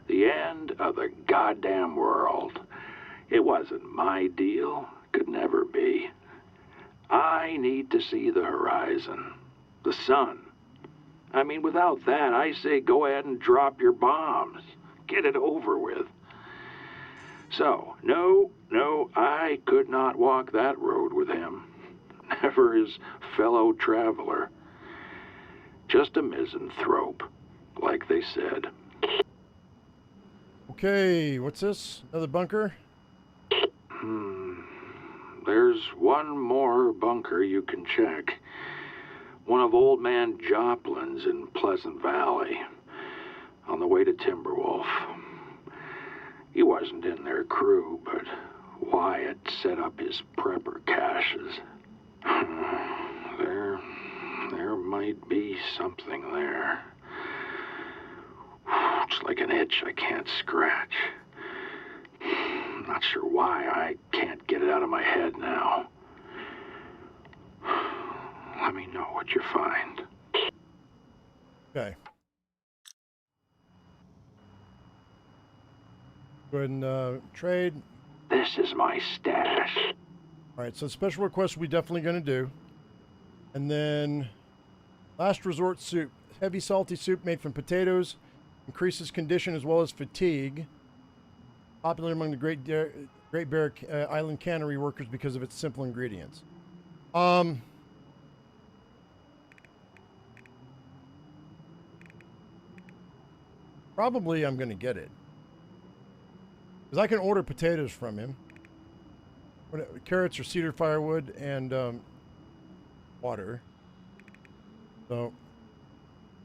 The end of the goddamn world. It wasn't my deal. Could never be. I need to see the horizon. The sun. I mean, without that, I say go ahead and drop your bombs. Get it over with. So, no, I could not walk that road with him. Never his fellow traveler. Just a misanthrope, like they said. Okay, what's this? Another bunker? There's one more bunker you can check. One of Old Man Joplin's in Pleasant Valley, on the way to Timberwolf. He wasn't in their crew, but Wyatt set up his prepper caches. There might be something there. It's like an itch I can't scratch. Not sure why. I can't get it out of my head now. Let me know what you find. Okay. Go ahead and trade. This is my stash. All right, so special request we definitely going to do. And then last resort soup. Heavy salty soup made from potatoes. Increases condition as well as fatigue. Popular among the Great Bear Island cannery workers because of its simple ingredients. Probably I'm going to get it. Because I can order potatoes from him. Carrots or cedar firewood and water. So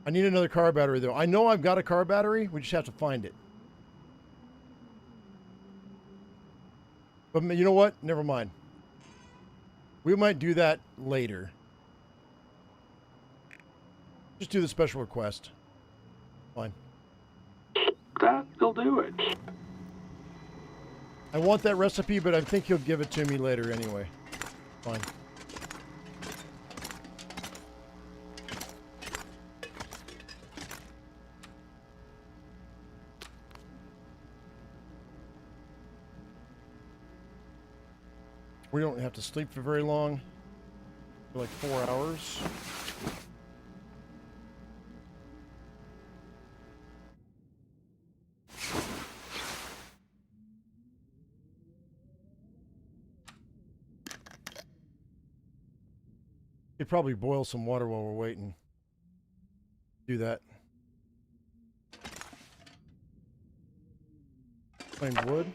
I need another car battery though. I know I've got a car battery. We just have to find it. But you know what? Never mind. We might do that later. Just do the special request. Fine. That'll do it. I want that recipe, but I think he'll give it to me later anyway. Fine. We don't have to sleep for very long. For like 4 hours. Could probably boil some water while we're waiting. Do that. Plain wood.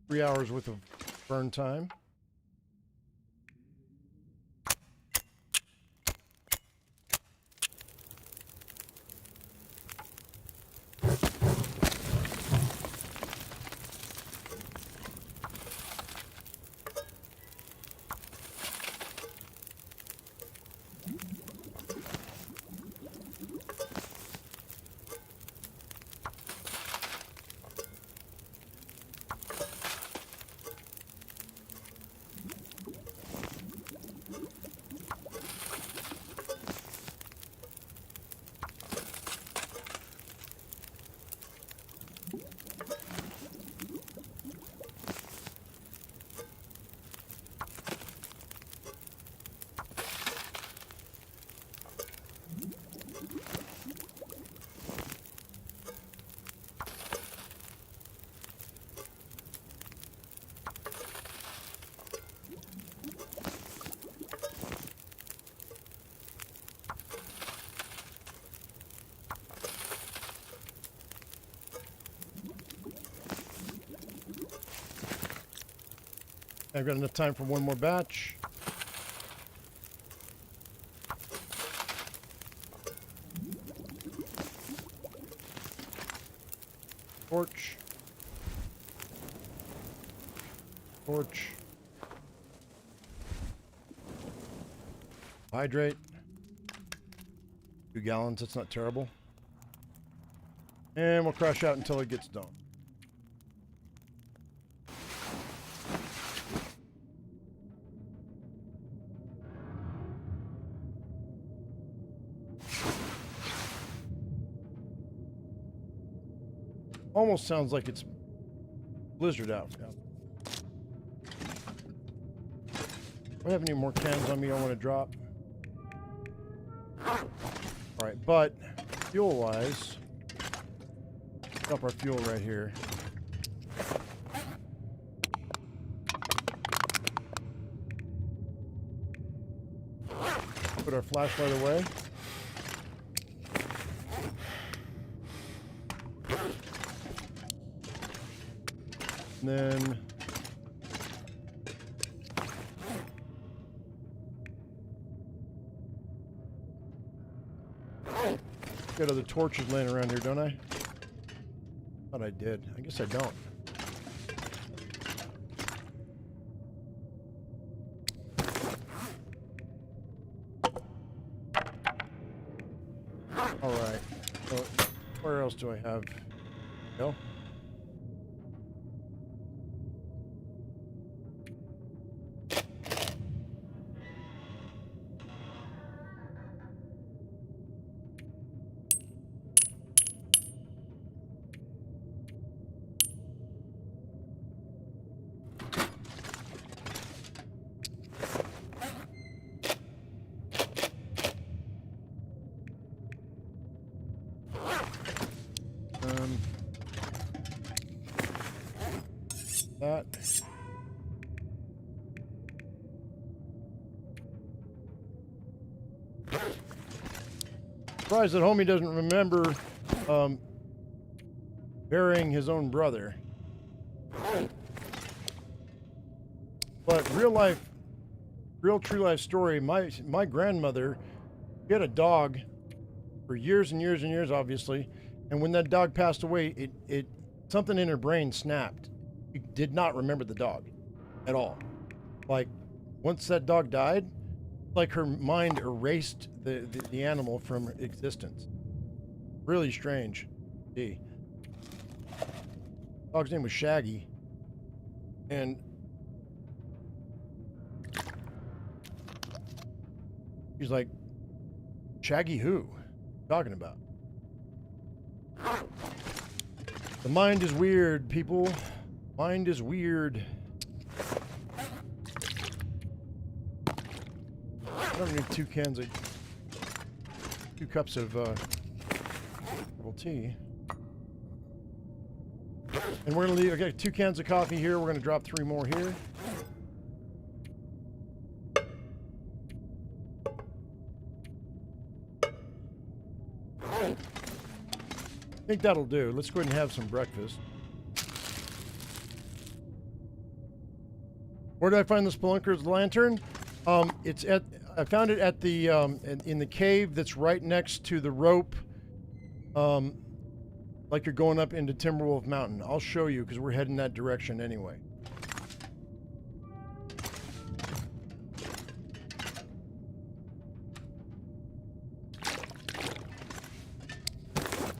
Three hours worth of burn time. I've got enough time for one more batch. Torch. Torch. Hydrate. 2 gallons, that's not terrible. And we'll crash out until it gets done. Almost sounds like it's blizzard out. Do I have any more cans on me I want to drop? Alright, but fuel-wise, drop our fuel right here. Put our flashlight away. And then got other torches laying around here, don't I? Thought I did. I guess I don't. All right. So where else do I have? No. That. Surprised that homie doesn't remember burying his own brother. But real true life story, my grandmother, she had a dog for years and years and years, obviously, and when that dog passed away, it something in her brain snapped. She did not remember the dog at all. Like, once that dog died, like her mind erased the animal from existence. Really strange. See, dog's name was Shaggy, and he's like, Shaggy who? What are you talking about? The mind is weird, people. Mind is weird. I don't need 2 cups of herbal tea. And we're gonna leave. I got 2 cans of coffee here. We're gonna drop 3 more here. I think that'll do. Let's go ahead and have some breakfast. Where did I find the Spelunker's lantern? It's at. I found it at the in the cave that's right next to the rope. Like you're going up into Timberwolf Mountain. I'll show you because we're heading that direction anyway.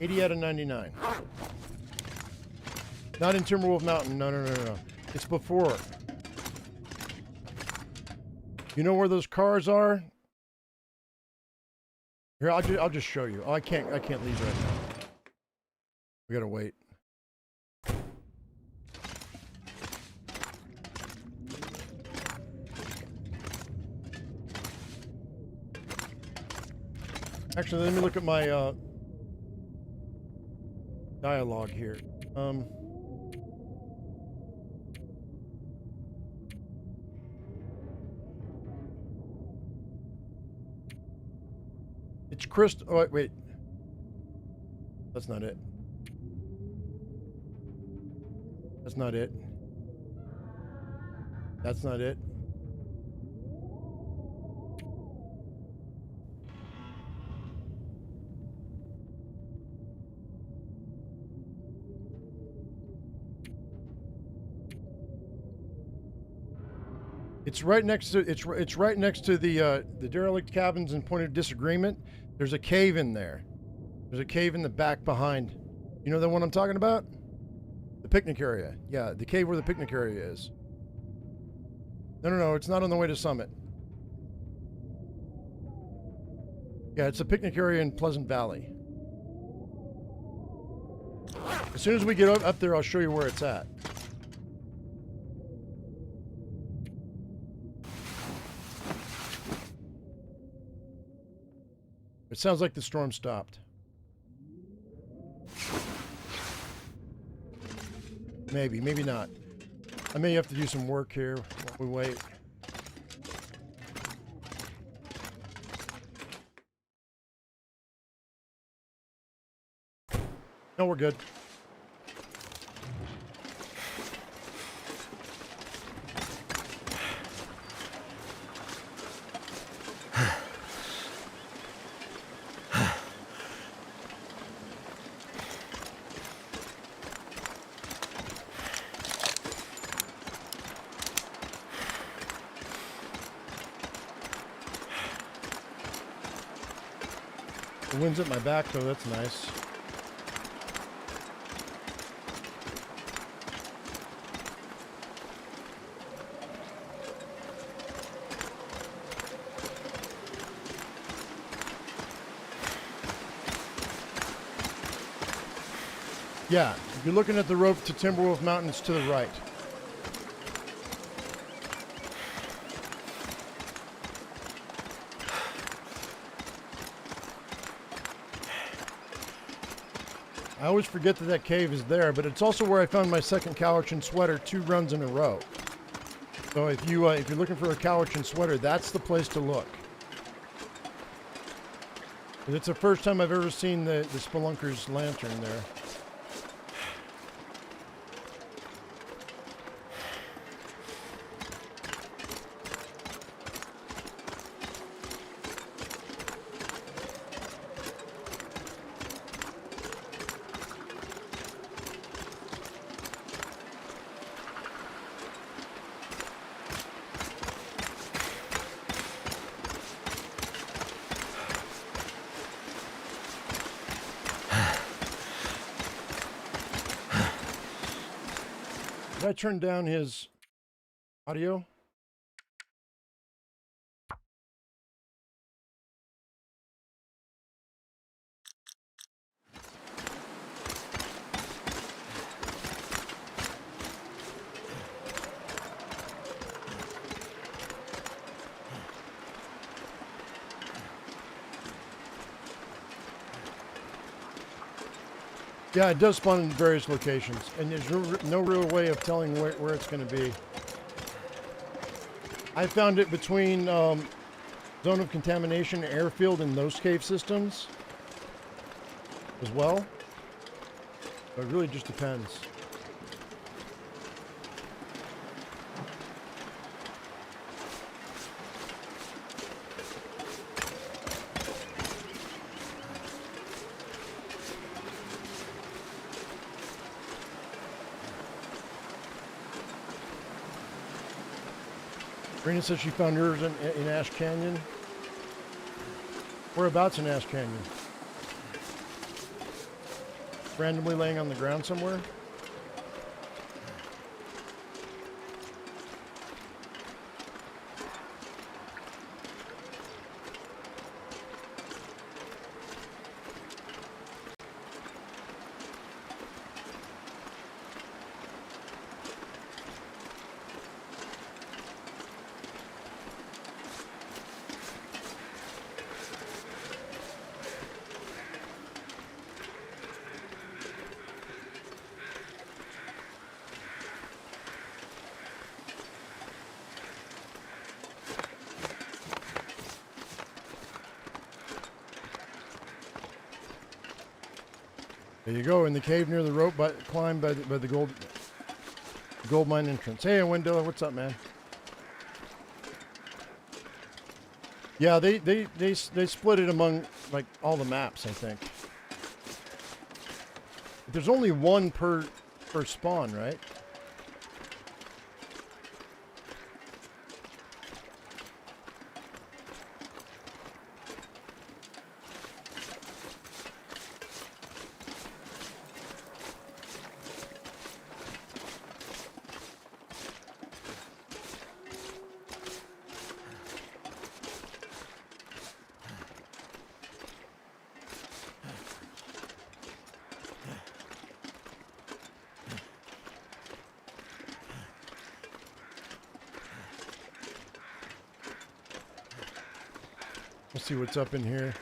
$80 out of 99. Not in Timberwolf Mountain. No. It's before. You know where those cars are? Here, I'll just show you. Oh, I can't leave right now. We gotta wait. Actually, let me look at my dialogue here. It's crystal. Oh, wait. That's not it. That's not it. That's not it. It's right next to it's right next to the derelict cabins and point of disagreement. There's a cave in there. There's a cave in the back behind. You know the one I'm talking about? The picnic area. Yeah, the cave where the picnic area is. No, it's not on the way to Summit. Yeah, it's a picnic area in Pleasant Valley. As soon as we get up there, I'll show you where it's at. It sounds like the storm stopped. Maybe not. I may have to do some work here while we wait. No, we're good. The wind's at my back, though. That's nice. Yeah, if you're looking at the rope to Timberwolf Mountain, it's to the right. I always forget that that cave is there, but it's also where I found my second Cowichan sweater 2 runs in a row. So if you're looking for a Cowichan sweater, that's the place to look. It's the first time I've ever seen the spelunker's lantern there. Did I turn down his audio? Yeah, it does spawn in various locations, and there's no real way of telling where it's going to be. I found it between zone of contamination, airfield, and those cave systems as well. But it really just depends. Rena says she found hers in Ash Canyon. Whereabouts in Ash Canyon? Randomly laying on the ground somewhere? There you go, in the cave near the rope climb by the gold mine entrance. Hey, Wendell, what's up, man? Yeah, they split it among like all the maps, I think. But there's only one per spawn, right? Let's see what's up in here.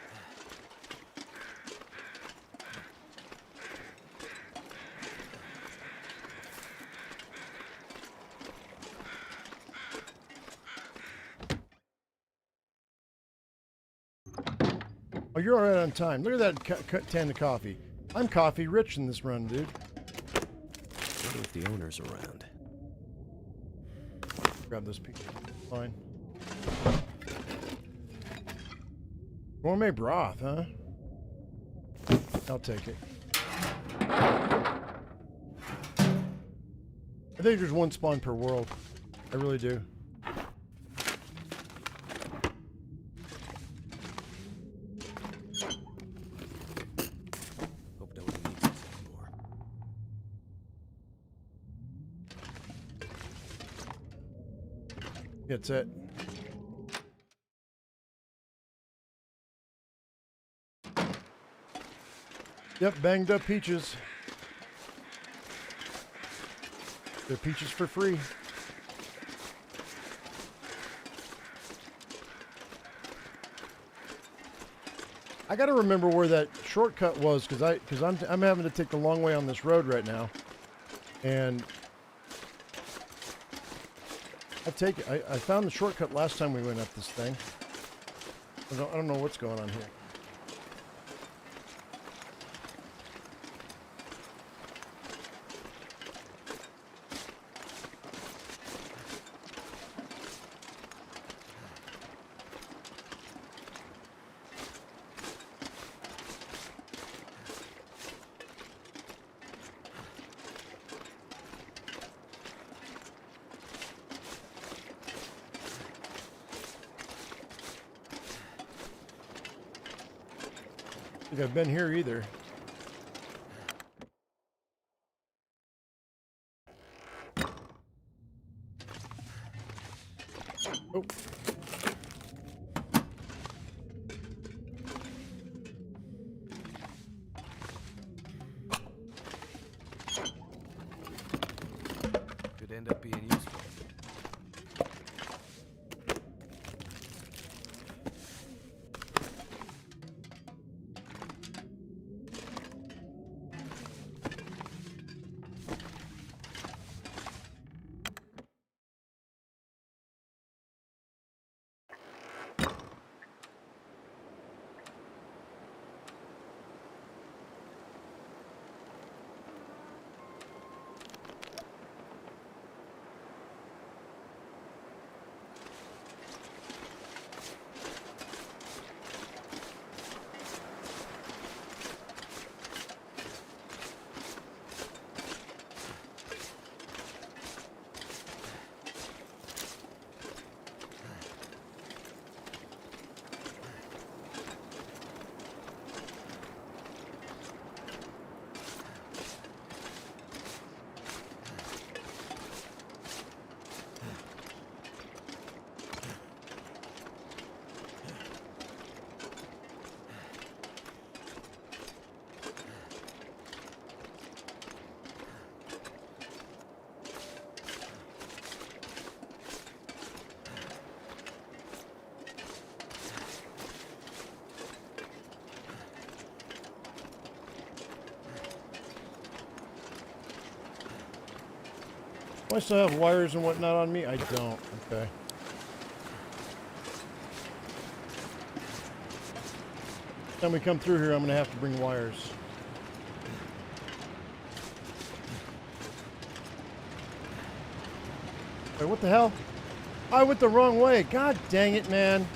Oh, you're all right on time. Look at that can of coffee. I'm coffee rich in this run, dude. Wonder if the owner's around. Grab this piece. Fine. Gourmet broth, huh? I'll take it. I think there's one spawn per world. I really do. Hope no one needs us anymore. That's it. Yep, banged up peaches. They're peaches for free. I gotta remember where that shortcut was because I'm having to take the long way on this road right now, and I found the shortcut last time we went up this thing. I don't know what's going on here. think I've been here either. Oh. Could end up being useful. Do I still have wires and whatnot on me? I don't. Okay. Next time we come through here, I'm going to have to bring wires. Wait, what the hell? I went the wrong way. God dang it, man.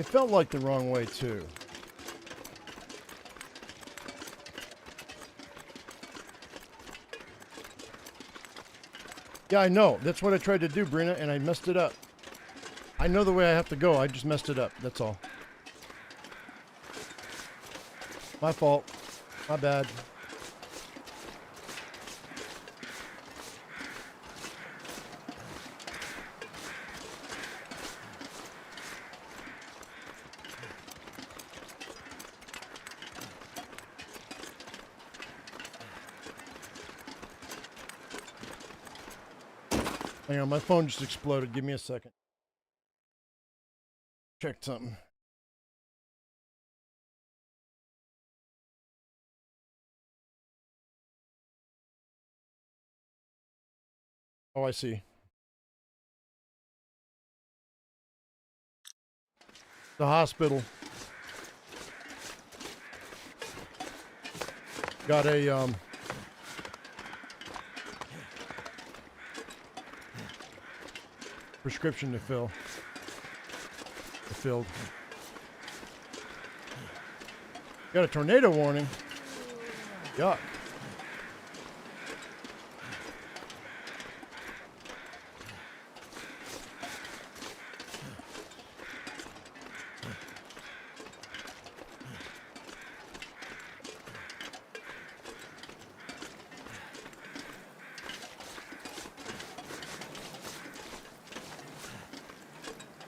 It felt like the wrong way, too. Yeah, I know. That's what I tried to do, Brina, and I messed it up. I know the way I have to go. I just messed it up. That's all. My fault. My bad. Hang on, my phone just exploded. Give me a second. Check something. Oh, I see. The hospital. Got a, prescription to fill. Filled. Got a tornado warning. Yuck.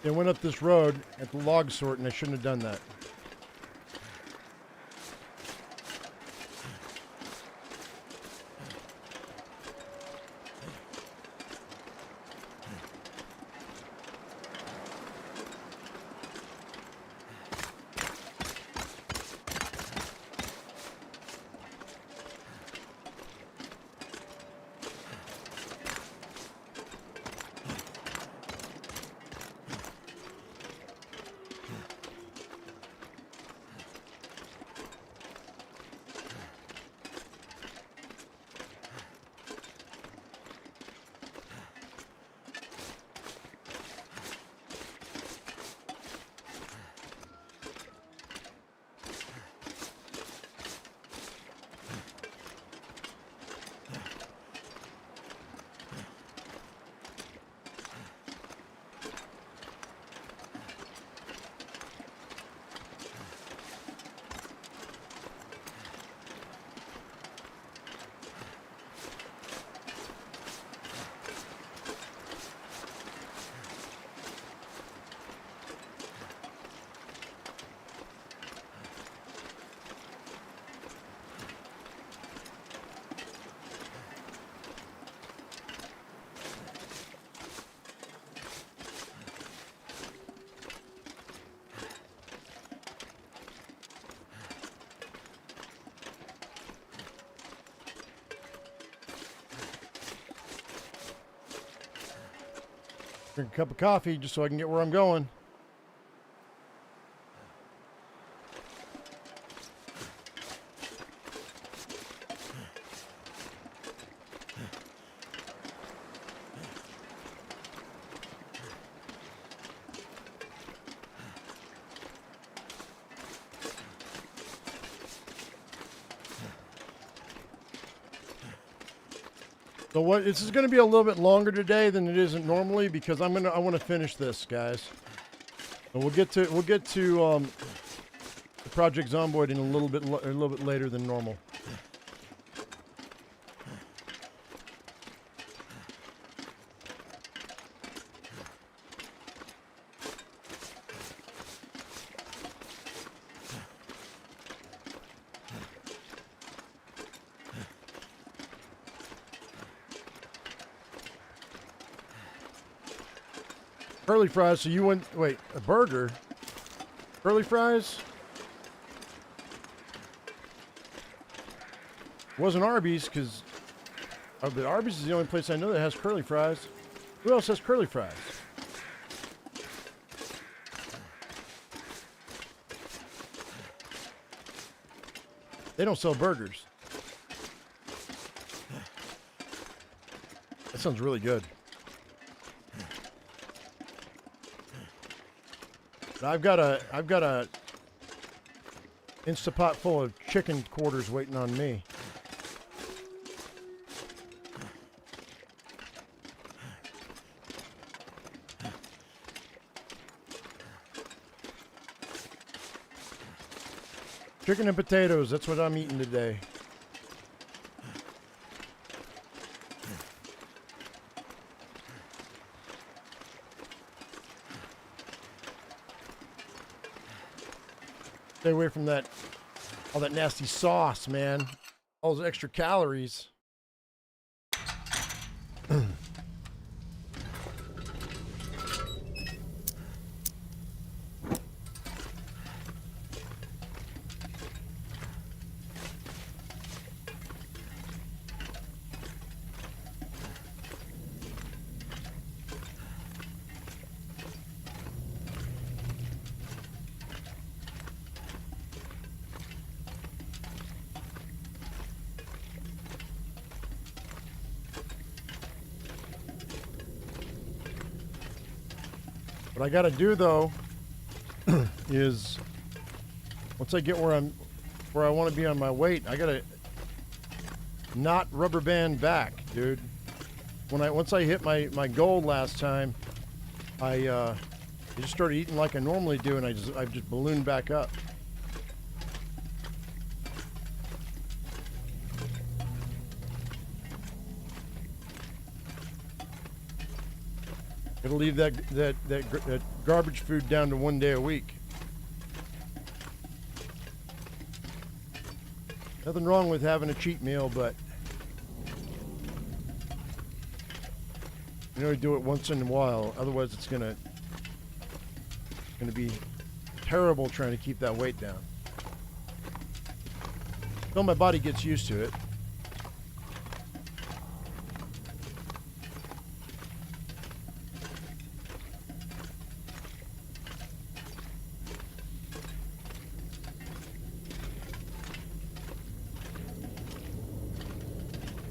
They went up this road at the log sort, and I shouldn't have done that. Drink a cup of coffee just so I can get where I'm going. So what? This is going to be a little bit longer today than it isn't normally because I want to finish this, guys. And we'll get to the Project Zomboid in a little bit later than normal. Curly fries, so you went, wait, a burger? Curly fries? Wasn't Arby's, because but Arby's is the only place I know that has curly fries. Who else has curly fries? They don't sell burgers. That sounds really good. I've got a Instapot full of chicken quarters waiting on me. Chicken and potatoes, that's what I'm eating today. Stay away from that, all that nasty sauce, man. All those extra calories. What I gotta do though is once I get where I want to be on my weight, I gotta not rubber band back, dude. Once I hit my goal last time, I just started eating like I normally do, and I just ballooned back up. It'll leave that garbage food down to 1 day a week. Nothing wrong with having a cheat meal, but you know, do it once in a while. Otherwise, it's gonna be terrible trying to keep that weight down. Until my body gets used to it.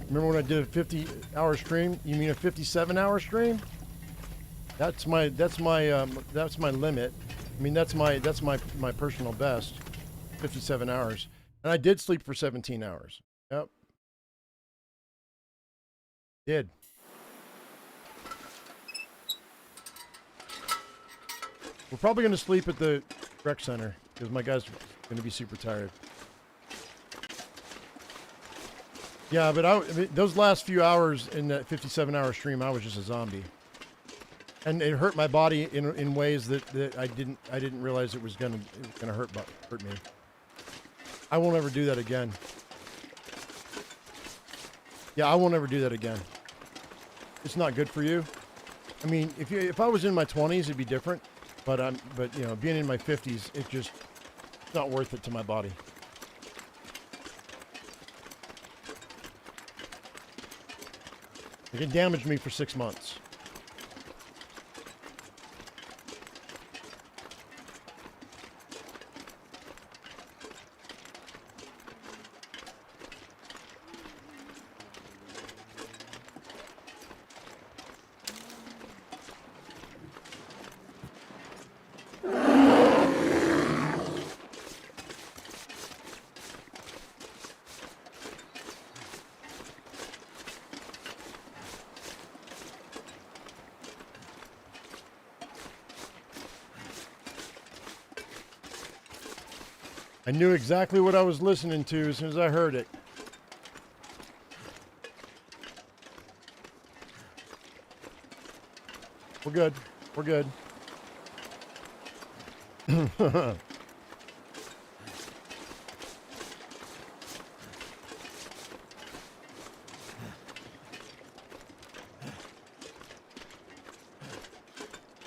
Remember when I did a 50-hour stream? You mean a 57-hour stream? That's my limit. I mean, that's my personal best. 57 hours. And I did sleep for 17 hours. Yep. Did. We're probably going to sleep at the rec center because my guy's going to be super tired. Yeah, but I mean, those last few hours in that 57-hour stream, I was just a zombie, and it hurt my body in ways that I didn't realize it was gonna hurt me. I won't ever do that again. Yeah, I won't ever do that again. It's not good for you. I mean, if I was in my 20s, it'd be different, but you know, being in my 50s, it's not worth it to my body. It can damage me for 6 months. I knew exactly what I was listening to as soon as I heard it. We're good. We're good.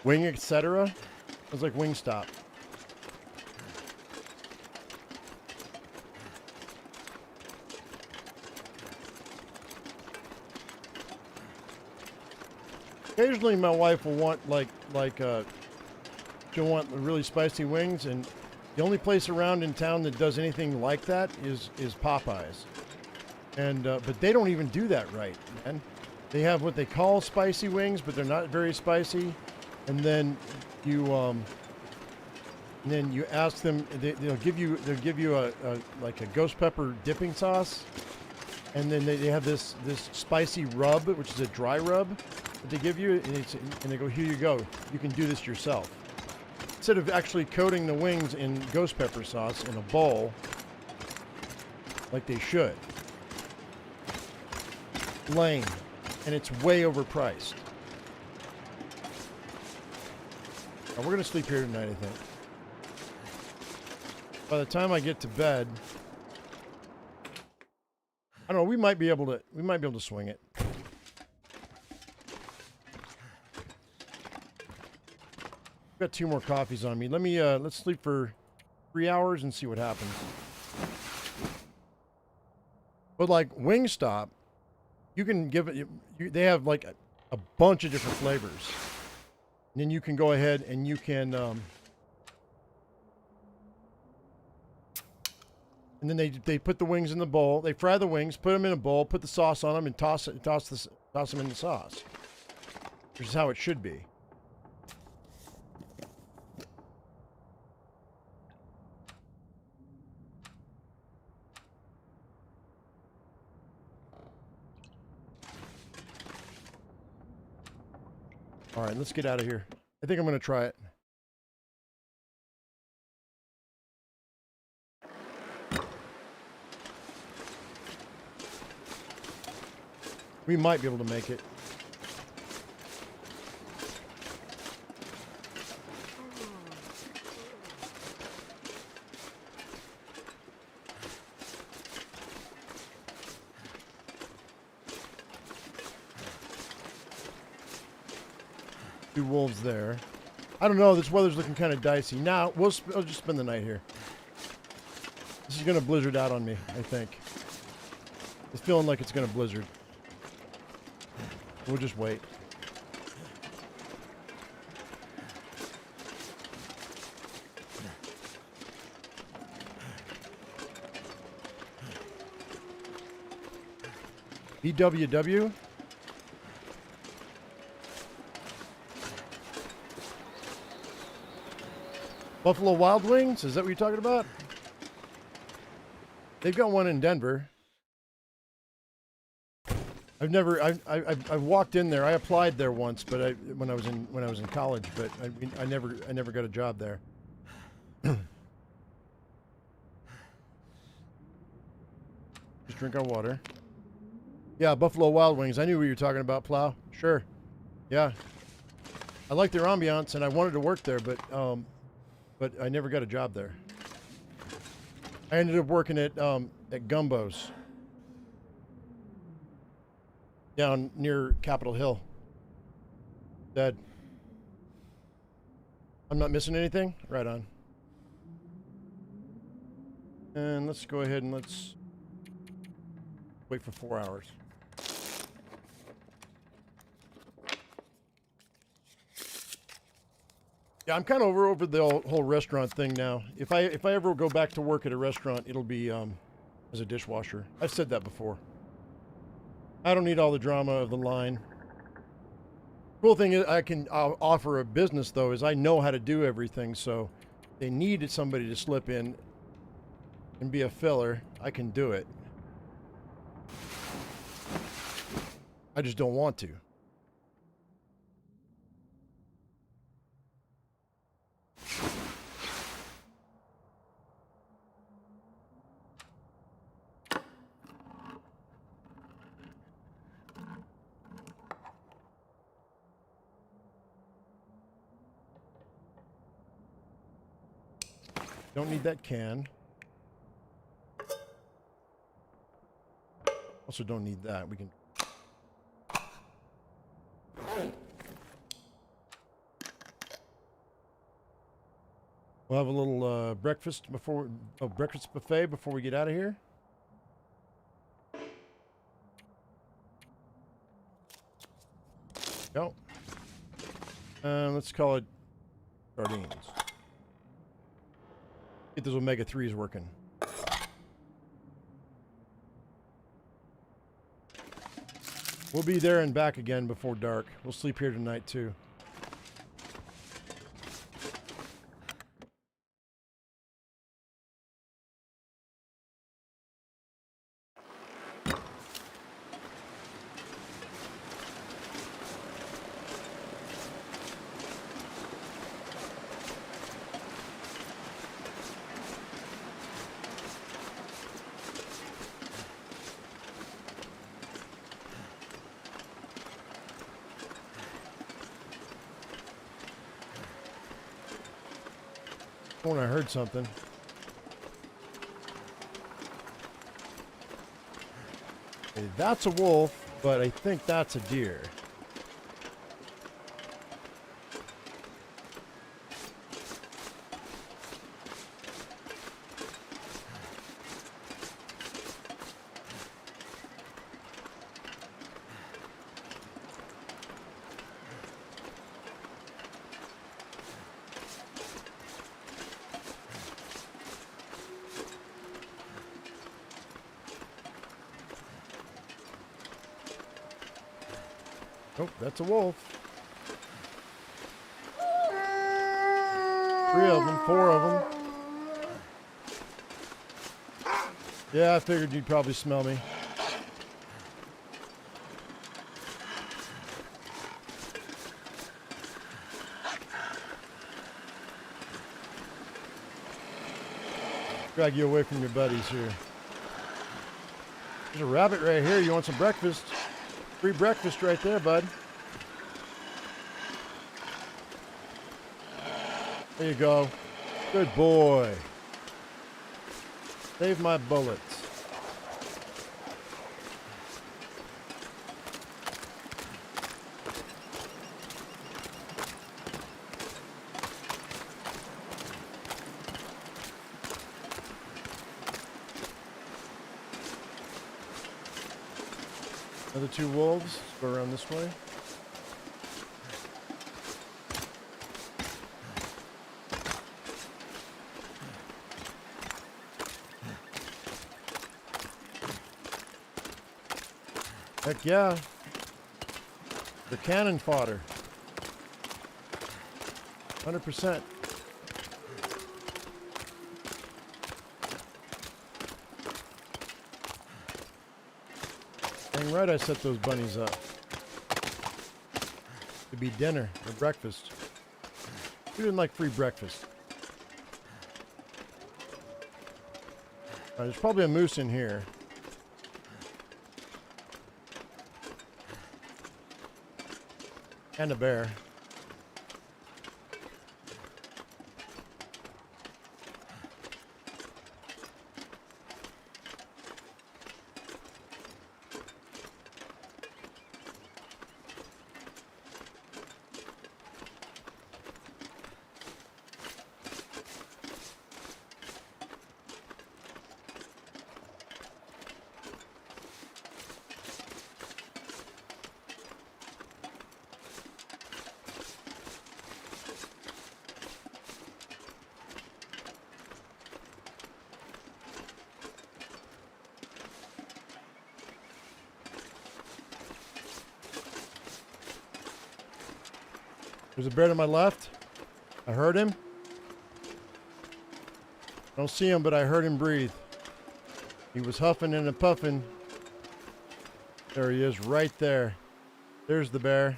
Wing, etc. Sounds like Wingstop. Occasionally, my wife will want she'll want really spicy wings, and the only place around in town that does anything like that is Popeyes. And but they don't even do that right, man. They have what they call spicy wings, but they're not very spicy. And then you ask them, they'll give you a like a ghost pepper dipping sauce, and then they have this spicy rub, which is a dry rub that they give you, and they go, here you go, you can do this yourself. Instead of actually coating the wings in ghost pepper sauce in a bowl, like they should. Lame, and it's way overpriced. We're going to sleep here tonight, I think. By the time I get to bed, I don't know, we might be able to swing it. I've got 2 more coffees on me. Let's sleep for 3 hours and see what happens. But like Wingstop, you can give it, they have like a bunch of different flavors. And then you can go ahead and you can, and then they put the wings in the bowl. They fry the wings, put them in a bowl, put the sauce on them, and toss them in the sauce. Which is how it should be. All right, let's get out of here. I think I'm going to try it. We might be able to make it. Two wolves there. I don't know. This weather's looking kind of dicey. Now I'll just spend the night here. This is gonna blizzard out on me, I think. It's feeling like it's gonna blizzard. We'll just wait. BWW. Buffalo Wild Wings? Is that what you're talking about? They've got one in Denver. I've walked in there. I applied there once, but when I was in college, but I never got a job there. Just drink our water. Yeah, Buffalo Wild Wings. I knew what you were talking about, Plow. Sure. Yeah. I like their ambiance, and I wanted to work there, but I never got a job there. I ended up working at Gumbo's down near Capitol Hill. Dead. I'm not missing anything? Right on. And let's go ahead and let's wait for 4 hours. Yeah, I'm kind of over the whole restaurant thing now. If I ever go back to work at a restaurant, it'll be as a dishwasher. I've said that before. I don't need all the drama of the line. Cool thing is I'll offer a business though is I know how to do everything. So if they needed somebody to slip in and be a filler, I can do it. I just don't want to. Don't need that can. Also don't need that. We can... We'll have a little breakfast before... Oh, breakfast buffet before we get out of here. Go. Let's call it sardines. Get those omega-3s working. We'll be there and back again before dark. We'll sleep here tonight too. When I heard something. Okay, that's a wolf, but I think that's a deer. Oh, that's a wolf. 3 of them, 4 of them. Yeah, I figured you'd probably smell me. Drag you away from your buddies here. There's a rabbit right here. You want some breakfast? Free breakfast right there, bud. There you go. Good boy. Save my bullets. Another 2 wolves. Let's go around this way. Heck yeah. The cannon fodder. 100%. Dang right I set those bunnies up. To be dinner or breakfast. Who didn't like free breakfast? There's probably a moose in here. And a bear. There's a bear to my left. I heard him. I don't see him, but I heard him breathe. He was huffing and a puffing. There he is, right there. There's the bear.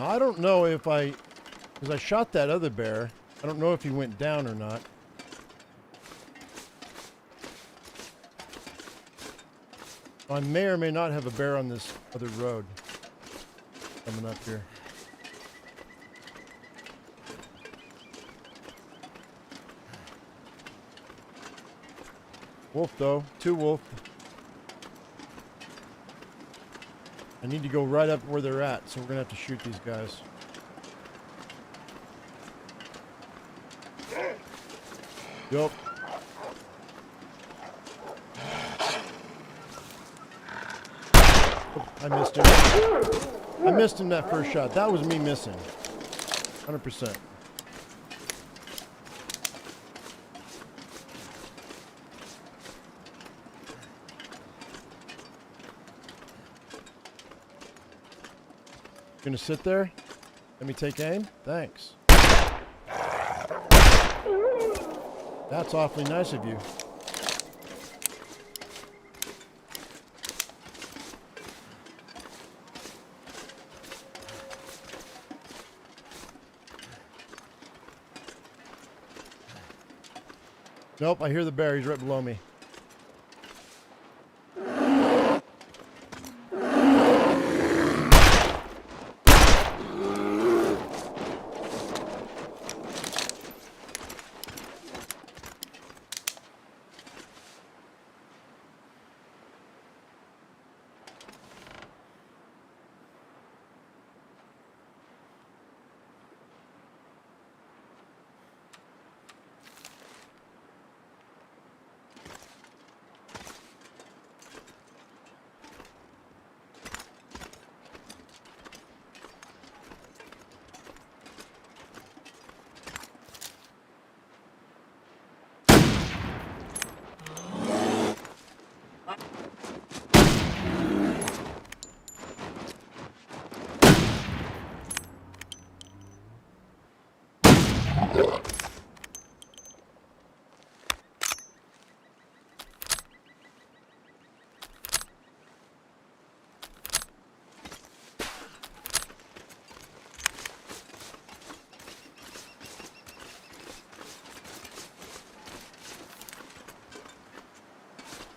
I don't know if because I shot that other bear. I don't know if he went down or not. I may or may not have a bear on this other road coming up here. Wolf, though. 2 wolf. I need to go right up where they're at, so we're going to have to shoot these guys. Yup. I missed him. I missed him that first shot. That was me missing. 100%. Gonna sit there? Let me take aim? Thanks. That's awfully nice of you. Nope, I hear the bear. He's right below me.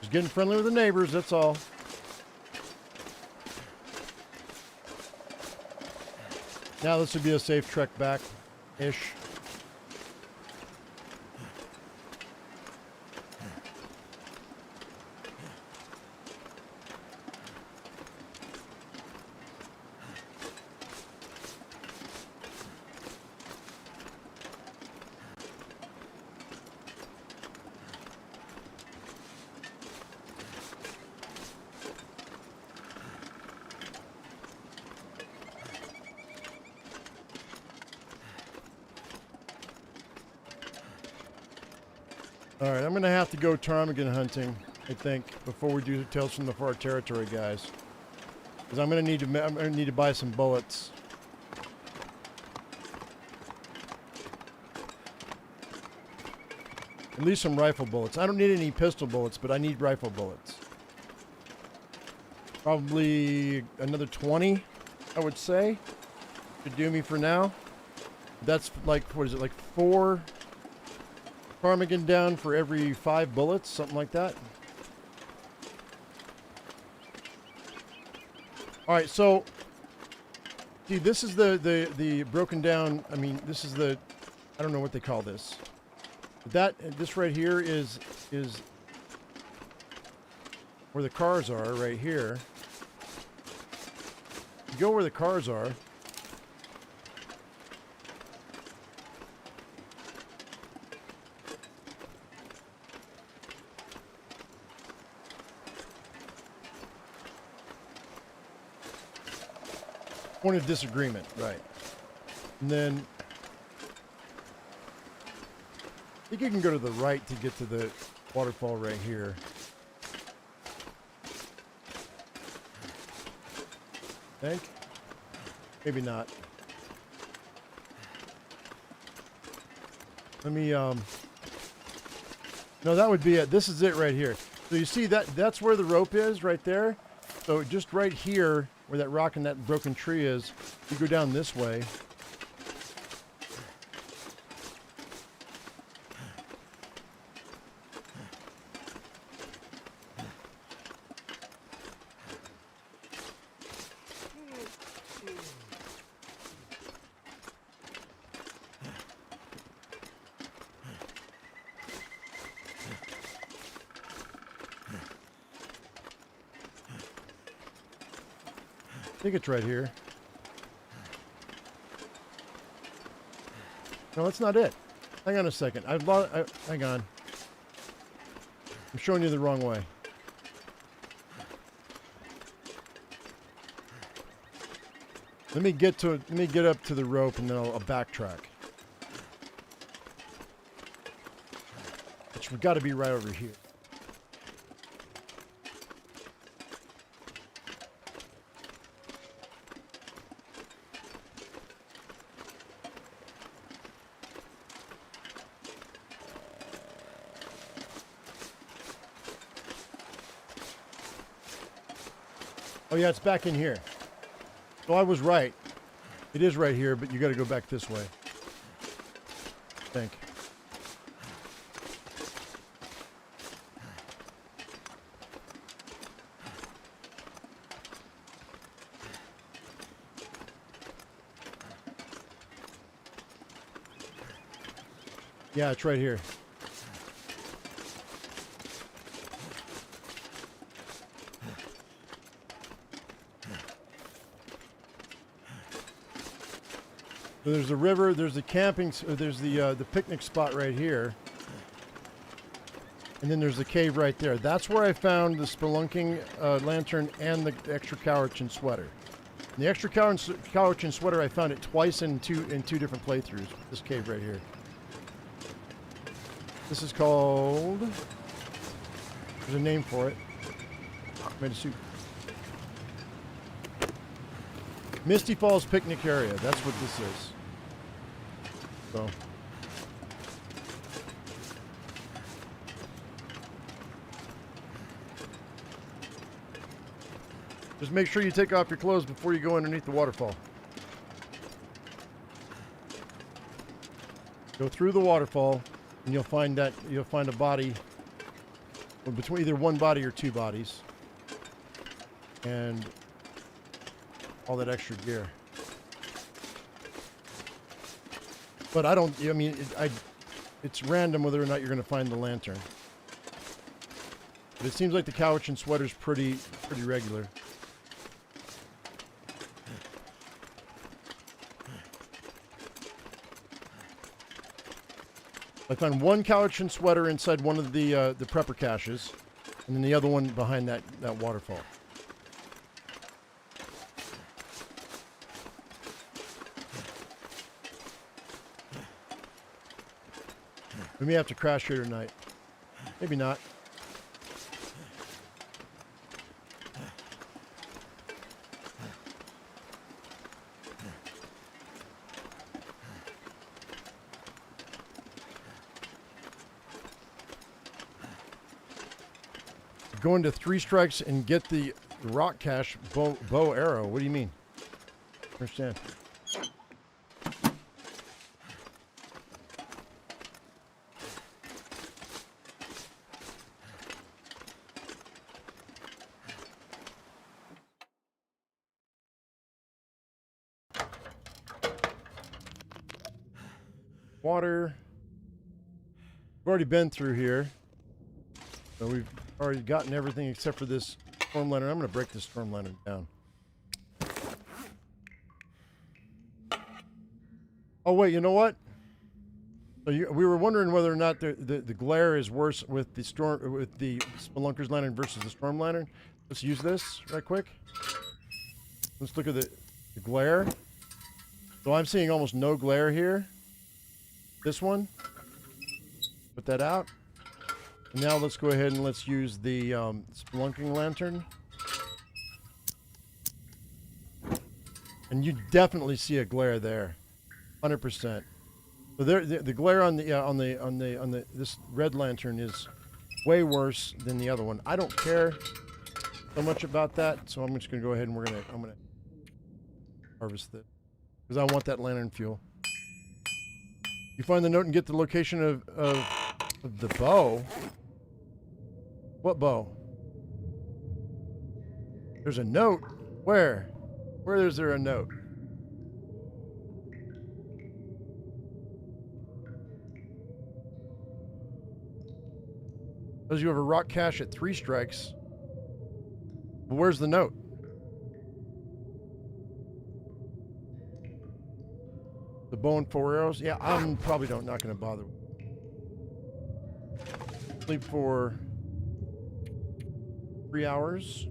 Just getting friendly with the neighbors, that's all. Now this would be a safe trek back-ish. All right, I'm going to have to go ptarmigan hunting, I think, before we do Tales from the Far Territory, guys. Because I'm going to need to buy some bullets. At least some rifle bullets. I don't need any pistol bullets, but I need rifle bullets. Probably another 20, I would say. Should do me for now. That's like, what is it, like 4... ptarmigan down for every 5 bullets, something like that. All right, so see, this is the broken down. I mean, this is the, I don't know what they call this. This right here is where the cars are. Right here. You go where the cars are. Point of disagreement, right. And then I think you can go to the right to get to the waterfall right here. Think? Maybe not. Let me no, that would be it. This is it right here. So you see that's where the rope is right there. So just right here where that rock and that broken tree is. You go down this way. I think it's right here. No, that's not it. Hang on a second. Hang on. I'm showing you the wrong way. Let me get up to the rope and then I'll backtrack. It's got to be right over here. Oh yeah, it's back in here. So I was right. It is right here, but you got to go back this way. I think. Yeah, it's right here. So there's the river, there's the camping, there's the picnic spot right here. And then there's the cave right there. That's where I found the spelunking lantern and the extra Cowichan sweater. And the extra Cowichan sweater, I found it twice in two different playthroughs. This cave right here. This is called, there's a name for it. Made a suit. Misty Falls Picnic Area. That's what this is. So. Just make sure you take off your clothes before you go underneath the waterfall. Go through the waterfall, and you'll find a body, or between either one body or two bodies, and all that extra gear. But it's random whether or not you're going to find the lantern. But it seems like the Cowichan sweater's pretty regular. I found one Cowichan sweater inside one of the prepper caches, and then the other one behind that waterfall. We may have to crash here tonight. Maybe not. Go into 3 strikes and get the rock cache bow arrow. What do you mean? Understand? Water. We've already been through here. So we've already gotten everything except for this storm lantern. I'm going to break this storm lantern down. Oh wait, you know what? So we were wondering whether or not the glare is worse with the Spelunker's lantern versus the storm lantern. Let's use this right quick. Let's look at the glare. So I'm seeing almost no glare here. This one. Put that out. And now let's go ahead and let's use the spelunking lantern. And you definitely see a glare there, 100%. So the glare on this red lantern is way worse than the other one. I don't care so much about that, so I'm just gonna go ahead and I'm gonna harvest it because I want that lantern fuel. You find the note and get the location of the bow. What bow? There's a note. Where? Where is there a note? Says you have a rock cache at 3 strikes. But where's the note? The bow and 4 arrows? Yeah, I'm probably not going to bother. Sleep for 3 hours.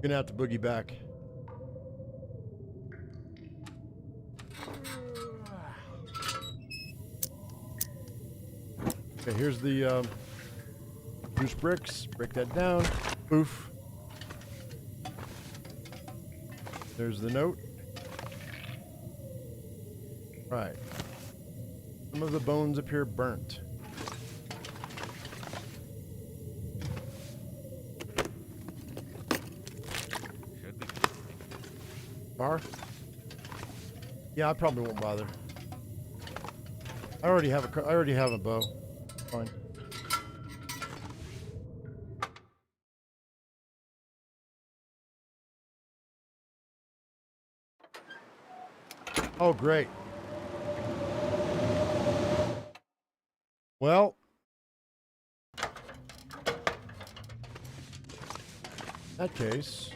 Gonna have to boogie back. Okay, here's the loose bricks. Break that down. Poof. There's the note. Right. Some of the bones appear burnt. Bar? Yeah, I probably won't bother. I already have a bow. Fine. Oh, great. Well, in that case,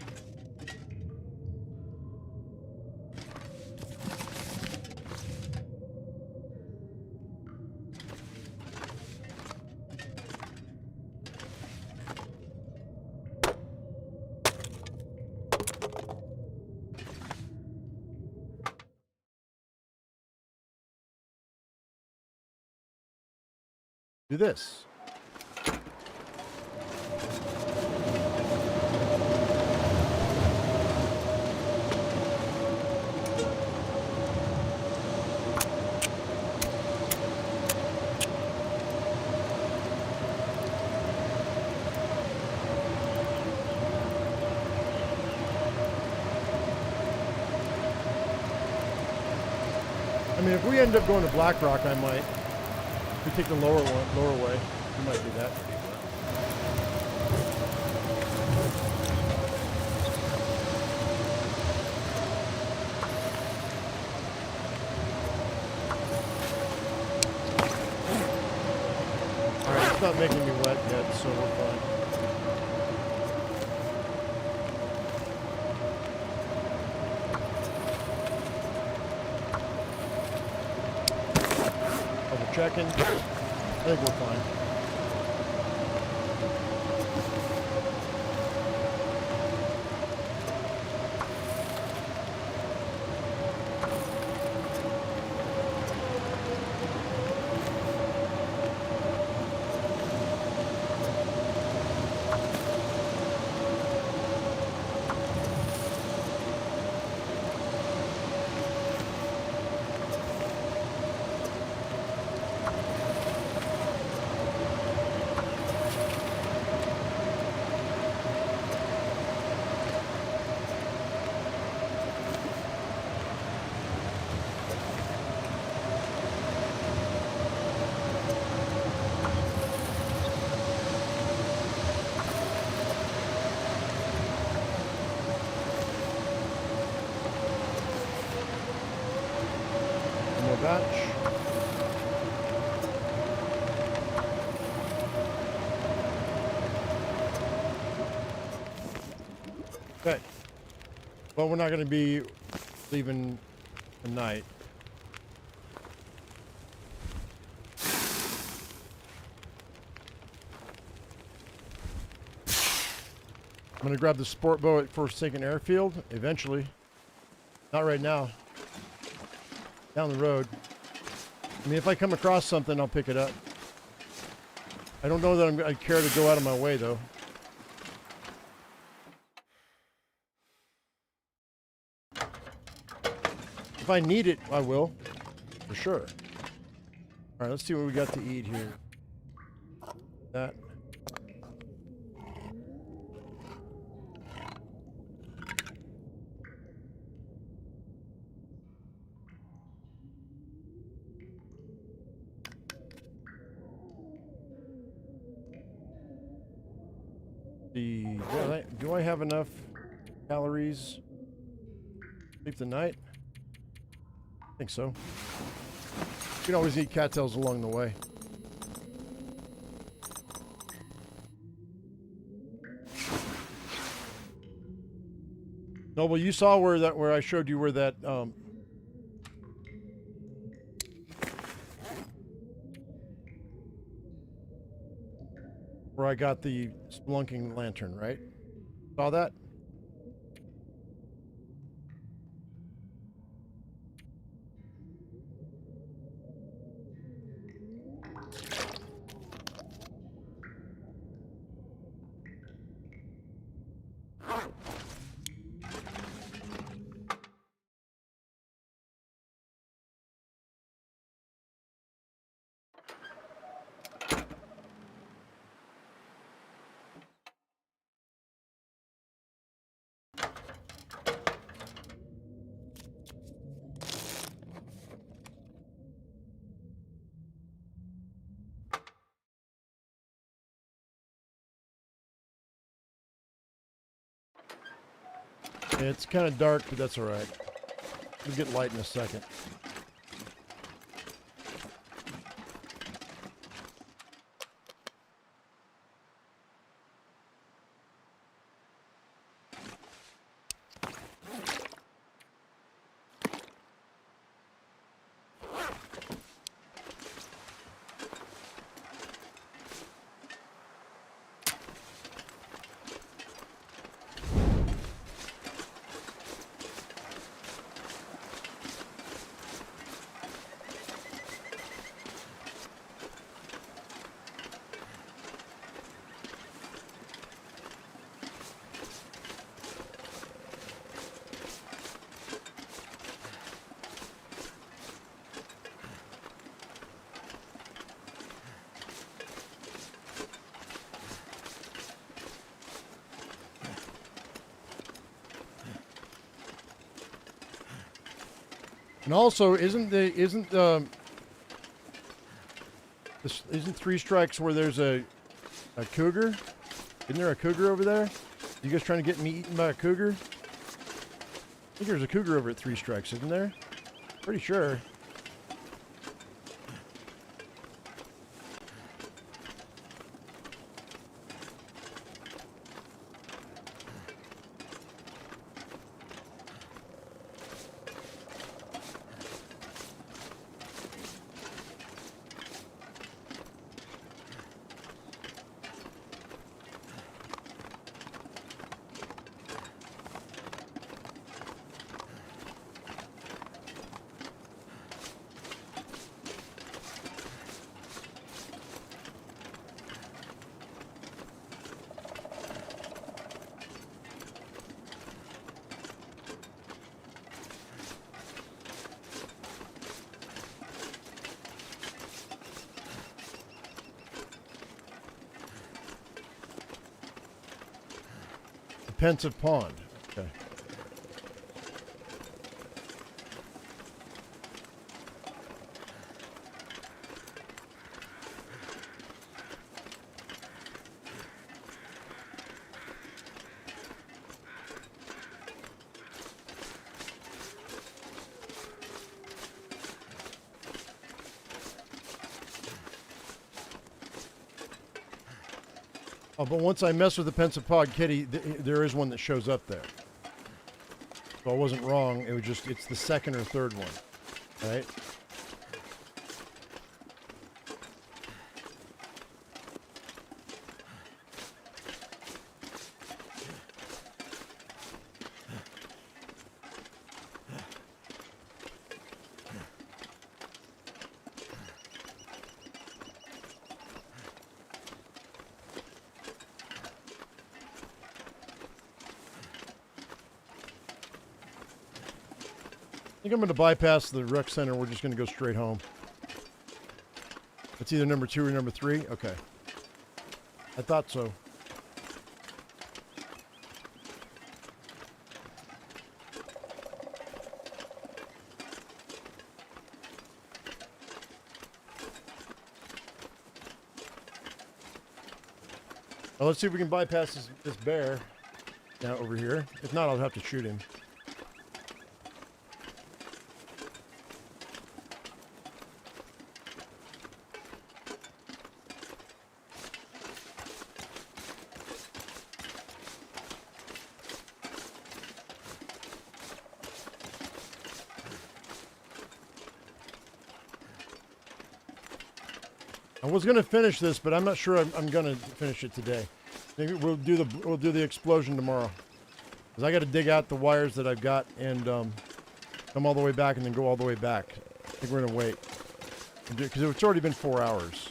do this. I mean, if we end up going to Blackrock, I might. We take the lower way. We might do that. All right, it's not making me wet yet, so we're fine. Double checking. I think we're fine. One more batch. Okay. Well, we're not going to be leaving tonight. I'm going to grab the sport bow at Forsaken Airfield eventually. Not right now. Down the road. I mean, if I come across something, I'll pick it up. I don't know that I care to go out of my way, though. If I need it, I will. For sure. All right, let's see what we got to eat here. That. Do I have enough calories? Sleep the night? I think so. You can always eat cattails along the way. Noble, you saw where I showed you where that where I got the spelunking lantern, right? Saw that? Yeah, it's kind of dark, but that's all right. We'll get light in a second. And also, isn't Three Strikes where there's a cougar? Isn't there a cougar over there? You guys trying to get me eaten by a cougar? I think there's a cougar over at Three Strikes, isn't there? Pretty sure. Pensive Pond. Okay. Oh, but once I mess with the Pensive Pod Kitty, there is one that shows up there. So I wasn't wrong. It was just, it's the second or third one, right? think I'm going to bypass the rec center. We're just going to go straight home. It's either number 2 or number 3. Okay. I thought so. Well, let's see if we can bypass this bear now over here. If not, I'll have to shoot him. I was going to finish this, but I'm not sure I'm going to finish it today. Maybe we'll do the explosion tomorrow. Because I got to dig out the wires that I've got and come all the way back and then go all the way back. I think we're going to wait. Because it's already been 4 hours.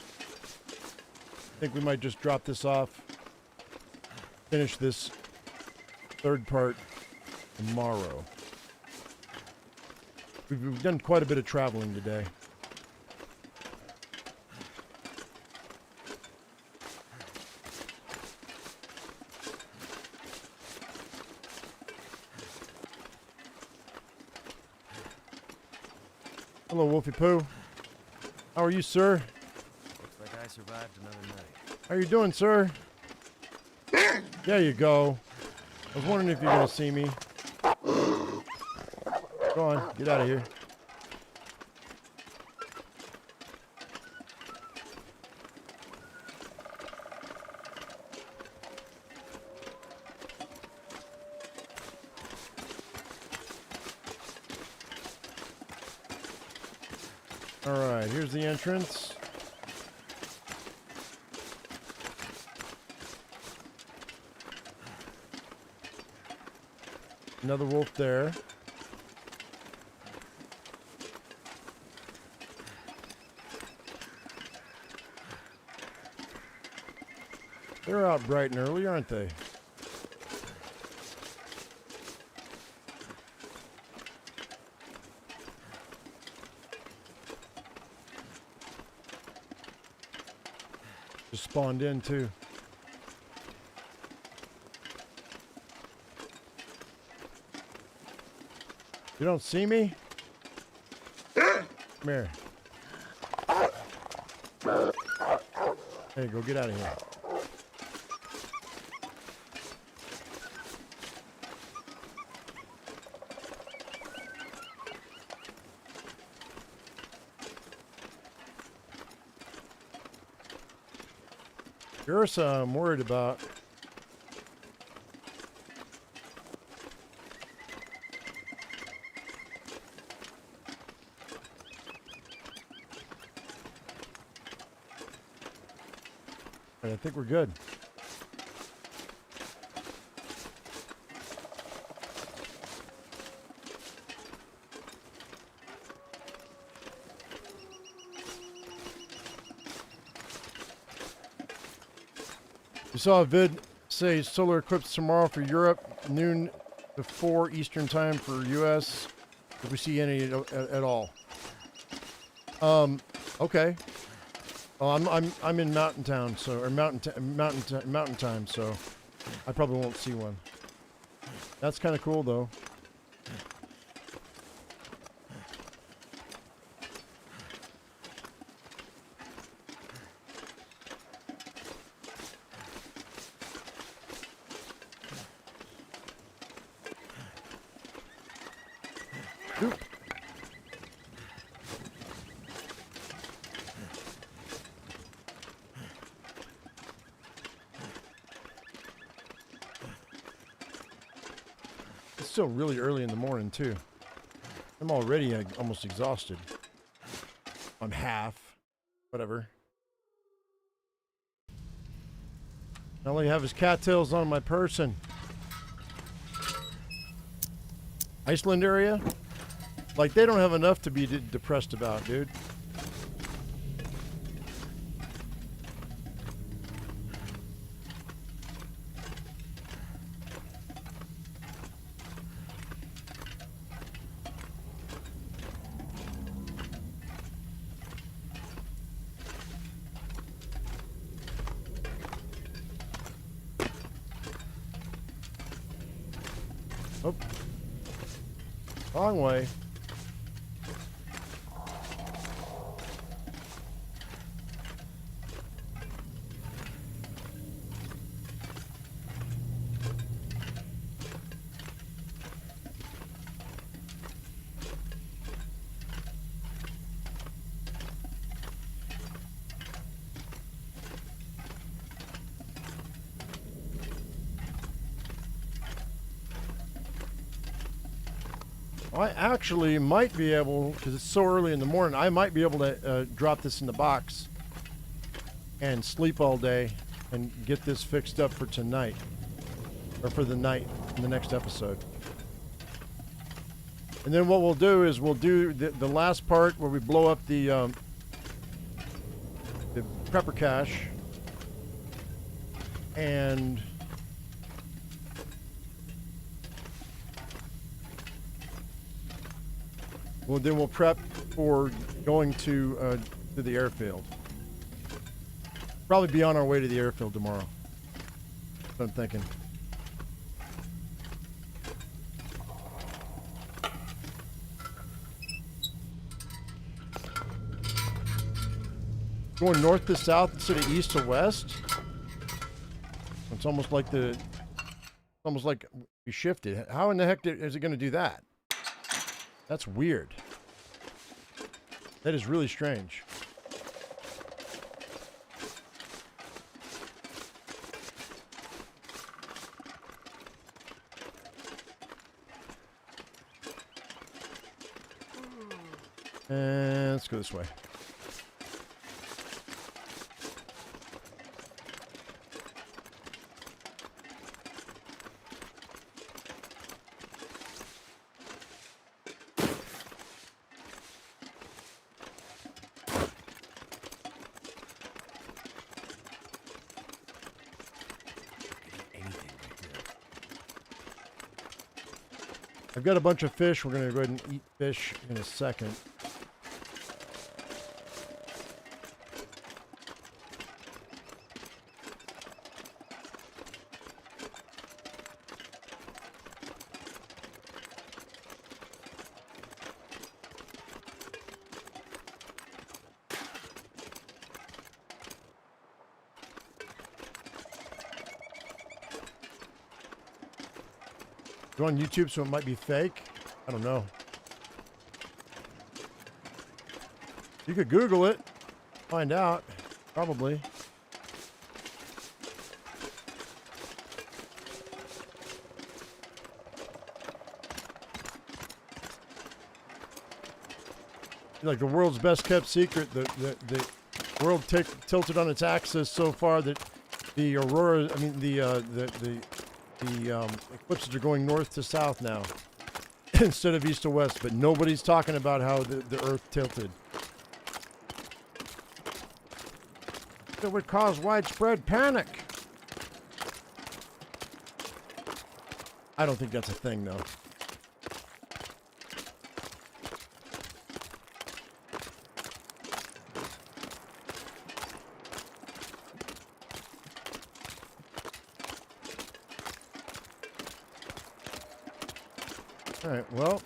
I think we might just drop this off. Finish this third part tomorrow. We've done quite a bit of traveling today. Hello, Wolfie Poo. How are you, sir? Looks like I survived another night. How you doing, sir? There you go. I was wondering if you're going to see me. Go on, get out of here. Alright, here's the entrance. Another wolf there. They're out bright and early, aren't they? Just spawned in too. You don't see me? Come here. Hey, go get out of here. Ursa, I'm worried about. But I think we're good. You saw a vid say solar eclipse tomorrow for Europe, noon to 4 Eastern time for US. If we see any at all. Okay. Oh, I'm in Mountain Town, so or Mountain Time, so I probably won't see one. That's kind of cool, though. Oop. It's still really early in the morning, too. I'm already almost exhausted. I'm half. Whatever. All I have is cattails on my person. Iceland area? Like, they don't have enough to be depressed about, dude. Oh. Wrong way. I actually might be able, because it's so early in the morning, I might be able to drop this in the box and sleep all day and get this fixed up for tonight, or for the night in the next episode. And then what we'll do is we'll do the last part where we blow up the prepper cache, and then we'll prep for going to the airfield. Probably be on our way to the airfield tomorrow. That's what I'm thinking. Going north to south instead of east to west. It's almost like we shifted. How in the heck is it going to do that? That's weird. That is really strange. And let's go this way. I've got a bunch of fish. We're going to go ahead and eat fish in a second. Go on YouTube, so it might be fake. I don't know. You could Google it, find out, probably. Like the world's best kept secret, the world tilted on its axis so far that the aurora, I mean the eclipses are going north to south now instead of east to west, but nobody's talking about how the Earth tilted. That would cause widespread panic. I don't think that's a thing, though. All right, well.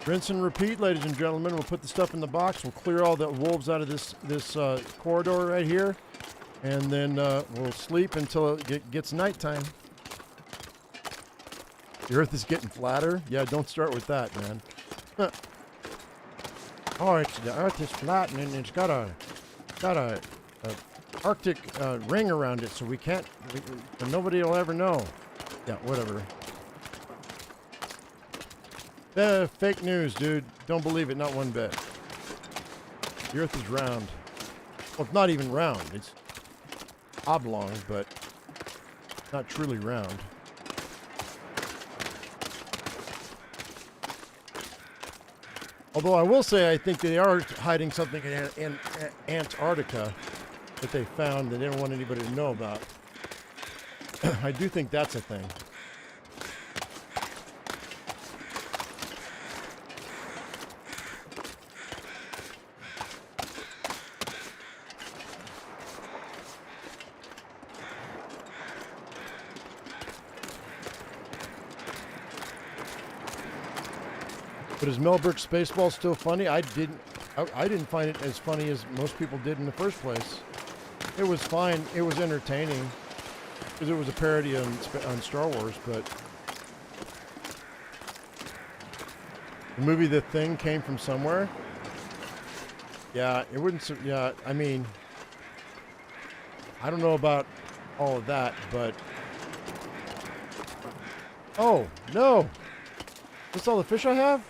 Rinse and repeat, ladies and gentlemen. We'll put the stuff in the box. We'll clear all the wolves out of this corridor right here. And then we'll sleep until it gets nighttime. The Earth is getting flatter? Yeah, don't start with that, man. Oh, the Earth is flat and it's got a Arctic ring around it, so we can't. Nobody will ever know. Yeah, whatever. Fake news, dude. Don't believe it, not one bit. The Earth is round. Well, it's not even round. It's oblong, but not truly round. Although I will say I think they are hiding something in Antarctica that they found that they don't want anybody to know about. I do think that's a thing. But is Mel Brooks Spaceball still funny? I didn't find it as funny as most people did in the first place. It was fine. It was entertaining because it was a parody on Star Wars. But the movie The Thing came from somewhere. Yeah, it wouldn't. Yeah, I mean, I don't know about all of that, but oh no, that's all the fish I have.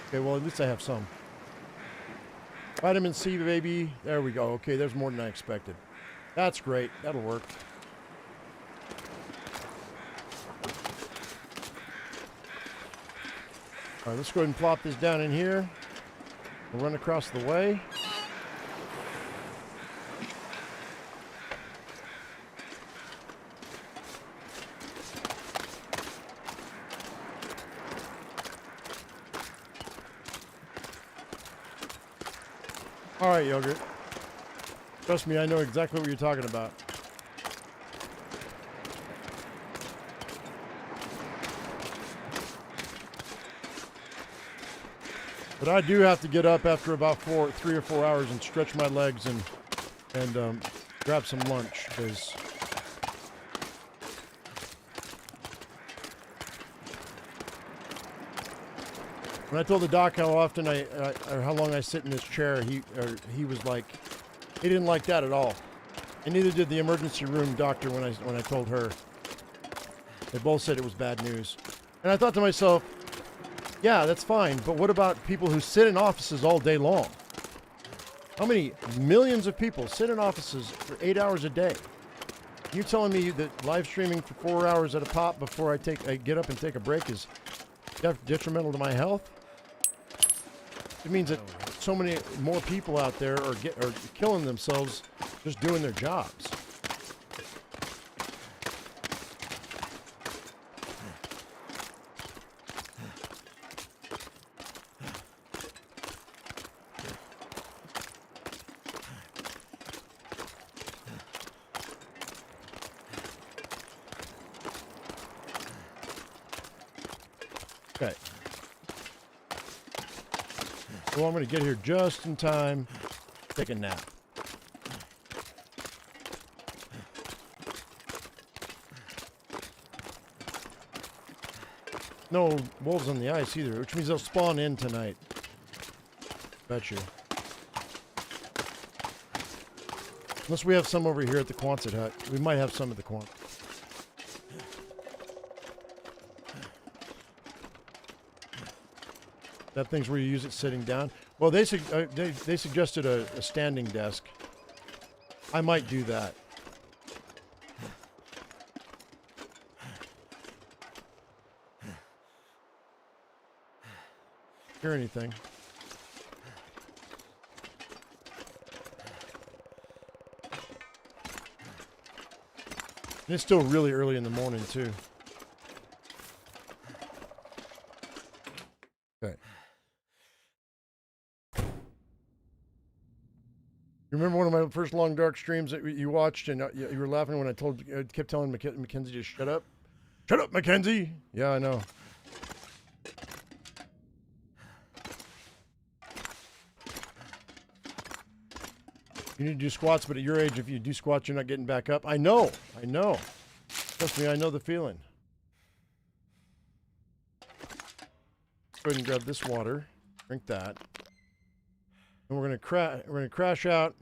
Okay, well, at least I have some. Vitamin C, baby. There we go. Okay, there's more than I expected. That's great. That'll work. All right, let's go ahead and plop this down in here. We'll run across the way. All right, Yogurt. Trust me, I know exactly what you're talking about. But I do have to get up after about 3 or 4 hours and stretch my legs and grab some lunch because when I told the doc how often or how long I sit in this chair, he was like, he didn't like that at all, and neither did the emergency room doctor when I told her. They both said it was bad news, and I thought to myself, yeah, that's fine, but what about people who sit in offices all day long? How many millions of people sit in offices for 8 hours a day? You're telling me that live streaming for 4 hours at a pop before I get up and take a break is detrimental to my health? It means that so many more people out there are killing themselves just doing their jobs. Okay. Well, I'm going to get here just in time to take a nap. No wolves on the ice either, which means they'll spawn in tonight. Bet you. Unless we have some over here at the Quonset hut. We might have some at the Quonset. That thing's where you use it sitting down. Well, they suggested a standing desk. I might do that. Hear anything? And it's still really early in the morning too. Okay. You remember one of my first long dark streams that you watched, and you were laughing when I kept telling Mackenzie to shut up. Shut up, Mackenzie. Yeah, I know. You need to do squats, but at your age, if you do squats, you're not getting back up. I know. I know. Trust me, I know the feeling. Go ahead and grab this water. Drink that. And we're gonna crash out.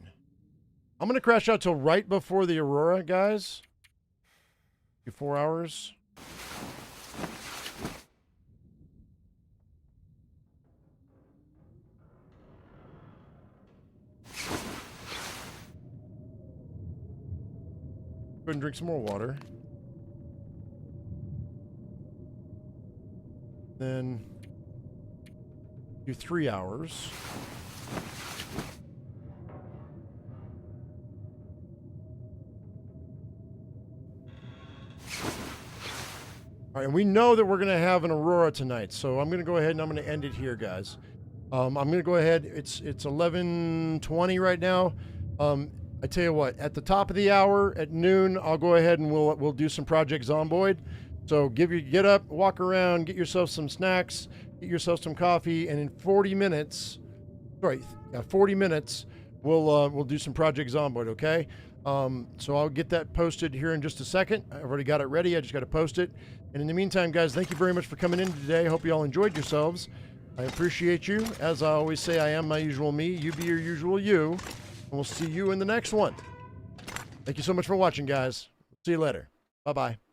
I'm gonna crash out till right before the aurora, guys. 4 hours. Go ahead and drink some more water. Then do 3 hours. All right, and we know that we're going to have an aurora tonight, so I'm going to go ahead and I'm going to end it here, guys. I'm going to go ahead. It's 11:20 right now. I tell you what, at the top of the hour at noon, I'll go ahead and we'll do some Project Zomboid. So get up, walk around, get yourself some snacks, get yourself some coffee, and in 40 minutes, sorry, 40 minutes, we'll do some Project Zomboid, okay? So I'll get that posted here in just a second. I've already got it ready. I just got to post it. And in the meantime, guys, thank you very much for coming in today. I hope you all enjoyed yourselves. I appreciate you. As I always say, I am my usual me. You be your usual you. And we'll see you in the next one. Thank you so much for watching, guys. See you later. Bye-bye.